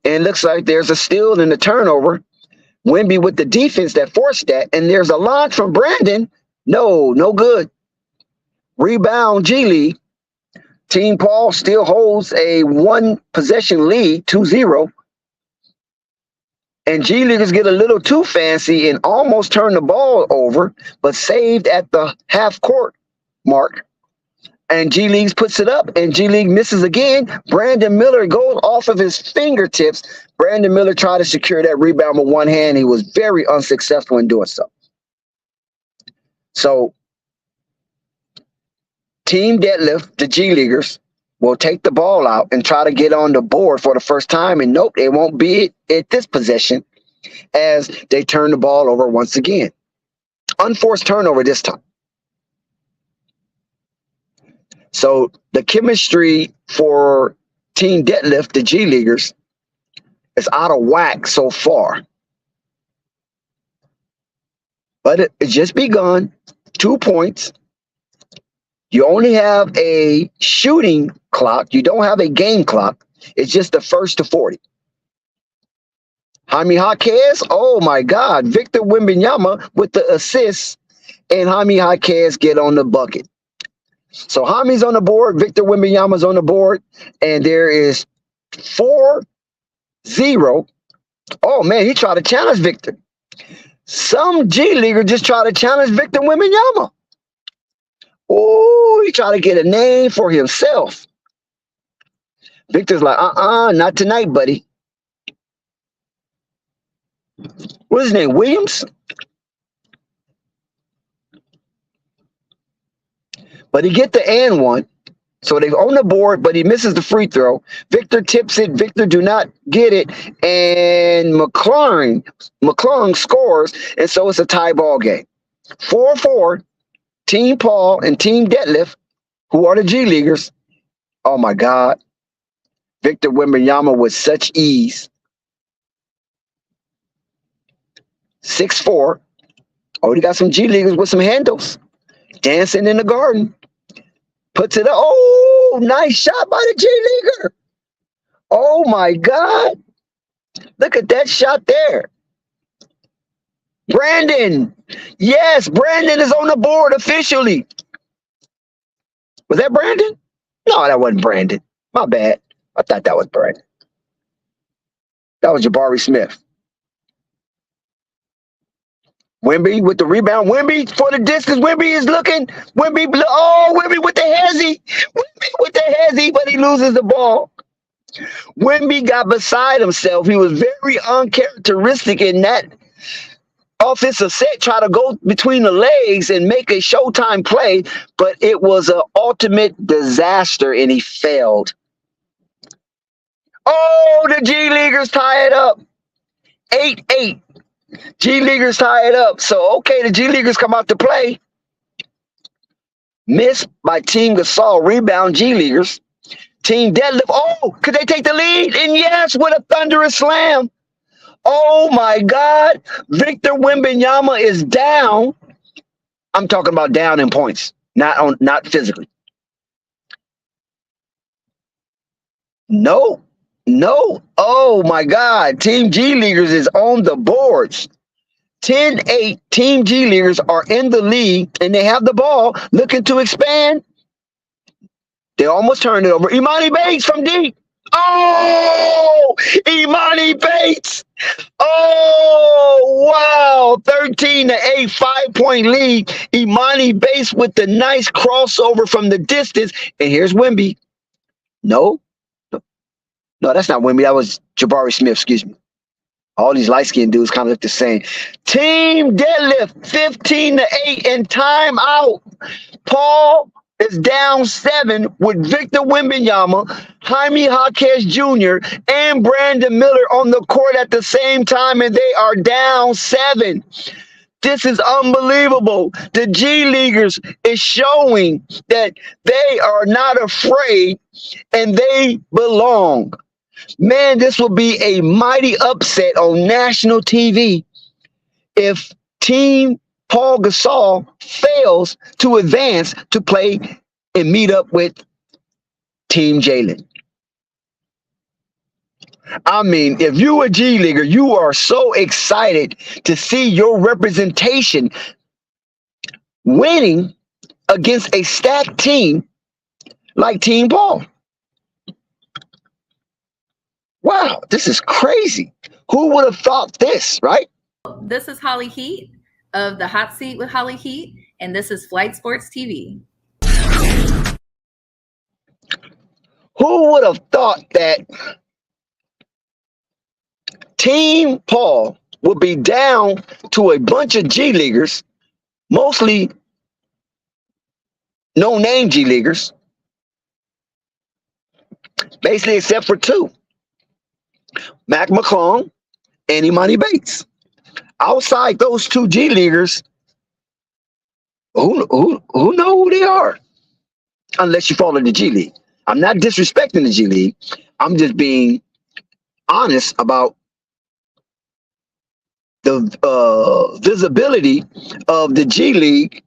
And it looks like there's a steal and a turnover. Wemby with the defense that forced that. And there's a launch from Brandon. No good. Rebound G League. Team Paul still holds a one-possession lead, 2-0. And G Leaguers get a little too fancy and almost turn the ball over, but saved at the half-court mark. And G Leagues puts it up, and G League misses again. Brandon Miller goes off of his fingertips. Brandon Miller tried to secure that rebound with one hand. He was very unsuccessful in doing so. So, Team Deadlift, the G Leaguers, will take the ball out and try to get on the board for the first time. And nope, it won't be at this possession as they turn the ball over once again. Unforced turnover this time. So the chemistry for Team Deadlift, the G Leaguers, is out of whack so far. But it's just begun. 2 points. You only have a shooting clock. You don't have a game clock. It's just the first to 40. Jaime Jaquez, oh my God. Victor Wembanyama with the assists, and Jaime Jaquez get on the bucket. So Hami's on the board, Victor Wembanyama's on the board, and there is 4-0. Oh man, he tried to challenge Victor. Some G Leaguer just tried to challenge Victor Wembanyama. Oh, he tried to get a name for himself. Victor's like, not tonight, buddy. What's his name? Williams? But he get the and one. So they're on the board, but he misses the free throw. Victor tips it. Victor do not get it. And McClung scores. And so it's a tie ball game. 4-4. Team Paul and Team Detlef, who are the G Leaguers. Oh my God. Victor Wembanyama with such ease. 6-4. Oh, he got some G Leaguers with some handles. Dancing in the garden. Puts it up. Oh, nice shot by the G Leaguer. Oh my God. Look at that shot there. Brandon. Yes, Brandon is on the board officially. Was that Brandon? No, that wasn't Brandon. My bad. I thought that was Brandon. That was Jabari Smith. Wemby with the rebound. Wemby for the distance. Wemby is looking. Wemby with the hezzy. Wemby with the hezzy, but he loses the ball. Wemby got beside himself. He was very uncharacteristic in that offensive set, try to go between the legs and make a Showtime play, but it was an ultimate disaster, and he failed. Oh, the G Leaguers tie it up. 8-8. G Leaguers tie it up. So, okay, the G Leaguers come out to play. Missed by Team Gasol. Rebound, G Leaguers. Team Deadlift. Oh, could they take the lead? And yes, with a thunderous slam. Oh my God. Victor Wembanyama is down. I'm talking about down in points, not physically. No. Oh my God. Team G Leaguers is on the boards. 10-8. Team G Leaguers are in the league and they have the ball looking to expand. They almost turned it over. Imani Bates from deep. Oh, Imani Bates. Oh, wow. 13-8, 5-point lead. Imani Bates with the nice crossover from the distance. And here's Wemby. No, that's not Wemby. That was Jabari Smith, excuse me. All these light-skinned dudes kind of look the same. Team Deadlift, 15-8 and timeout. Paul is down 7 with Victor Wembanyama, Jaime Jaquez Jr., and Brandon Miller on the court at the same time, and they are down 7. This is unbelievable. The G Leaguers is showing that they are not afraid and they belong. Man, this will be a mighty upset on national TV if Team Paul Gasol fails to advance to play and meet up with Team Jalen. I mean, if you a G Leaguer, you are so excited to see your representation winning against a stacked team like Team Paul. Wow, this is crazy. Who would have thought this, right? This is Holly Heat of the Hot Seat with Holly Heat, and this is Flight Sports TV. Who would have thought that Team Paul would be down to a bunch of G Leaguers, mostly no-name G Leaguers, basically except for 2, Mac McClung and Imani Bates. Outside those 2 G Leaguers, who know who they are? Unless you follow the G League. I'm not disrespecting the G League. I'm just being honest about the visibility of the G League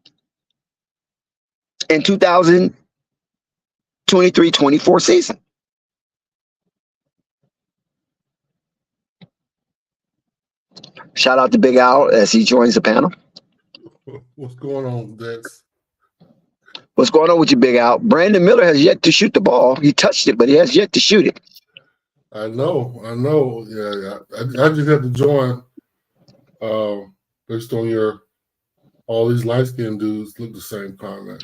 in 2023-24 season. Shout out to Big Al as he joins the panel. What's going on, Dex? What's going on with you, Big Al? Brandon Miller has yet to shoot the ball. He touched it, but he has yet to shoot it. I know. Yeah. I just have to join. Based on all these light skinned dudes look the same comment.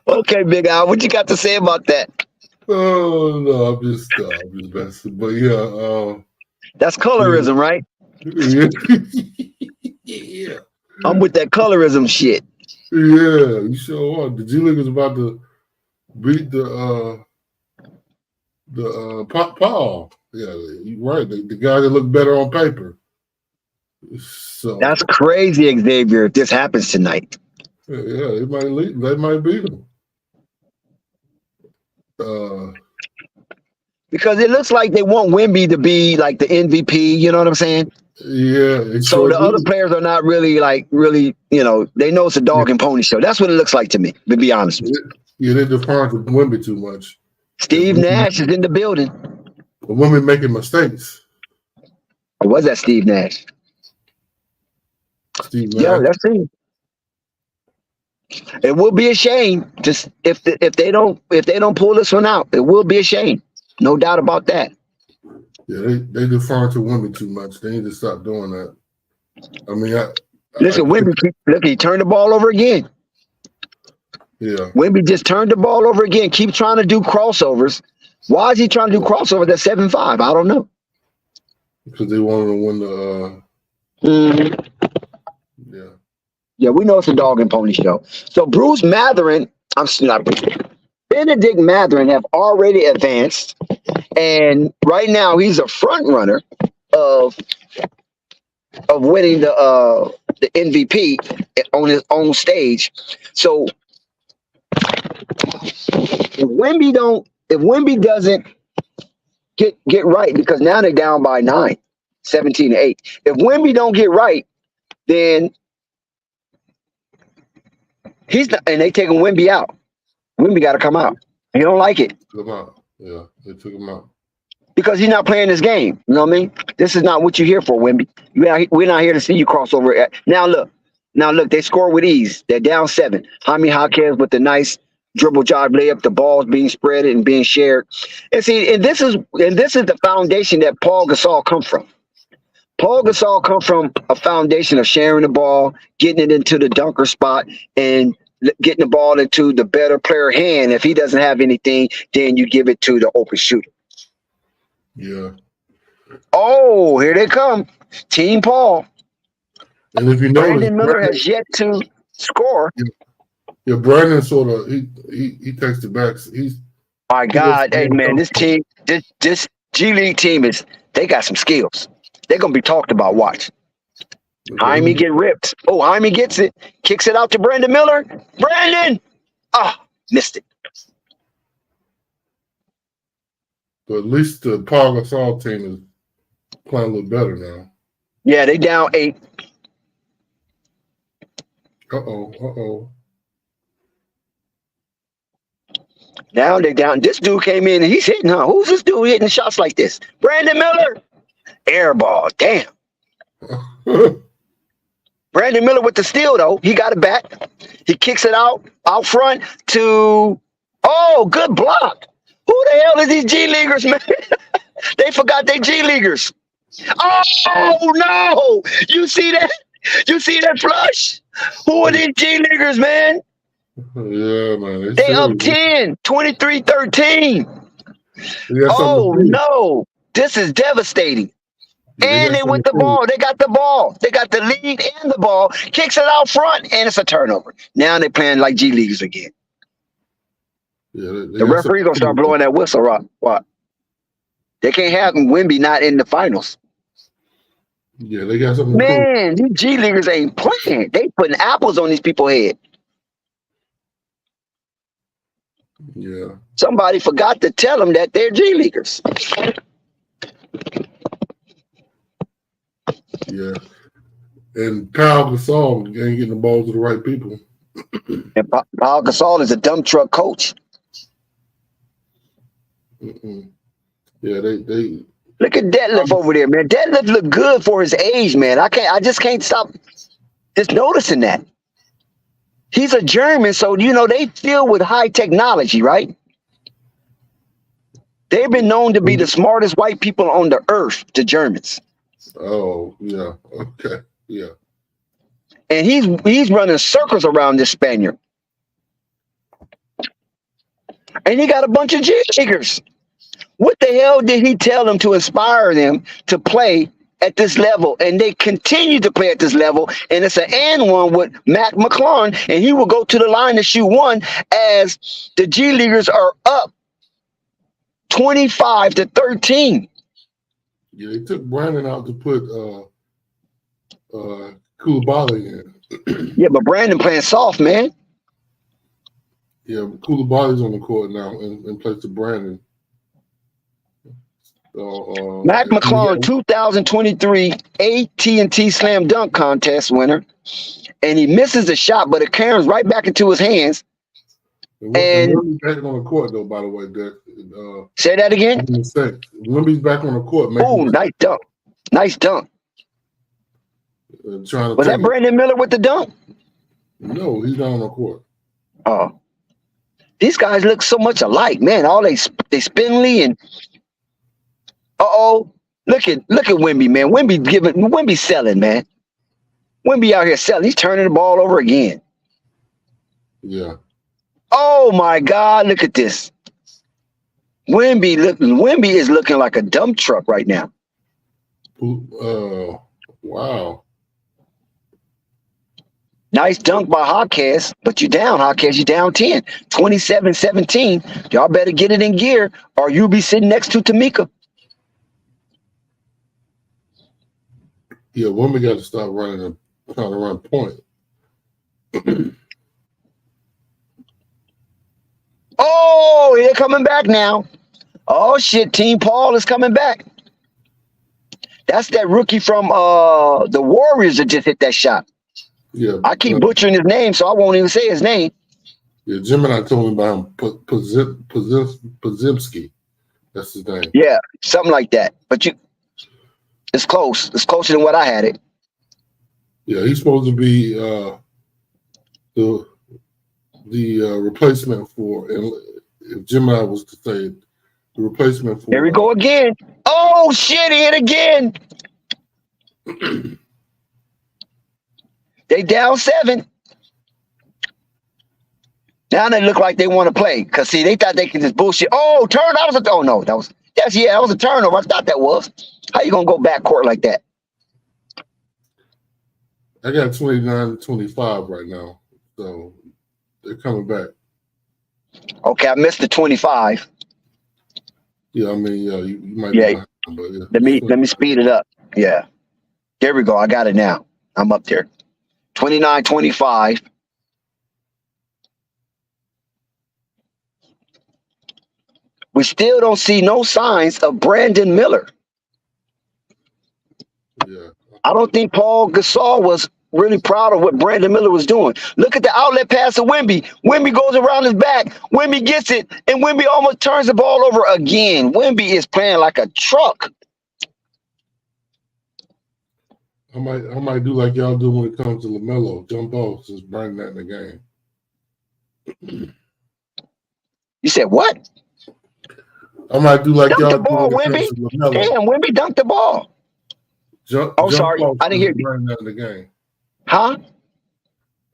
Okay, Big Al, what you got to say about that? Oh no, I'm just messing. But yeah, That's colorism, right? yeah. I'm with that colorism shit. Yeah, you sure are. The G League is about to beat the Paul. Yeah, you're right. The guy that looked better on paper. So That's crazy, Xavier, if this happens tonight. yeah, they might beat him. Because it looks like they want Wemby to be like the MVP, you know what I'm saying? Yeah. So the other players are not really, they know it's a dog and pony show. That's what it looks like to me, to be honest with you. Yeah, they're deferring to Wemby too much. Steve Nash is in the building. But Wemby making mistakes. Or was that Steve Nash? Steve Nash. Yeah, that's it. It will be a shame just if they don't pull this one out. It will be a shame, no doubt about that. Yeah, they defer to Wemby too much. They need to stop doing that. I mean, Listen, Wemby, look, he turned the ball over again. Yeah, Wemby just turned the ball over again. Keep trying to do crossovers. Why is he trying to do crossovers at 7-5? I don't know. Because they wanted to win the. Yeah. Yeah, we know it's a dog and pony show. So Bruce Matherin, Benedict Matherin have already advanced, and right now he's a front runner of winning the MVP on his own stage. So if Wemby doesn't get right, because now they're down by 9, 17-8. If Wemby don't get right, then he's not, and they taking Wemby out. Wemby got to come out. He don't like it. Took him out. Yeah, they took him out. Because he's not playing this game. You know what I mean? This is not what you're here for, Wemby. We're not here to see you cross over. Now look, they score with ease. They're down 7. Jaime Jaquez with the nice dribble job layup, the balls being spread and being shared. And see, and this is the foundation that Paul Gasol come from. Paul Gasol come from a foundation of sharing the ball, getting it into the dunker spot, and getting the ball into the better player hand. If he doesn't have anything, then you give it to the open shooter. Yeah. Oh, here they come. Team Paul. And if you notice, Brandon Miller has yet to score. Yeah, Brandon sort of he takes the backs. My God, hey man, this team, this G League team they got some skills. They're gonna be talked about. Watch. Jaime get ripped. Oh, Jaime gets it. Kicks it out to Brandon Miller. Brandon! Missed it. But at least the Paul Gasol team is playing a little better now. Yeah, they down 8. Uh-oh. Now they down. This dude came in and he's hitting, huh? Who's this dude hitting shots like this? Brandon Miller. Air ball. Damn. Brandon Miller with the steal, though. He got it back. He kicks it out front to, good block. Who the hell is these G Leaguers, man? They forgot they G Leaguers. Oh, no. You see that? You see that flush? Who are these G Leaguers, man? Yeah, man. They up 10, 23-13. Oh, no. This is devastating. And they with the ball. They got the ball. They got the lead and the ball. Kicks it out front, and it's a turnover. Now they're playing like G Leaguers again. Yeah, the referee going to start blowing that whistle, right? What? They can't have Wemby not in the finals. Yeah, they got something. Man, these G Leaguers ain't playing. They putting apples on these people's head. Yeah. Somebody forgot to tell them that they're G Leaguers. Yeah. And Paul Gasol ain't getting the ball to the right people. And Paul Gasol is a dump truck coach. Yeah, Look at Deadlift over there, man. Deadlift look good for his age, man. I just can't stop just noticing that. He's a German, so they deal with high technology, right? They've been known to be the smartest white people on the earth, the Germans. Oh, yeah. Okay. Yeah. And he's running circles around this Spaniard. And he got a bunch of G-Leaguers. What the hell did he tell them to inspire them to play at this level? And they continue to play at this level. And it's an and one with Mac McClung. And he will go to the line to shoot one as the G-Leaguers are up 25-13. Yeah, they took Brandon out to put Koulibaly in. Yeah, but Brandon playing soft, man. Yeah, Koulibaly's on the court now in place of Brandon. Mac McClung, 2023 AT&T Slam Dunk Contest winner. And he misses the shot, but it carries right back into his hands. And Wemby's back on the court, though, by the way, Dick. Say that again? Wemby's back on the court. Oh, nice dunk. Nice dunk. Was that Brandon Miller with the dunk? No, he's not on the court. Oh. These guys look so much alike, man. All they spindly and look at Wemby, man. Wemby selling, man. Wemby out here selling. He's turning the ball over again. Yeah. Oh my God, look at this. Wemby is looking like a dump truck right now. Wow. Nice dunk by Hawkes, but you're down, Hawkes. You're down 10. 27-17. Y'all better get it in gear or you'll be sitting next to Tamika. Yeah, Wemby got to stop trying to run point. Oh, they're coming back now. Oh, shit. Team Paul is coming back. That's that rookie from the Warriors that just hit that shot. Yeah, I keep butchering his name, so I won't even say his name. Yeah, Jim and I told him about him. Pozimski. That's his name. Yeah, something like that. But it's close. It's closer than what I had it. Yeah, he's supposed to be the replacement for, and if Jim and I was to say the replacement for. There we go again. Oh, shit, he hit again. They down 7. Now they look like they want to play. Because, see, they thought they could just bullshit. Oh, turn. That was a turnover. I thought that was. How you going to go backcourt like that? I got 29-25 right now. So they're coming back. Okay, I missed the 25. Yeah, I mean, you might be behind, but yeah. Let me speed it up. Yeah. There we go. I got it now. I'm up there. 29-25. We still don't see no signs of Brandon Miller. Yeah. I don't think Paul Gasol was really proud of what Brandon Miller was doing. Look at the outlet pass to Wemby. Wemby goes around his back. Wemby gets it, and Wemby almost turns the ball over again. Wemby is playing like a truck. I might do like y'all do when it comes to LaMelo. Jump off since Brandon not in the game. You said what? I might do like dunk y'all the ball, do when Wemby. it comes to LaMelo. Damn, Wemby dunked the ball. Jump sorry. off I didn't hear you. Brandon not in the game. Huh?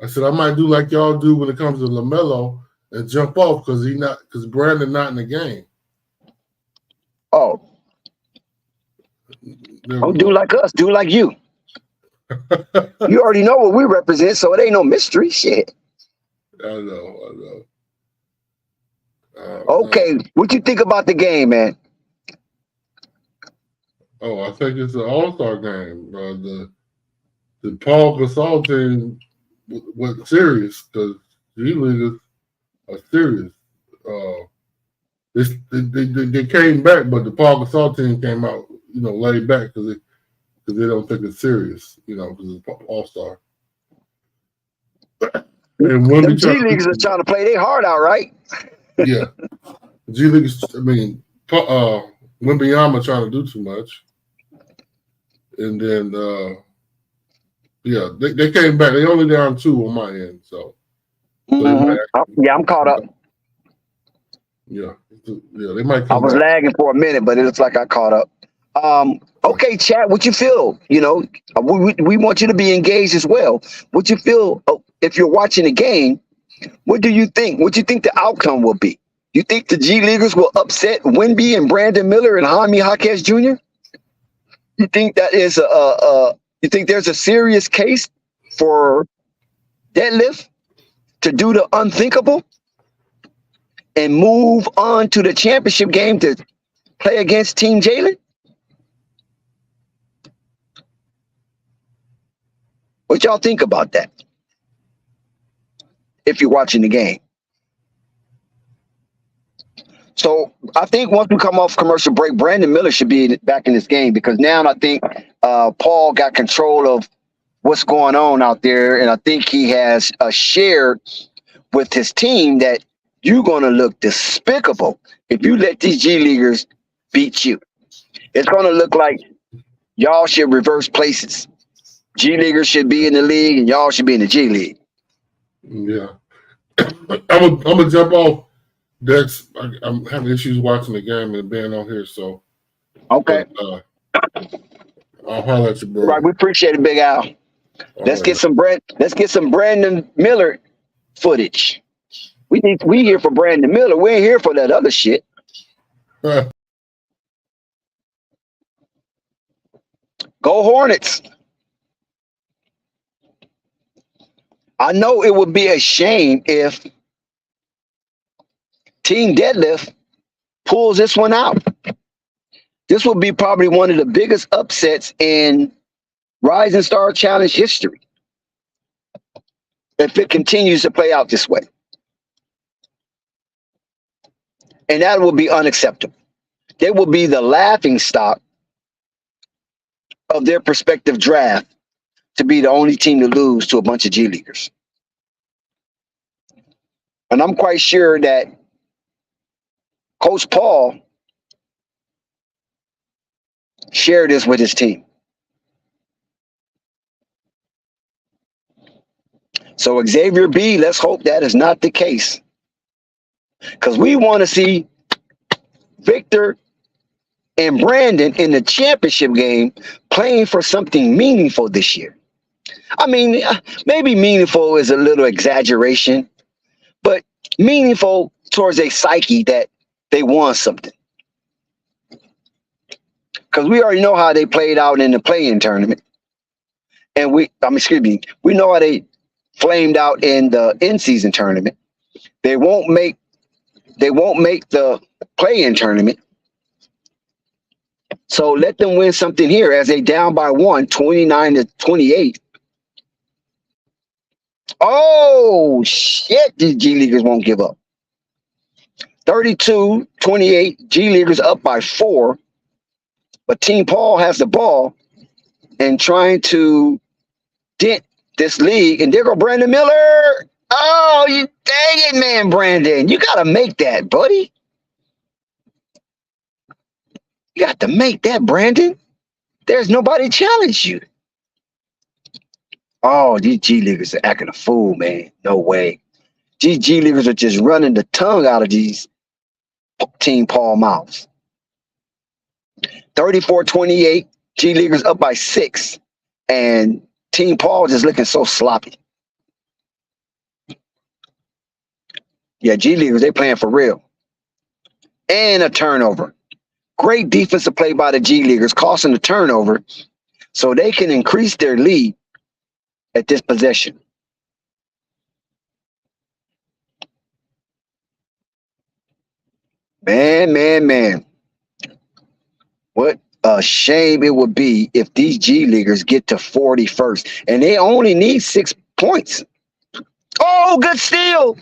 I said I might do like y'all do when it comes to LaMelo and jump off because Brandon not in the game. Oh. Don't do like us. Do like you. You already know what we represent, so it ain't no mystery. Shit. I know. Okay, what you think about the game, man? Oh, I think it's an all-star game. The Paul Gasol team went serious because G-Leaguers are serious. They came back, but the Paul Gasol team came out, laid back because they don't think it's serious, because it's all-star. And when the G-Leaguers are trying to play their heart out, right? Yeah. G-Leaguers, I mean, Wembanyama trying to do too much. And then, they came back. They only down 2 on my end. So Yeah, I'm caught up. Yeah, they might I come was back. lagging for a minute, but it looks like I caught up. Okay, Chad, what you feel? You know, we want you to be engaged as well. What you feel if you're watching the game? What do you think? What do you think the outcome will be? You think the G Leaguers will upset Wemby and Brandon Miller and Jaime Jaquez Jr.? You think that is you think there's a serious case for Deadlift to do the unthinkable and move on to the championship game to play against Team Jalen? What y'all think about that? If you're watching the game. So I think once we come off commercial break, Brandon Miller should be back in this game, because now I think Paul got control of what's going on out there. And I think he has shared with his team that you're going to look despicable if you let these G Leaguers beat you. It's going to look like y'all should reverse places. G Leaguers should be in the league and y'all should be in the G League. Yeah. I'm gonna jump off. Dex, I'm having issues watching the game and being on here, so okay. But, I'll holler at you, bro. Right, we appreciate it, Big Al. Let's get some Brandon Miller footage. We here for Brandon Miller. We ain't here for that other shit. Go Hornets. I know it would be a shame if Team Deadlift pulls this one out. This will be probably one of the biggest upsets in Rising Star Challenge history if it continues to play out this way. And that will be unacceptable. They will be the laughing stock of their prospective draft to be the only team to lose to a bunch of G Leaguers. And I'm quite sure that Coach Paul shared this with his team. So Xavier B, let's hope that is not the case. Because we want to see Victor and Brandon in the championship game playing for something meaningful this year. I mean, maybe meaningful is a little exaggeration, but meaningful towards a psyche that they won something. Because we already know how they played out in the play-in tournament. And we know how they flamed out in the in-season tournament. They won't make the play-in tournament. So let them win something here as they down by 1, 29-28. Oh, shit, these G Leaguers won't give up. 32-28, G Leaguers up by 4. But Team Paul has the ball and trying to dent this league. And there go Brandon Miller. Oh, you dang it, man, Brandon. You got to make that, buddy. You got to make that, Brandon. There's nobody challenge you. Oh, these G Leaguers are acting a fool, man. No way. These G Leaguers are just running the tongue out of these Team Paul mouths. 34-28, G Leaguers up by 6. And Team Paul just looking so sloppy. Yeah, G Leaguers, they playing for real. And a turnover. Great defensive play by the G Leaguers, costing a turnover so they can increase their lead at this possession. Man. What a shame it would be if these G Leaguers get to 40 first. And they only need 6 points. Oh, good steal.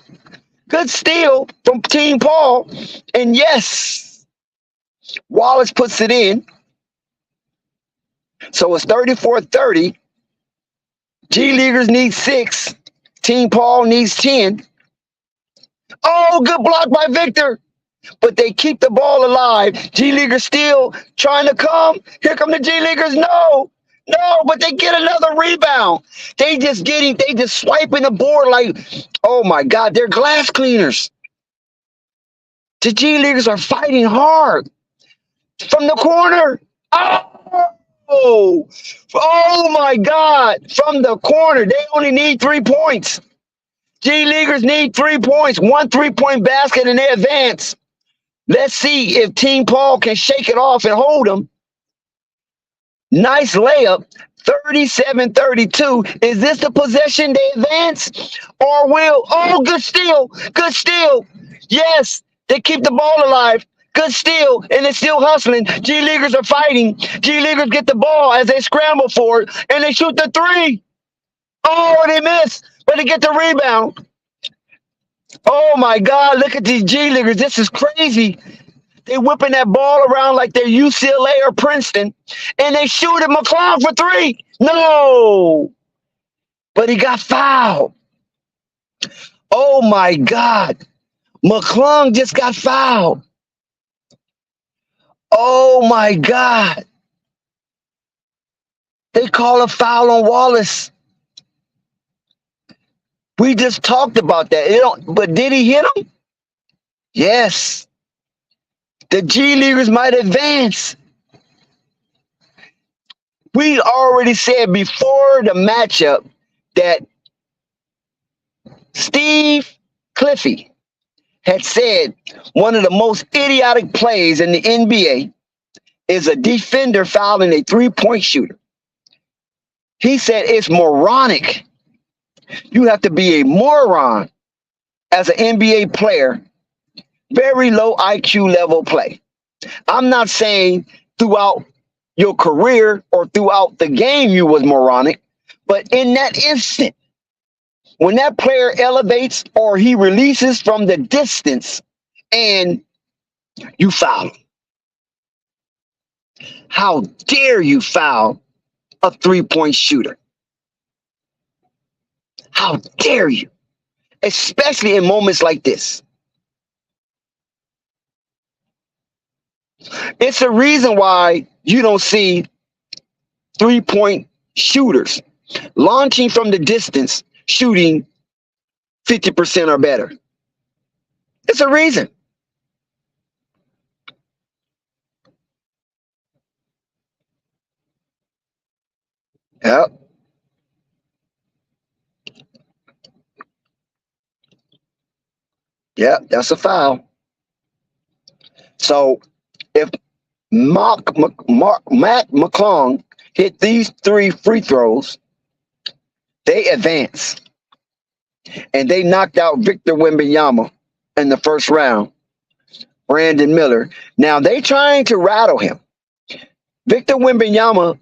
Good steal from Team Paul. And yes, Wallace puts it in. So it's 34-30. G Leaguers need 6. Team Paul needs 10. Oh, good block by Victor. but they keep the ball alive. G Leaguers still trying to come. Here come the G Leaguers. No, but they get another rebound. They just swiping the board like, oh my God, they're glass cleaners. The G Leaguers are fighting hard from the corner. Oh my God, from the corner. They only need 3 points. G Leaguers need 3 points, 1 3-point basket, and they advance. Let's see if Team Paul can shake it off and hold them. Nice layup, 37-32. Is this the possession they advance? Or will, good steal. Yes, they keep the ball alive. Good steal, and they're still hustling. G Leaguers are fighting. G Leaguers get the ball as they scramble for it, and they shoot the 3. Oh, they miss, but they get the rebound. Oh my God, look at these G Leaguers. This is crazy. They whipping that ball around like they're UCLA or Princeton, and they shoot at McClung for 3. No, but he got fouled. Oh my God, McClung just got fouled. Oh my God. They call a foul on Wallace. We just talked about that. But did he hit him? Yes. The G Leaguers might advance. We already said before the matchup that Steve Cliffy had said one of the most idiotic plays in the NBA is a defender fouling a 3-point shooter. He said it's moronic. You have to be a moron as an NBA player, very low IQ level play. I'm not saying throughout your career or throughout the game you was moronic, but in that instant, when that player elevates or he releases from the distance and you foul him. How dare you foul a 3-point shooter? How dare you? Especially in moments like this. It's a reason why you don't see 3-point shooters launching from the distance shooting 50% or better. It's a reason. Yep. Yep, that's a foul. So if Matt McClung hit these 3 free throws, they advance. And they knocked out Victor Wembanyama in the first round. Brandon Miller. Now they trying to rattle him. Victor Wembanyama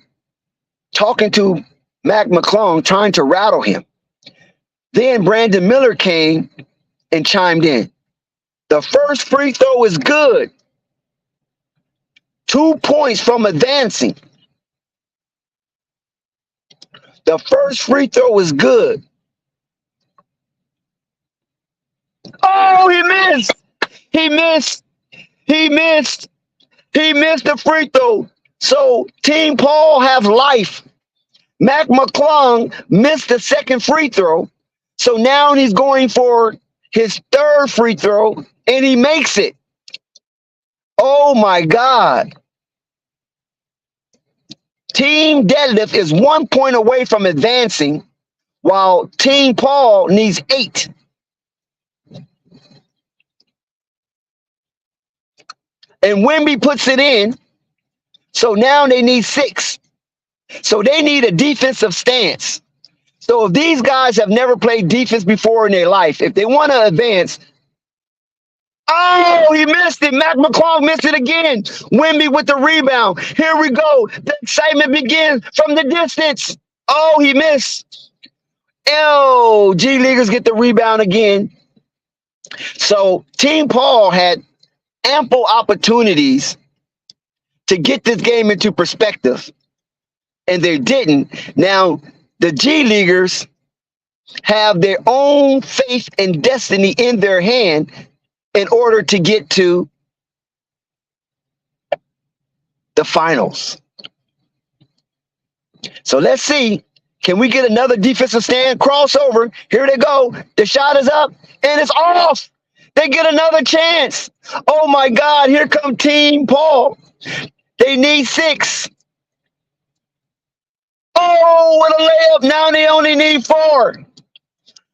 talking to Mac McClung, trying to rattle him. Then Brandon Miller came and chimed in. The first free throw is good. 2 points from advancing. The first free throw is good. Oh, he missed. He missed the free throw. So Team Paul have life. Mac McClung missed the second free throw. So now he's going for his 3rd free throw, and he makes it. Oh, my God. Team Deadlift is 1 point away from advancing, while Team Paul needs 8. And Wemby puts it in, so now they need 6. So they need a defensive stance. So if these guys have never played defense before in their life, if they want to advance, oh, he missed it. Mac McClung missed it again. Wemby with the rebound. Here we go. The excitement begins from the distance. Oh, he missed. Oh, G Leaguers get the rebound again. So Team Paul had ample opportunities to get this game into perspective, and they didn't. Now, the G Leaguers have their own faith and destiny in their hand, in order to get to the finals. So let's see. Can we get another defensive stand crossover? Here they go. The shot is up and it's off. They get another chance. Oh my God. Here come Team Paul. They need 6. Oh, what a layup. Now they only need 4.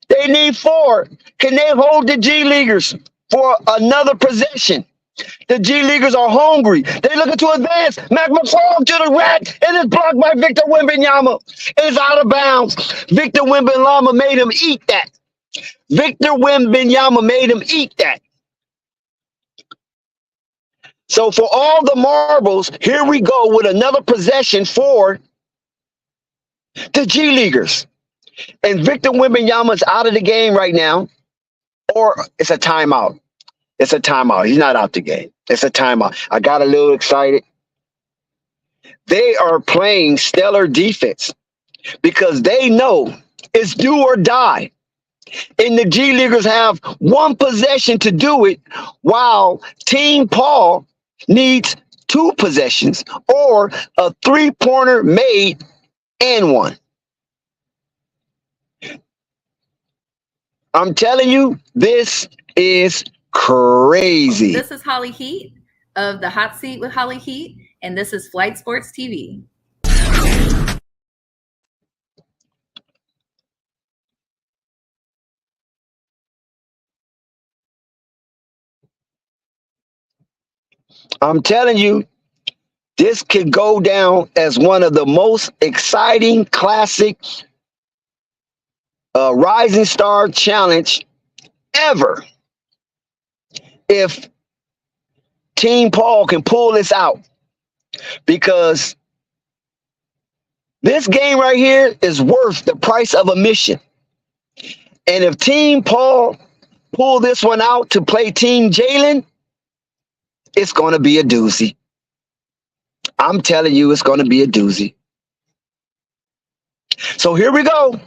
They need 4. Can they hold the G Leaguers for another possession? The G Leaguers are hungry. They looking to advance. Mac McClung to the rack. And it's blocked by Victor Wembanyama. It's out of bounds. Victor Wembanyama made him eat that. Victor Wembanyama made him eat that. So for all the marbles, here we go with another possession for the G Leaguers. And Victor Wembanyama's out of the game right now. Or it's a timeout. It's a timeout. He's not out the game. It's a timeout. I got a little excited. They are playing stellar defense because they know it's do or die. And the G Leaguers have one possession to do it, while Team Paul needs 2 possessions or a 3-pointer made and 1. I'm telling you, this is crazy. This is Holly Heat of the Hot Seat with Holly Heat, and this is Flight Sports TV. I'm telling you, this could go down as one of the most exciting classic Rising Star Challenge ever. If Team Paul can pull this out, because this game right here is worth the price of admission. And if Team Paul pull this one out to play Team Jalen, it's going to be a doozy. I'm telling you, it's going to be a doozy. So here we go.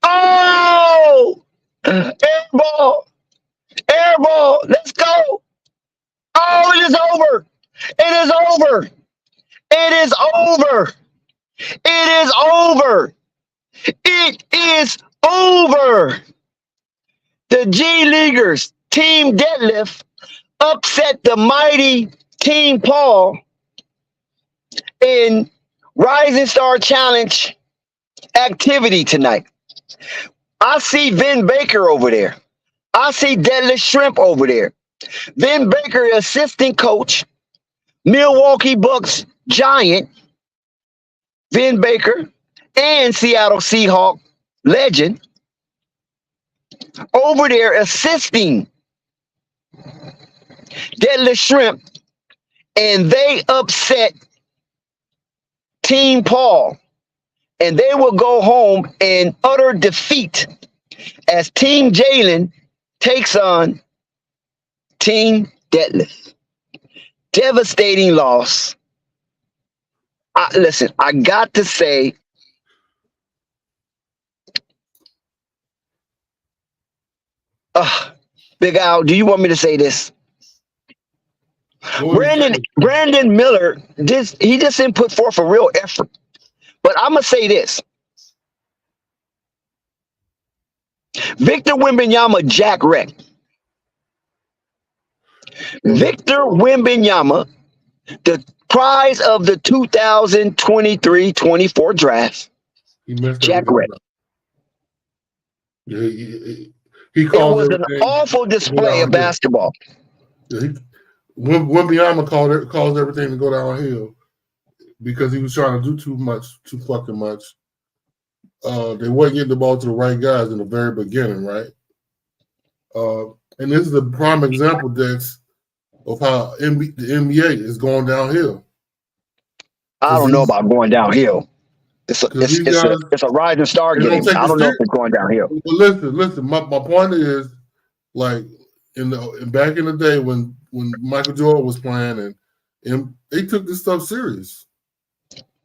Oh! Air ball. Air ball. Let's go. Oh, it is over. It is over. It is over. It is over. It is over. The G Leaguers, Team Deadlift, upset the mighty Team Paul in Rising Star Challenge activity tonight. I see Vin Baker over there. I see Deadlift Shrimp over there. Vin Baker, assistant coach, Milwaukee Bucks giant, Vin Baker, and Seattle Seahawk legend, over there assisting Deadlift Shrimp, and they upset Team Paul, and they will go home in utter defeat as Team Jalen takes on Team Deadlift. Devastating loss. Listen, I got to say, Big Al, do you want me to say this? Brandon Miller, he just didn't put forth a real effort. But I'm going to say this. Victor Wembanyama, Jack Wreck. Victor Wembanyama, the prize of the 2023-24 draft. Jack Wreck. Yeah, he It was an awful display of basketball. Yeah, Wembanyama caused everything to go downhill because he was trying to do too fucking much. They weren't getting the ball to the right guys in the very beginning, right? And this is a prime example, Dex, of how the NBA is going downhill. I don't know about going downhill. It's a rising star game. I don't know if it's going downhill. Well, listen. My point is, like back in the day when Michael Jordan was playing, and they took this stuff serious.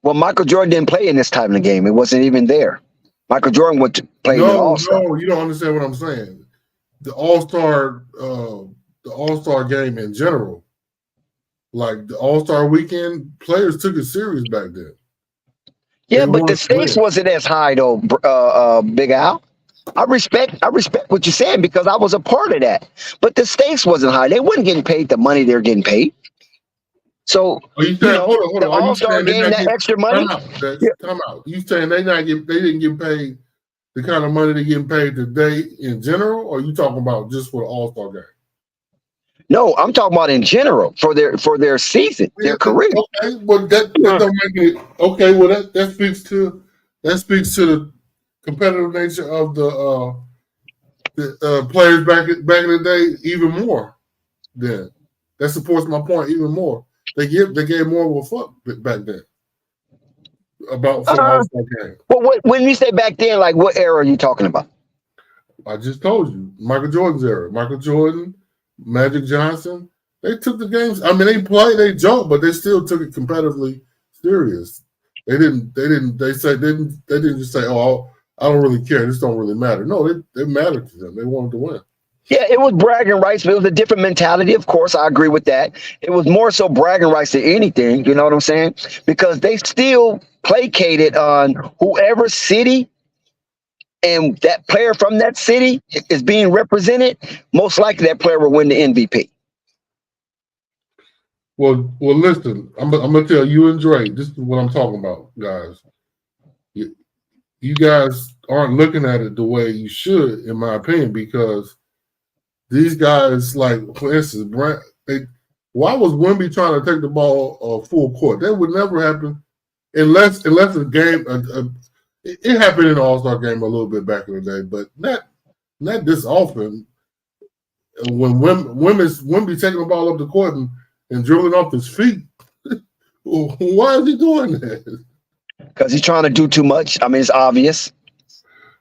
Well, Michael Jordan didn't play in this time of the game. It wasn't even there. Michael Jordan went to play in the All-Star. No, you don't understand what I'm saying. the All-Star game in general. Like the All-Star weekend, players took it serious back then. Yeah, They but the wanted to stakes win. wasn't as high though, Big Al. I respect what you're saying because I was a part of that. But the stakes wasn't high. They wasn't getting paid the money they're getting paid. So Are you saying, hold the on? Are you All-Star saying they're game, not that getting extra money. time out? You saying they didn't get paid the kind of money they're getting paid today in general, or are you talking about just for the All-Star game? No, I'm talking about in general for their season, their career. Okay, well that don't make it okay. Well that speaks to the competitive nature of the players back in the day even more. Then that supports my point even more. They gave more of a fuck back then about for the Uh, All-Star game. well, when you say back then, like what era are you talking about? I just told you, Michael Jordan's era. Michael Jordan, Magic Johnson, they took the games. I mean, they played, they joked, but they still took it competitively serious. They didn't just say, oh, I don't really care. This don't really matter. No, they mattered to them. They wanted to win. Yeah, it was bragging rights, but it was a different mentality. Of course, I agree with that. It was more so bragging rights than anything. You know what I'm saying? Because they still placated on whoever city and that player from that city is being represented. Most likely, that player will win the MVP. Well, listen, I'm gonna tell you and Dre. This is what I'm talking about, guys. You guys aren't looking at it the way you should, in my opinion, because these guys, like for instance, why was Wemby trying to take the ball full court? That would never happen unless the game. It happened in the All-Star game a little bit back in the day, but not this often. When Wemby taking the ball up the court and dribbling off his feet, why is he doing that? Because he's trying to do too much. I mean, it's obvious.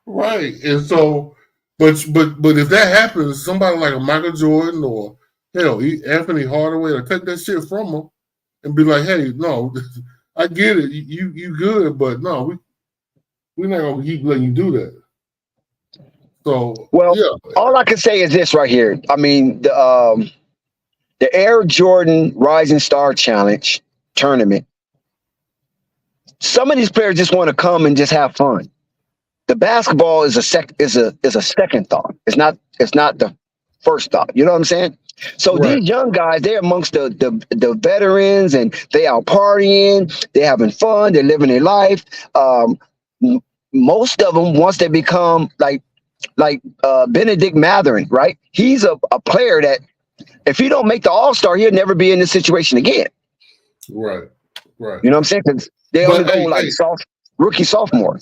Right, and so, but if that happens, somebody like a Michael Jordan or hell, Anthony Hardaway will take that shit from him and be like, "Hey, no, I get it, you good, but no, we're not gonna keep letting you do that." So, Well, yeah, all I can say is this right here. I mean, the Air Jordan Rising Star Challenge tournament. Some of these players just want to come and just have fun. The basketball is a second thought. It's not the first thought. You know what I'm saying? So right. These young guys, they're amongst the veterans, and they out partying, they're having fun, they're living their life. Most of them, once they become like Benedict Matherin, right? He's a player that if he don't make the All-Star, he'll never be in this situation again. Right. You know what I'm saying? Because they only go like rookie, sophomore.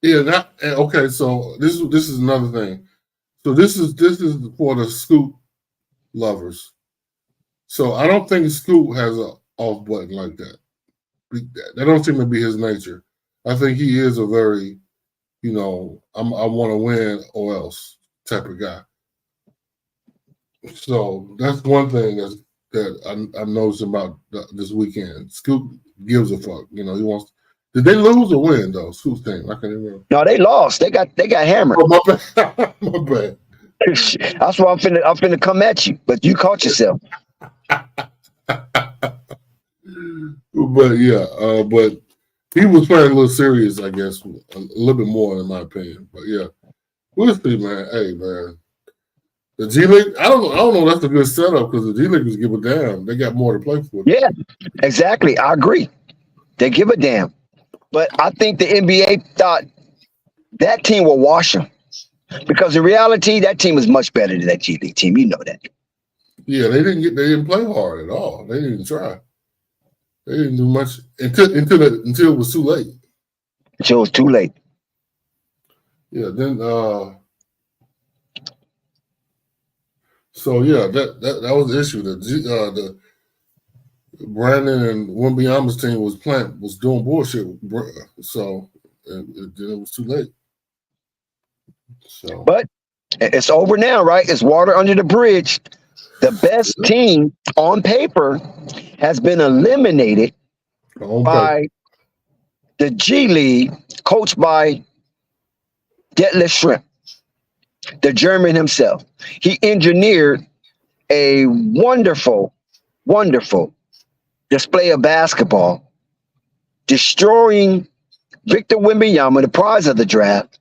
Yeah. Okay. So this is another thing. So this is for the Scoop lovers. So I don't think Scoop has an off button like that. That don't seem to be his nature. I think he is a very, I want to win or else type of guy. So that's one thing that I noticed about this weekend. Scoop gives a fuck. He wants. Did they lose or win though? Scoop's team. I can't remember. No, they lost. They got hammered. Oh, my bad. My bad. That's why I'm finna come at you, but you caught yourself. But yeah, but he was playing a little serious, I guess, a little bit more in my opinion. But yeah, we'll see, man. Hey, man, the G League. I don't know. That's a good setup because the G Leaguers give a damn. They got more to play for. Yeah, exactly. I agree. They give a damn, but I think the NBA thought that team will wash them because in reality, that team is much better than that G League team. You know that. Yeah, they didn't play hard at all. They didn't try. They didn't do much until it was too late. Until it was too late. Yeah. Then so yeah, that was the issue. The Brandon and Wembanyama's team was doing bullshit. So then it was too late. So, but it's over now, right? It's water under the bridge. The best team on paper has been eliminated by the G League, coached by Detlef Shrimp. the German himself. He engineered a wonderful, wonderful display of basketball, destroying Victor Wembanyama, the prize of the draft,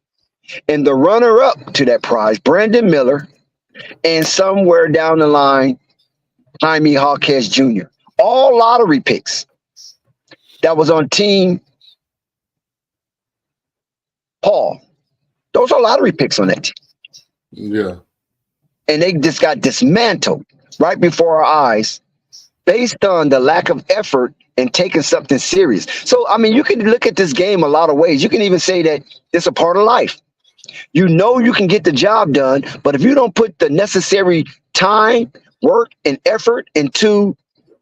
and the runner-up to that prize, Brandon Miller, and somewhere down the line, Jaime Hawkes Jr. All lottery picks that was on Team Paul. Those are lottery picks on that team. Yeah. And they just got dismantled right before our eyes based on the lack of effort and taking something serious. So, I mean, you can look at this game a lot of ways. You can even say that it's a part of life. You know you can get the job done, but if you don't put the necessary time, work, and effort into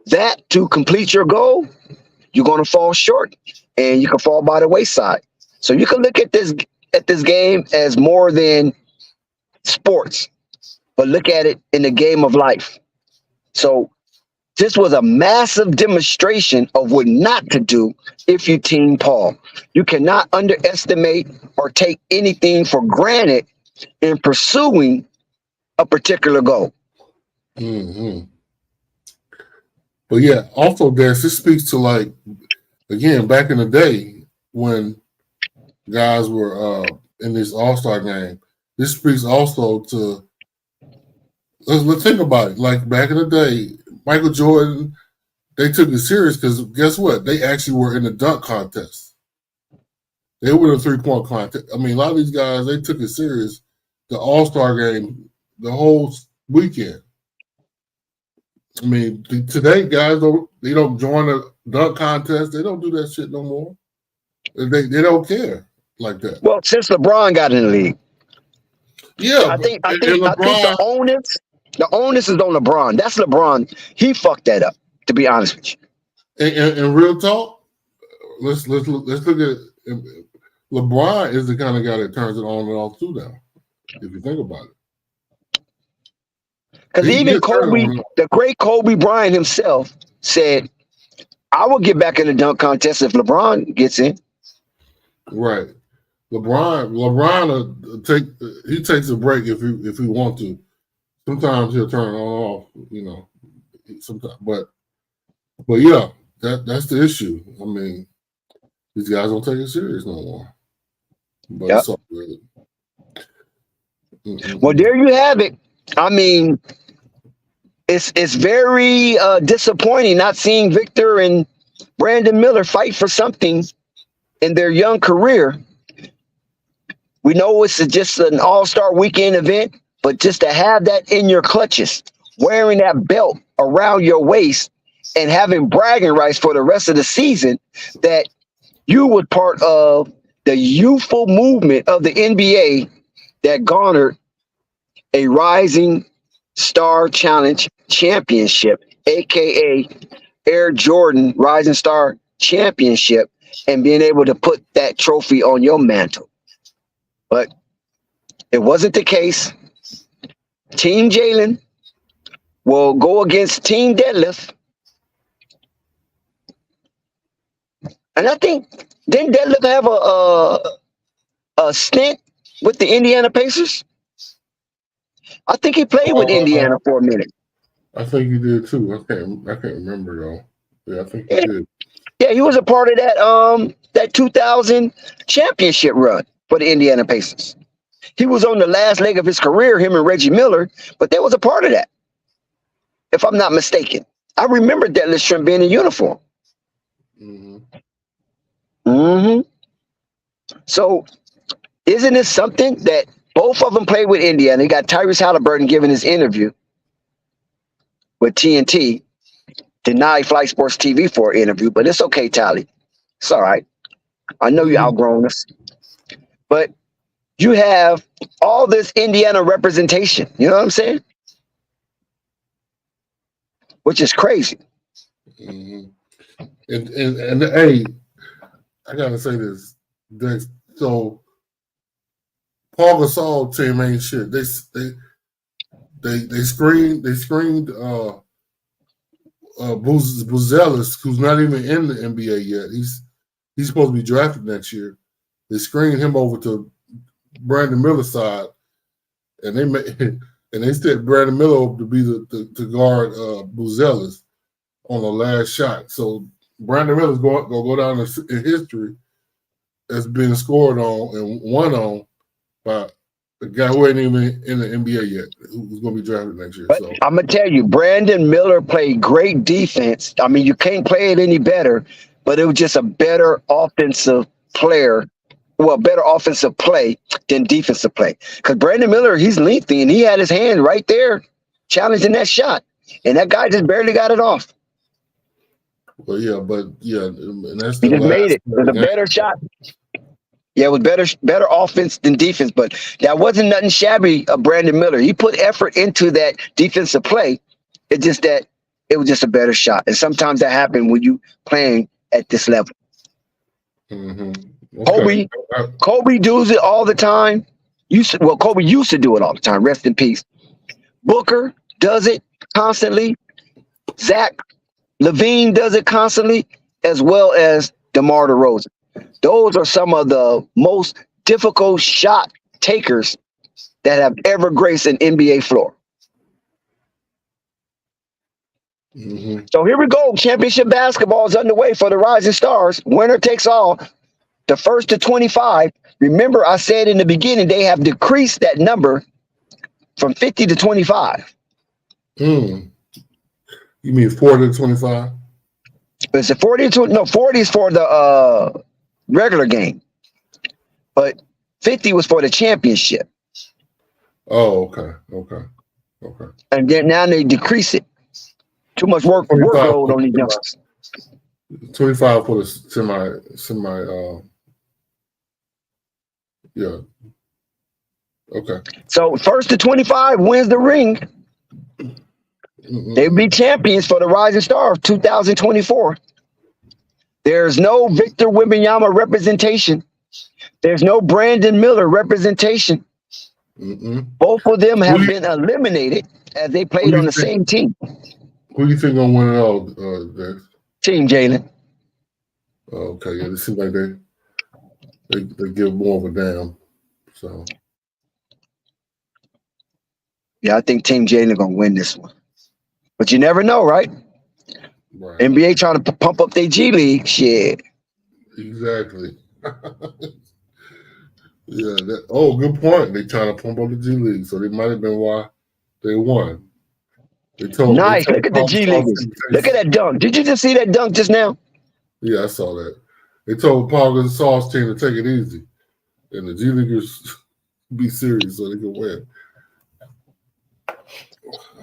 that to complete your goal, you're going to fall short, and you can fall by the wayside. So you can look at this game as more than sports, but look at it in the game of life. So this was a massive demonstration of what not to do if you team Paul. You cannot underestimate or take anything for granted in pursuing a particular goal. Mm-hmm. But yeah, also this speaks to, like, again, back in the day when guys were in this All-Star game. This speaks also to, let's think about it. Like back in the day, Michael Jordan, they took it serious because guess what? They actually were in the dunk contest. They were in the 3-point contest. I mean, a lot of these guys, they took it serious. The All-Star game, the whole weekend. I mean, today guys don't join a dunk contest. They don't do that shit no more. They don't care like that. Well, since LeBron got in the league, yeah, I think the onus is on LeBron. That's LeBron. He fucked that up. To be honest with you. And real talk, let's look at LeBron is the kind of guy that turns it on and off too now. If you think about it. Because even Kobe, the great Kobe Bryant himself said, I will get back in the dunk contest if LeBron gets in. Right. LeBron takes a break if he want to. Sometimes he'll turn it on off, you know. Sometimes, but yeah, that's the issue. I mean, these guys don't take it serious no more. But yep. It's all good. Well, there you have it. I mean, it's very disappointing not seeing Victor and Brandon Miller fight for something in their young career. We know it's just an all-star weekend event, but just to have that in your clutches, wearing that belt around your waist and having bragging rights for the rest of the season that you were part of the youthful movement of the NBA that garnered a Rising Star Challenge Championship, aka Air Jordan Rising Star Championship, and being able to put that trophy on your mantle. But it wasn't the case. Team Jalen will go against Team Deadlift. And I think, didn't Deadlift have a stint with the Indiana Pacers? I think he played with Indiana for a minute. I think he did too. I can't remember though. Yeah, I think he did. Yeah, he was a part of that 2000 championship run for the Indiana Pacers. He was on the last leg of his career, him and Reggie Miller, but they was a part of that, if I'm not mistaken. I remember Deadlift Shrimp being in uniform. So, isn't it something that both of them played with Indiana? You got Tyrese Halliburton giving his interview with TNT. Denied Flight Sports TV for an interview, but it's okay, Tally. It's all right. I know you outgrown us. But you have all this Indiana representation. You know what I'm saying? Which is crazy. And hey, I gotta say this. So Paul Gasol team ain't shit. They screened Buzelis, who's not even in the NBA yet. He's supposed to be drafted next year. They screened him over to Brandon Miller's side, and they made and they set Brandon Miller up to be to guard Buzelis on the last shot. So Brandon Miller's going to go down in history as being scored on and won on by a guy who ain't even in the NBA yet, who's going to be drafted next year. But So I'm going to tell you, Brandon Miller played great defense. I mean, you can't play it any better, but it was just a better offensive player. Well, better offensive play than defensive play. Because Brandon Miller, he's lengthy, and he had his hand right there challenging that shot. And that guy just barely got it off. Well, and that's He the just made it. It was a better shot. Yeah, it was better offense than defense, but that wasn't nothing shabby of Brandon Miller. He put effort into that defensive play. It's just that it was just a better shot. And sometimes that happens when you playing at this level. Mm-hmm. Okay. Kobe does it all the time. Kobe used to do it all the time. Rest in peace. Booker does it constantly. Zach LaVine does it constantly, as well as DeMar DeRozan. Those are some of the most difficult shot takers that have ever graced an NBA floor. Mm-hmm. So here we go. Championship basketball is underway for the Rising Stars. Winner takes all. The first to 25. Remember, I said in the beginning, they have decreased that number from 50 to 25. You mean 40 to 25? It's a 40 to no 40 is for the regular game, but 50 was for the championship. Oh, okay. And then now they decrease it. Too much workload on these youngsters. 25 for the semi. Yeah. Okay. So first to 25 wins the ring. Mm-hmm. They'll be champions for the Rising Star of 2024. There's no Victor Wembanyama representation. There's no Brandon Miller representation. Mm-hmm. Both of them have been eliminated as they played on the same team. Who do you think gonna win it all, Dex? Team Jalen. Okay, yeah, it seems like they give more of a damn. So yeah, I think Team Jalen gonna win this one. But you never know, right? Right. NBA trying to pump up their G League shit. Exactly. Yeah. Good point. They trying to pump up the G League, so they might have been why they won. Nice. Look at the G Leaguers. Look at that dunk. Did you just see that dunk just now? Yeah, I saw that. They told Paul Gasol's team to take it easy, and the G Leaguers be serious so they can win.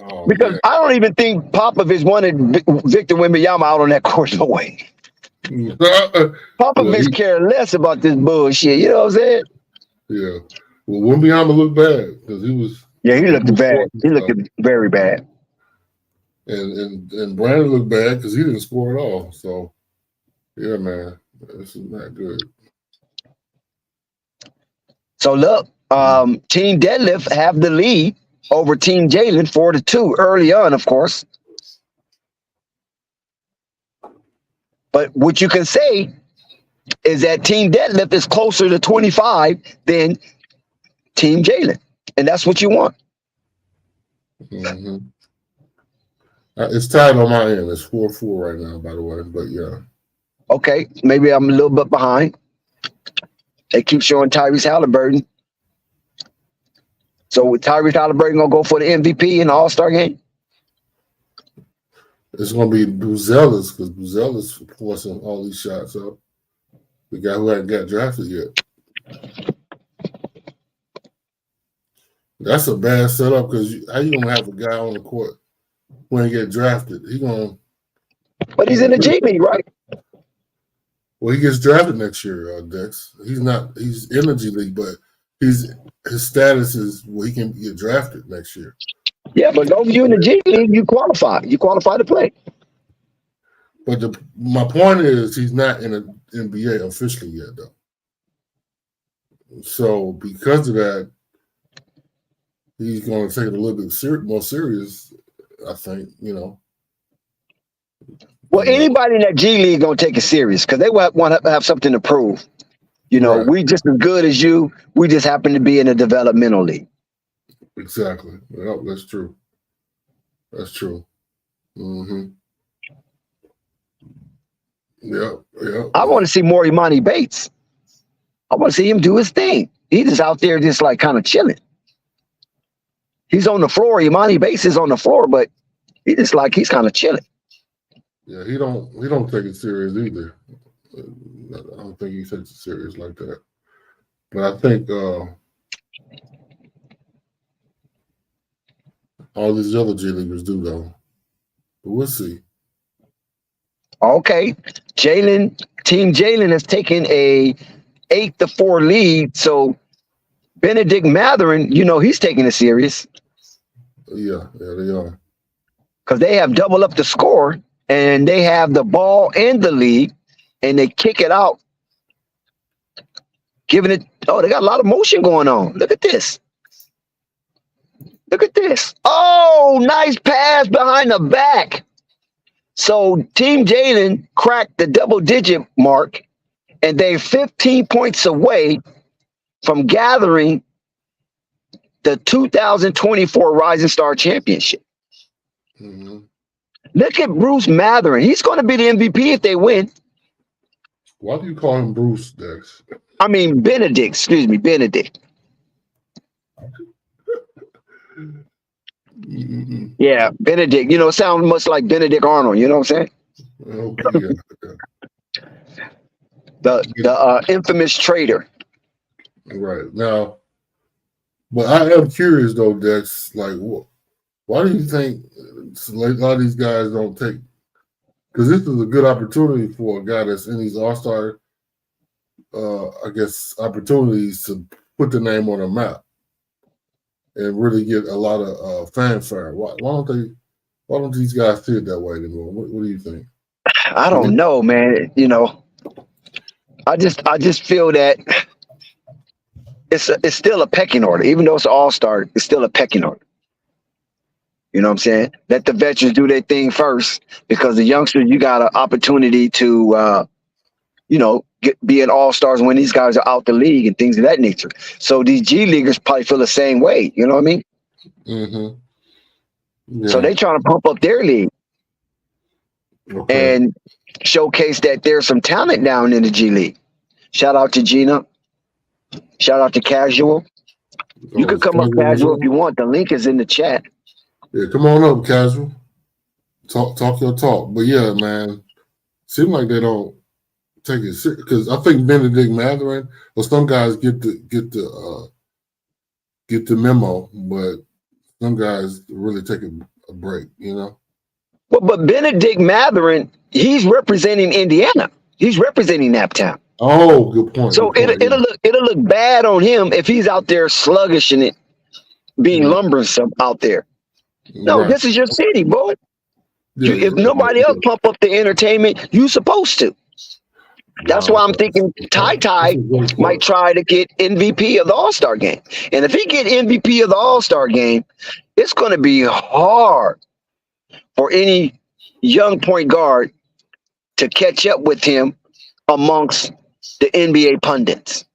Oh, because man. I don't even think Popovich wanted Victor Wembanyama out on that court no way. Popovich cared less about this bullshit. You know what I'm saying? Yeah. Well, Wembanyama looked bad because he was. Yeah, he looked bad. He looked very bad. And Brandon looked bad because he didn't score at all. So, yeah, man, this is not good. So look, Team Deadlift have the lead over Team Jalen 4-2 early on, of course. But what you can say is that Team Deadlift is closer to 25 than Team Jalen, and that's what you want. Mm-hmm. It's tied on my end. It's 4-4 right now, by the way. But yeah. Okay, maybe I'm a little bit behind. They keep showing Tyrese Halliburton. So Tyrese Halliburton gonna go for the MVP in the All-Star game? It's gonna be Buzelis because Buzelis forcing all these shots up. The guy who hadn't got drafted yet. That's a bad setup because how you gonna have a guy on the court when he get drafted? But he's in the G League, right? Well, he gets drafted next year, Dex. He's in the G League, but his status is where he can get drafted next year. Yeah, but over you in the G League, you qualify. You qualify to play. But my point is he's not in the NBA officially yet, though. So because of that, he's going to take it a little bit more serious, I think, Well, anybody in that G League going to take it serious because they want to have something to prove. Right. We just as good as you. We just happen to be in a developmental league. Exactly. Yep, that's true. That's true. Mm-hmm. Yep. Yep. I want to see more Imani Bates. I want to see him do his thing. He just out there just like kind of chilling. He's on the floor. Imani Bates is on the floor, but he's kind of chilling. Yeah, he don't take it serious either. I don't think he takes it serious like that. But I think all these other G Leaguers do though. But we'll see. Okay. Team Jalen has taken a 8-4 lead. So Benedict Matherin, he's taking it serious. Yeah, they are. Because they have doubled up the score and they have the ball and the lead and they kick it out. Giving it, they got a lot of motion going on. Look at this. Look at this. Oh, nice pass behind the back. So Team Jalen cracked the double-digit mark, and they're 15 points away from gathering the 2024 Rising Star Championship. Mm-hmm. Look at Bruce Matherin. He's going to be the MVP if they win. Why do you call him Bruce, Dex? I mean, Benedict. Excuse me, Benedict. Mm-hmm. Yeah, Benedict. It sounds much like Benedict Arnold. You know what I'm saying? Okay, yeah. The infamous traitor. Right. Now, but I am curious, though, Dex, like, why do you think a lot of these guys don't take – because this is a good opportunity for a guy that's in these all-star, opportunities to put the name on a map and really get a lot of fanfare. Why don't these guys see it that way anymore? What do you think? I don't know, man. I just feel that it's still a pecking order. Even though it's an all-star, it's still a pecking order. You know what I'm saying? Let the veterans do their thing first, because the youngsters, you got an opportunity to, be an all-stars when these guys are out the league and things of that nature. So these G Leaguers probably feel the same way. You know what I mean? Mm-hmm. Yeah. So they trying to pump up their league and showcase that there's some talent down in the G League. Shout out to Gina. Shout out to Casual. You can come up, Casual, if you want. The link is in the chat. Yeah, come on up, Casual. Talk your talk. But yeah, man, seems like they don't take it serious, because I think Benedict Matherin, or some guys get the memo, but some guys really take a break, But Benedict Matherin, he's representing Indiana. He's representing Naptown. Oh, good point. So it'll look bad on him if he's out there sluggish and it being lumbersome out there. No, This is your city, boy. If nobody else pump up the entertainment, you supposed to. That's why I'm thinking Ty might try to get MVP of the All-Star game. And if he get MVP of the All-Star game, it's going to be hard for any young point guard to catch up with him amongst the NBA pundits.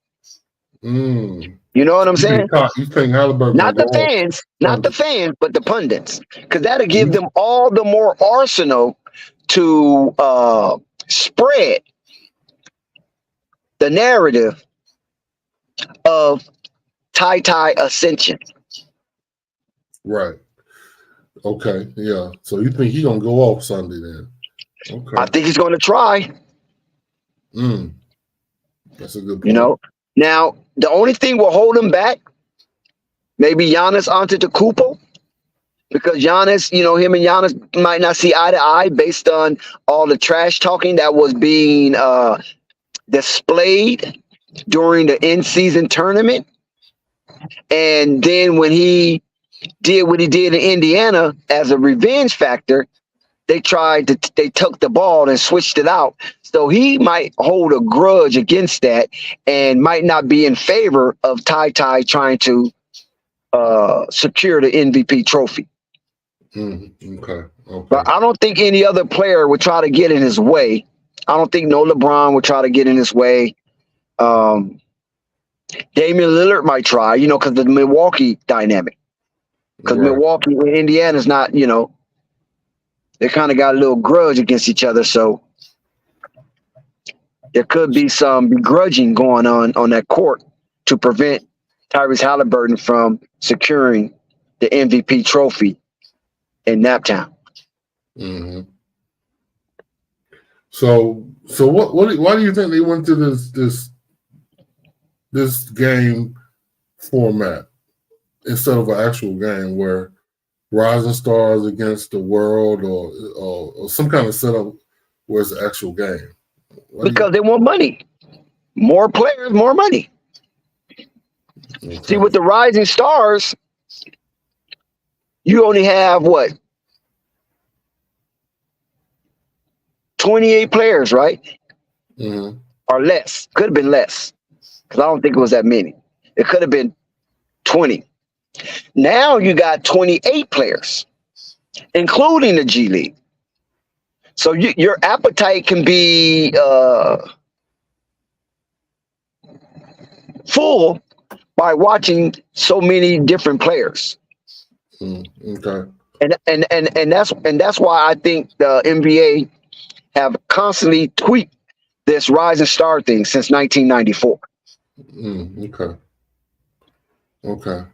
You know what I'm saying? You think Halliburton? Not the fans, but the pundits, because that'll give them all the more arsenal to spread the narrative of Ty ascension. Right. Okay. Yeah. So you think he's gonna go off Sunday then? Okay. I think he's gonna try. That's a good point. Now the only thing will hold him back, maybe Giannis Antetokounmpo, because Giannis, him and Giannis might not see eye to eye based on all the trash talking that was being displayed during the in-season tournament. And then when he did what he did in Indiana as a revenge factor, they took the ball and switched it out. So he might hold a grudge against that and might not be in favor of Ty trying to secure the MVP trophy. Okay. But I don't think any other player would try to get in his way. I don't think no LeBron would try to get in his way. Damian Lillard might try, because of the Milwaukee dynamic. because Right. Milwaukee and Indiana's not, they kind of got a little grudge against each other. So there could be some begrudging going on that court to prevent Tyrese Halliburton from securing the MVP trophy in Naptown. Mm-hmm. So why do you think they went to this game format instead of an actual game where Rising Stars against the world or some kind of setup where it's an actual game? Because they want money. More players, more money. Okay. See, with the Rising Stars, you only have what? 28 players, right? Mm-hmm. Or less. Could have been less. Because I don't think it was that many. It could have been 20. Now you got 28 players, including the G League. So your appetite can be full by watching so many different players. Okay. And that's why I think the NBA have constantly tweaked this Rising Star thing since 1994. Okay.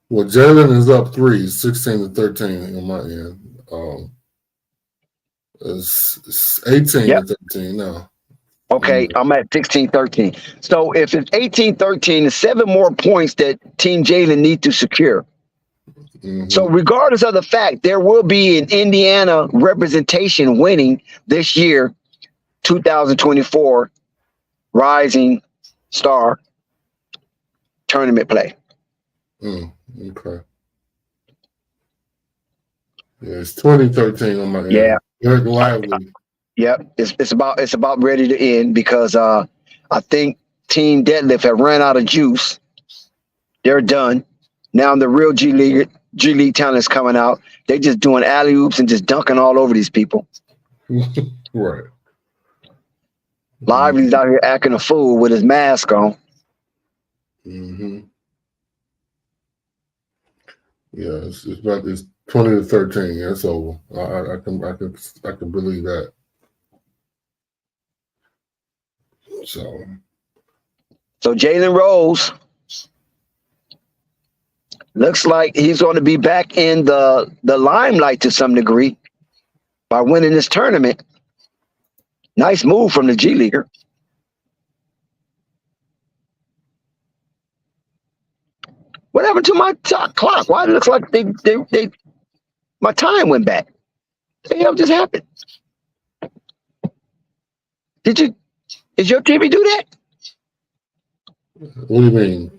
Well, Jalen is up 3, 16-13 on my end. It's 18-13 now. Okay, I'm at 16-13. So if it's 18-13, it's 7 more points that Team Jalen need to secure. Mm-hmm. So regardless of the fact, there will be an Indiana representation winning this year, 2024 Rising Star tournament play. Okay. Yeah, it's 2013 on my end. Yeah. Eric Lively. Yep, it's about ready to end because I think Team Deadlift have ran out of juice. They're done. Now the real G League talent is coming out. They just doing alley oops and just dunking all over these people. Right. Lively's out here acting a fool with his mask on. Mm-hmm. Yeah, it's about this 20-13. Yeah, it's over. I can believe that. So Jalen Rose looks like he's going to be back in the limelight to some degree by winning this tournament. Nice move from the G Leaguer. What happened to my clock? Why it looks like they my time went back? What the hell just happened? Is your TV do that? what do you mean?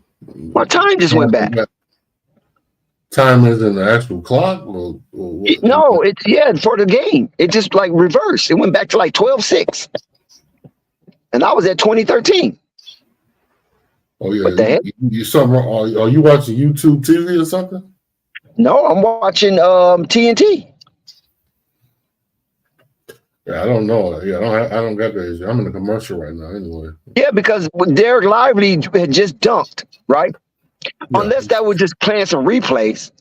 My time just went back. Time is in the actual clock? Or No, it's for the game. It just like reversed. It went back to like 12:06. And I was at 2013. Oh yeah. What the heck? You something wrong? Are you watching YouTube TV or something? No, I'm watching TNT. Yeah, I don't know. Yeah, I don't got that issue. I'm in a commercial right now anyway. Yeah, because Derek Lively had just dunked, right? Yeah. Unless that was just playing some replays.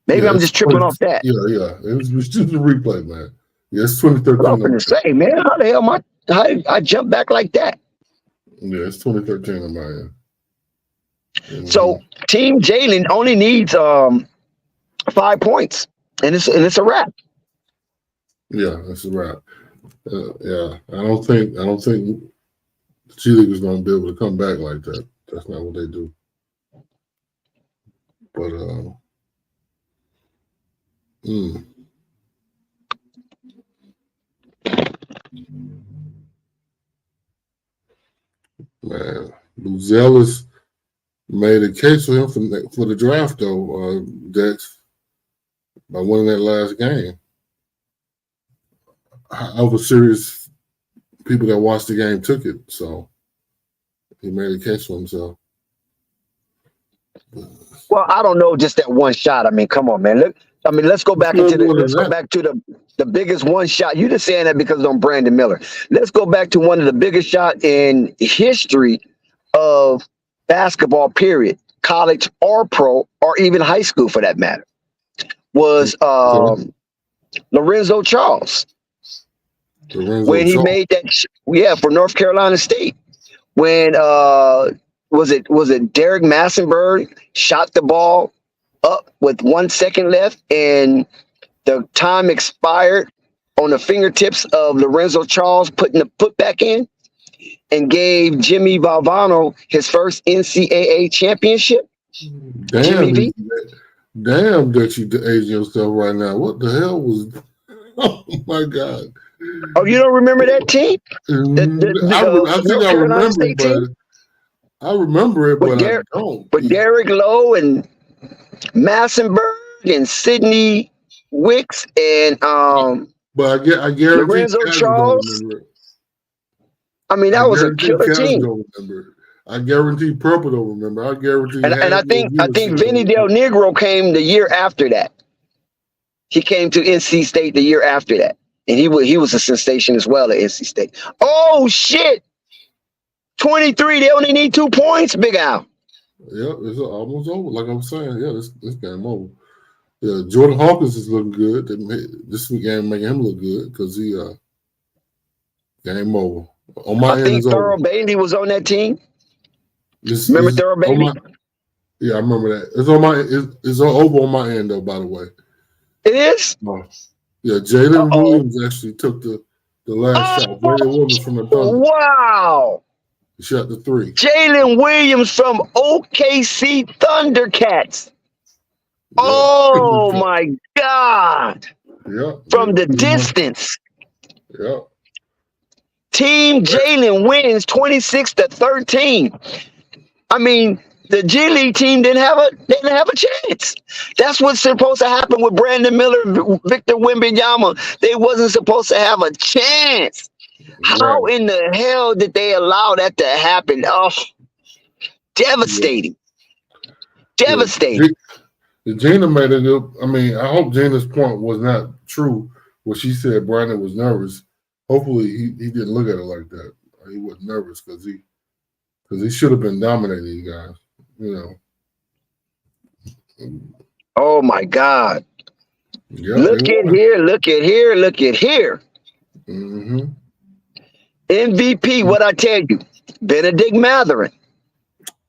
Maybe I'm just tripping off that. Yeah. It was just a replay, man. Yeah, it's 2013. I'm going to say, man, how the hell I jumped back like that? Yeah, it's 2013 on my end. Mm-hmm. So Team Jalen only needs 5 points, and it's a wrap. Yeah, it's a wrap. Yeah, I don't think the G League is going to be able to come back like that. That's not what they do. But man, Buzelis made a case for him for the draft though, Dex, by winning that last game. However serious people that watched the game took it, so he made a case for himself. Well, I don't know, just that one shot. I mean, come on, man. Let's go back to the biggest one shot. You just saying that because on Brandon Miller. Let's go back to one of the biggest shots in history of basketball, period. college or pro or even high school for that matter, was Lorenzo Charles. When he made that, for North Carolina State. When was it Derek Massenberg shot the ball up with 1 second left, and the time expired on the fingertips of Lorenzo Charles putting the putback in, and gave Jimmy Valvano his first NCAA championship. Damn, damn that you age yourself right now. What the hell was? Oh my God. Oh, you don't remember that team? I think I remember it, but I remember it, but I don't. But Derek Lowe and Massenberg and Sidney Wicks and but I guarantee Lorenzo Charles. I mean, that was a killer team. I guarantee Purple don't remember. I guarantee. And I think Vinny Del Negro came the year after that. He came to NC State the year after that. And he was a sensation as well at NC State. Oh, shit. 23. They only need 2 points, Big Al. Yeah, it's almost over. Like I'm saying, this game over. Yeah, Jordan Hawkins is looking good. This weekend making him look good because he game over. On my end, I think Thurl Bailey was on that team. Remember Thurl Bailey? Yeah, I remember that. It's over on my end though. By the way, it is. Yeah, Jalen Williams actually took the last shot. Jalen Williams from the Thunder. Wow. He shot the 3. Jalen Williams from OKC Thundercats. Yeah. Oh my God. Yeah. From the distance. Yeah. Team Jalen wins 26-13. I mean, the G League team didn't have a chance. That's what's supposed to happen with Brandon Miller, Victor Wembanyama. They wasn't supposed to have a chance. How in the hell did they allow that to happen? Oh, devastating. Yeah. Devastating. Gina made it up. I mean, I hope Gina's point was not true when she said Brandon was nervous. Hopefully he didn't look at it like that. He wasn't nervous because he should have been dominating these guys. You know. Oh my God. Yeah, look at here. Mm-hmm. MVP, what I tell you, Benedict Mathurin.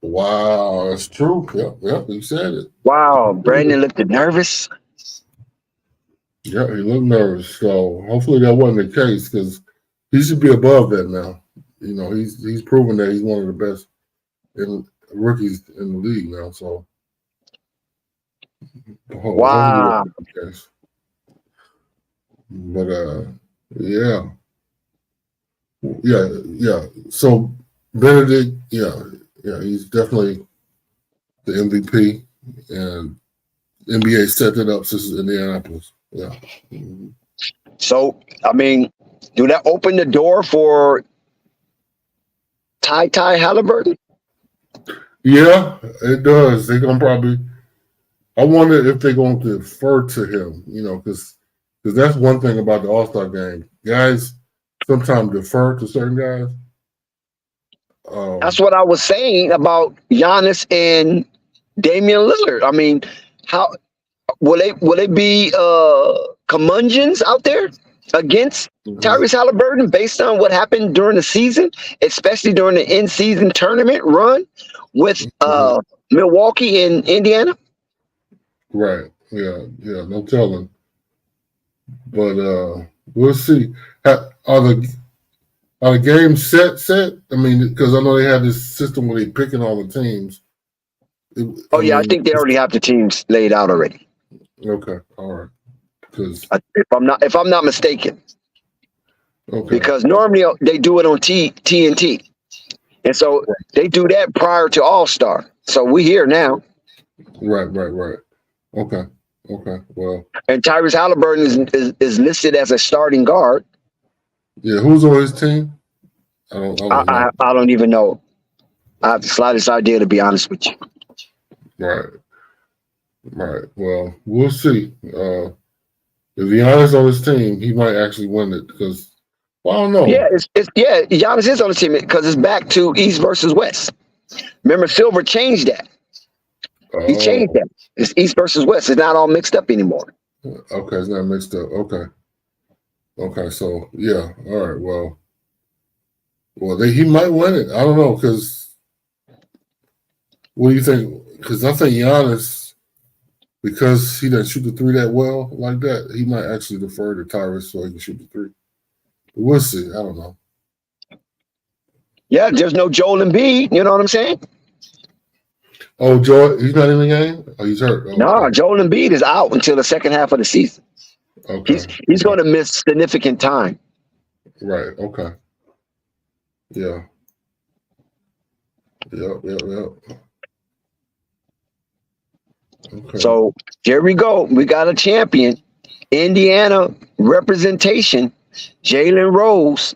Wow, that's true. Yep, he said it. Wow, Brandon looked nervous. Yeah, he looked nervous. So hopefully that wasn't the case because he should be above that now. You know, he's proven that he's one of the best rookies in the league now. So wow. But yeah. So Benedict, he's definitely the MVP, and NBA set it up since Indianapolis. Yeah. Mm-hmm. So I mean, do that open the door for Ty Halliburton? Yeah, it does. They're gonna probably. I wonder if they're going to defer to him. You know, because that's one thing about the All-Star game. Guys sometimes defer to certain guys. That's what I was saying about Giannis and Damian Lillard. I mean, how will they be curmudgeons out there against Tyrese Halliburton based on what happened during the season, especially during the in-season tournament run with Milwaukee and Indiana? Right. Yeah. No telling. But we'll see. Are the games set? I mean, because I know they have this system where they picking all the teams. I think they already have the teams laid out already. Okay, all right. Because if I'm not mistaken, okay. Because normally they do it on TNT, and so they do that prior to All-Star. So we here now. Right. Okay. Well, and Tyrese Halliburton is listed as a starting guard. Yeah, who's on his team? I don't even know. I have the slightest idea, to be honest with you. Right. Well, we'll see. If Giannis on his team, he might actually win it because I don't know. Yeah, Giannis is on the team because it's back to East versus West. Remember, Silver changed that. He changed Oh, that. It's East versus West. It's not all mixed up anymore. okay. It's not mixed up. Okay. Okay. So yeah. All right. Well, he might win it. I don't know because what do you think? Because I think Giannis, because he doesn't shoot the three that well like that, he might actually defer to Tyrese so he can shoot the three. But we'll see. I don't know. Yeah, there's no Joel Embiid. You know what I'm saying? Oh, Joy, he's not in the game. Oh, he's hurt. Oh, No, okay. Joel Embiid is out until the second half of the season. Okay. He's going to miss significant time. Right. Okay. Yeah. Yep. Okay. So here we go. We got a champion. Indiana representation. Jalen Rose.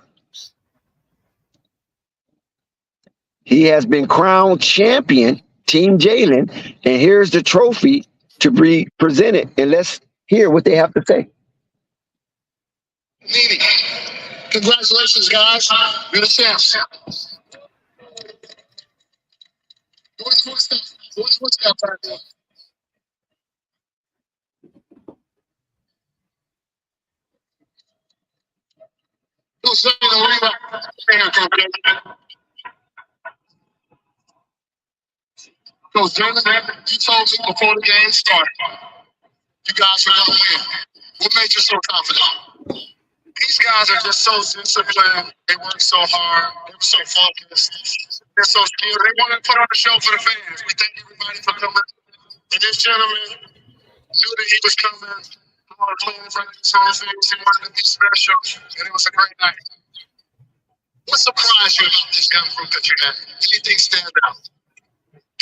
He has been crowned champion, Team Jalen. And here's the trophy to be presented. And let's hear what they have to say. Meeting. Congratulations, guys. You're the champs. What's that right there? Who's saying the rebound? Coach Jalen, you told me before the game started, you guys are going to win. What made you so confident? These guys are just so disciplined. They work so hard. They were so focused. They're so skilled. They want to put on a show for the fans. We thank everybody for coming. And this gentleman knew that he was coming. He wanted to play in front of his own fans. He wanted to be special. And it was a great night. What surprised you about this young group that you had? Anything stand out?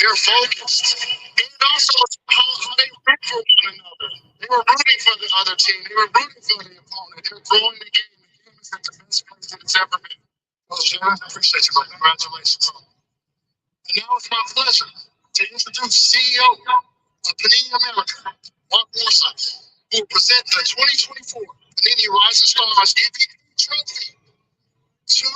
They're focused. And also how they root for one another. They were rooting for the other team. They were rooting for the opponent. They were growing the game. The game is at the best place that it's ever been. Well, Sharon, I appreciate you, brother. Congratulations. And now it's my pleasure to introduce CEO of Panini America, Mark Forsyth, who will present the 2024 Panini Rising Stars MVP trophy to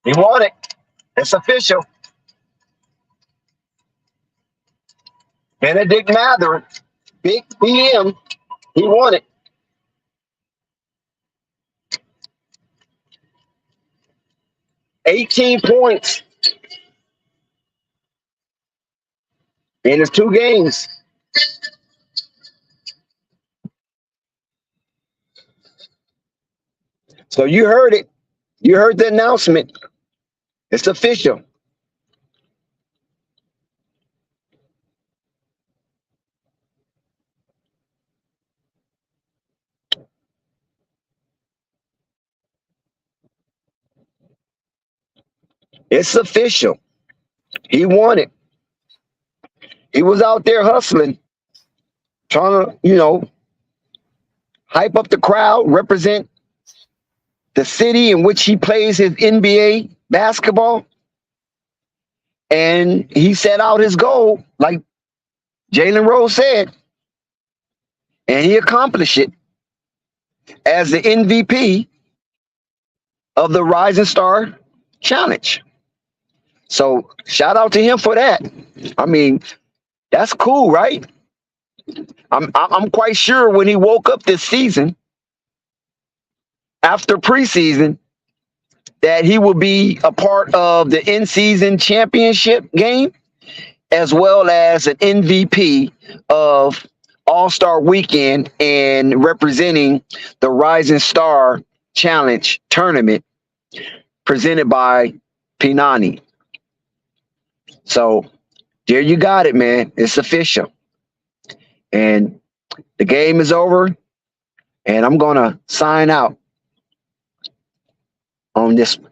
He won it. It's official. Benedict Mathurin, Big BM. He won it. $18 points in his 2 games. So you heard it. You heard the announcement. It's official. It's official. He won it. He was out there hustling, trying to, hype up the crowd, represent the city in which he plays his NBA basketball. And he set out his goal, like Jalen Rose said, and he accomplished it as the MVP of the Rising Star Challenge. So shout out to him for that. I mean, that's cool, right? I'm quite sure when he woke up this season, after preseason, that he will be a part of the in-season championship game, as well as an MVP of All-Star Weekend and representing the Rising Star Challenge tournament presented by Pinani. So there you got it, man. It's official. And the game is over, and I'm going to sign out on this one.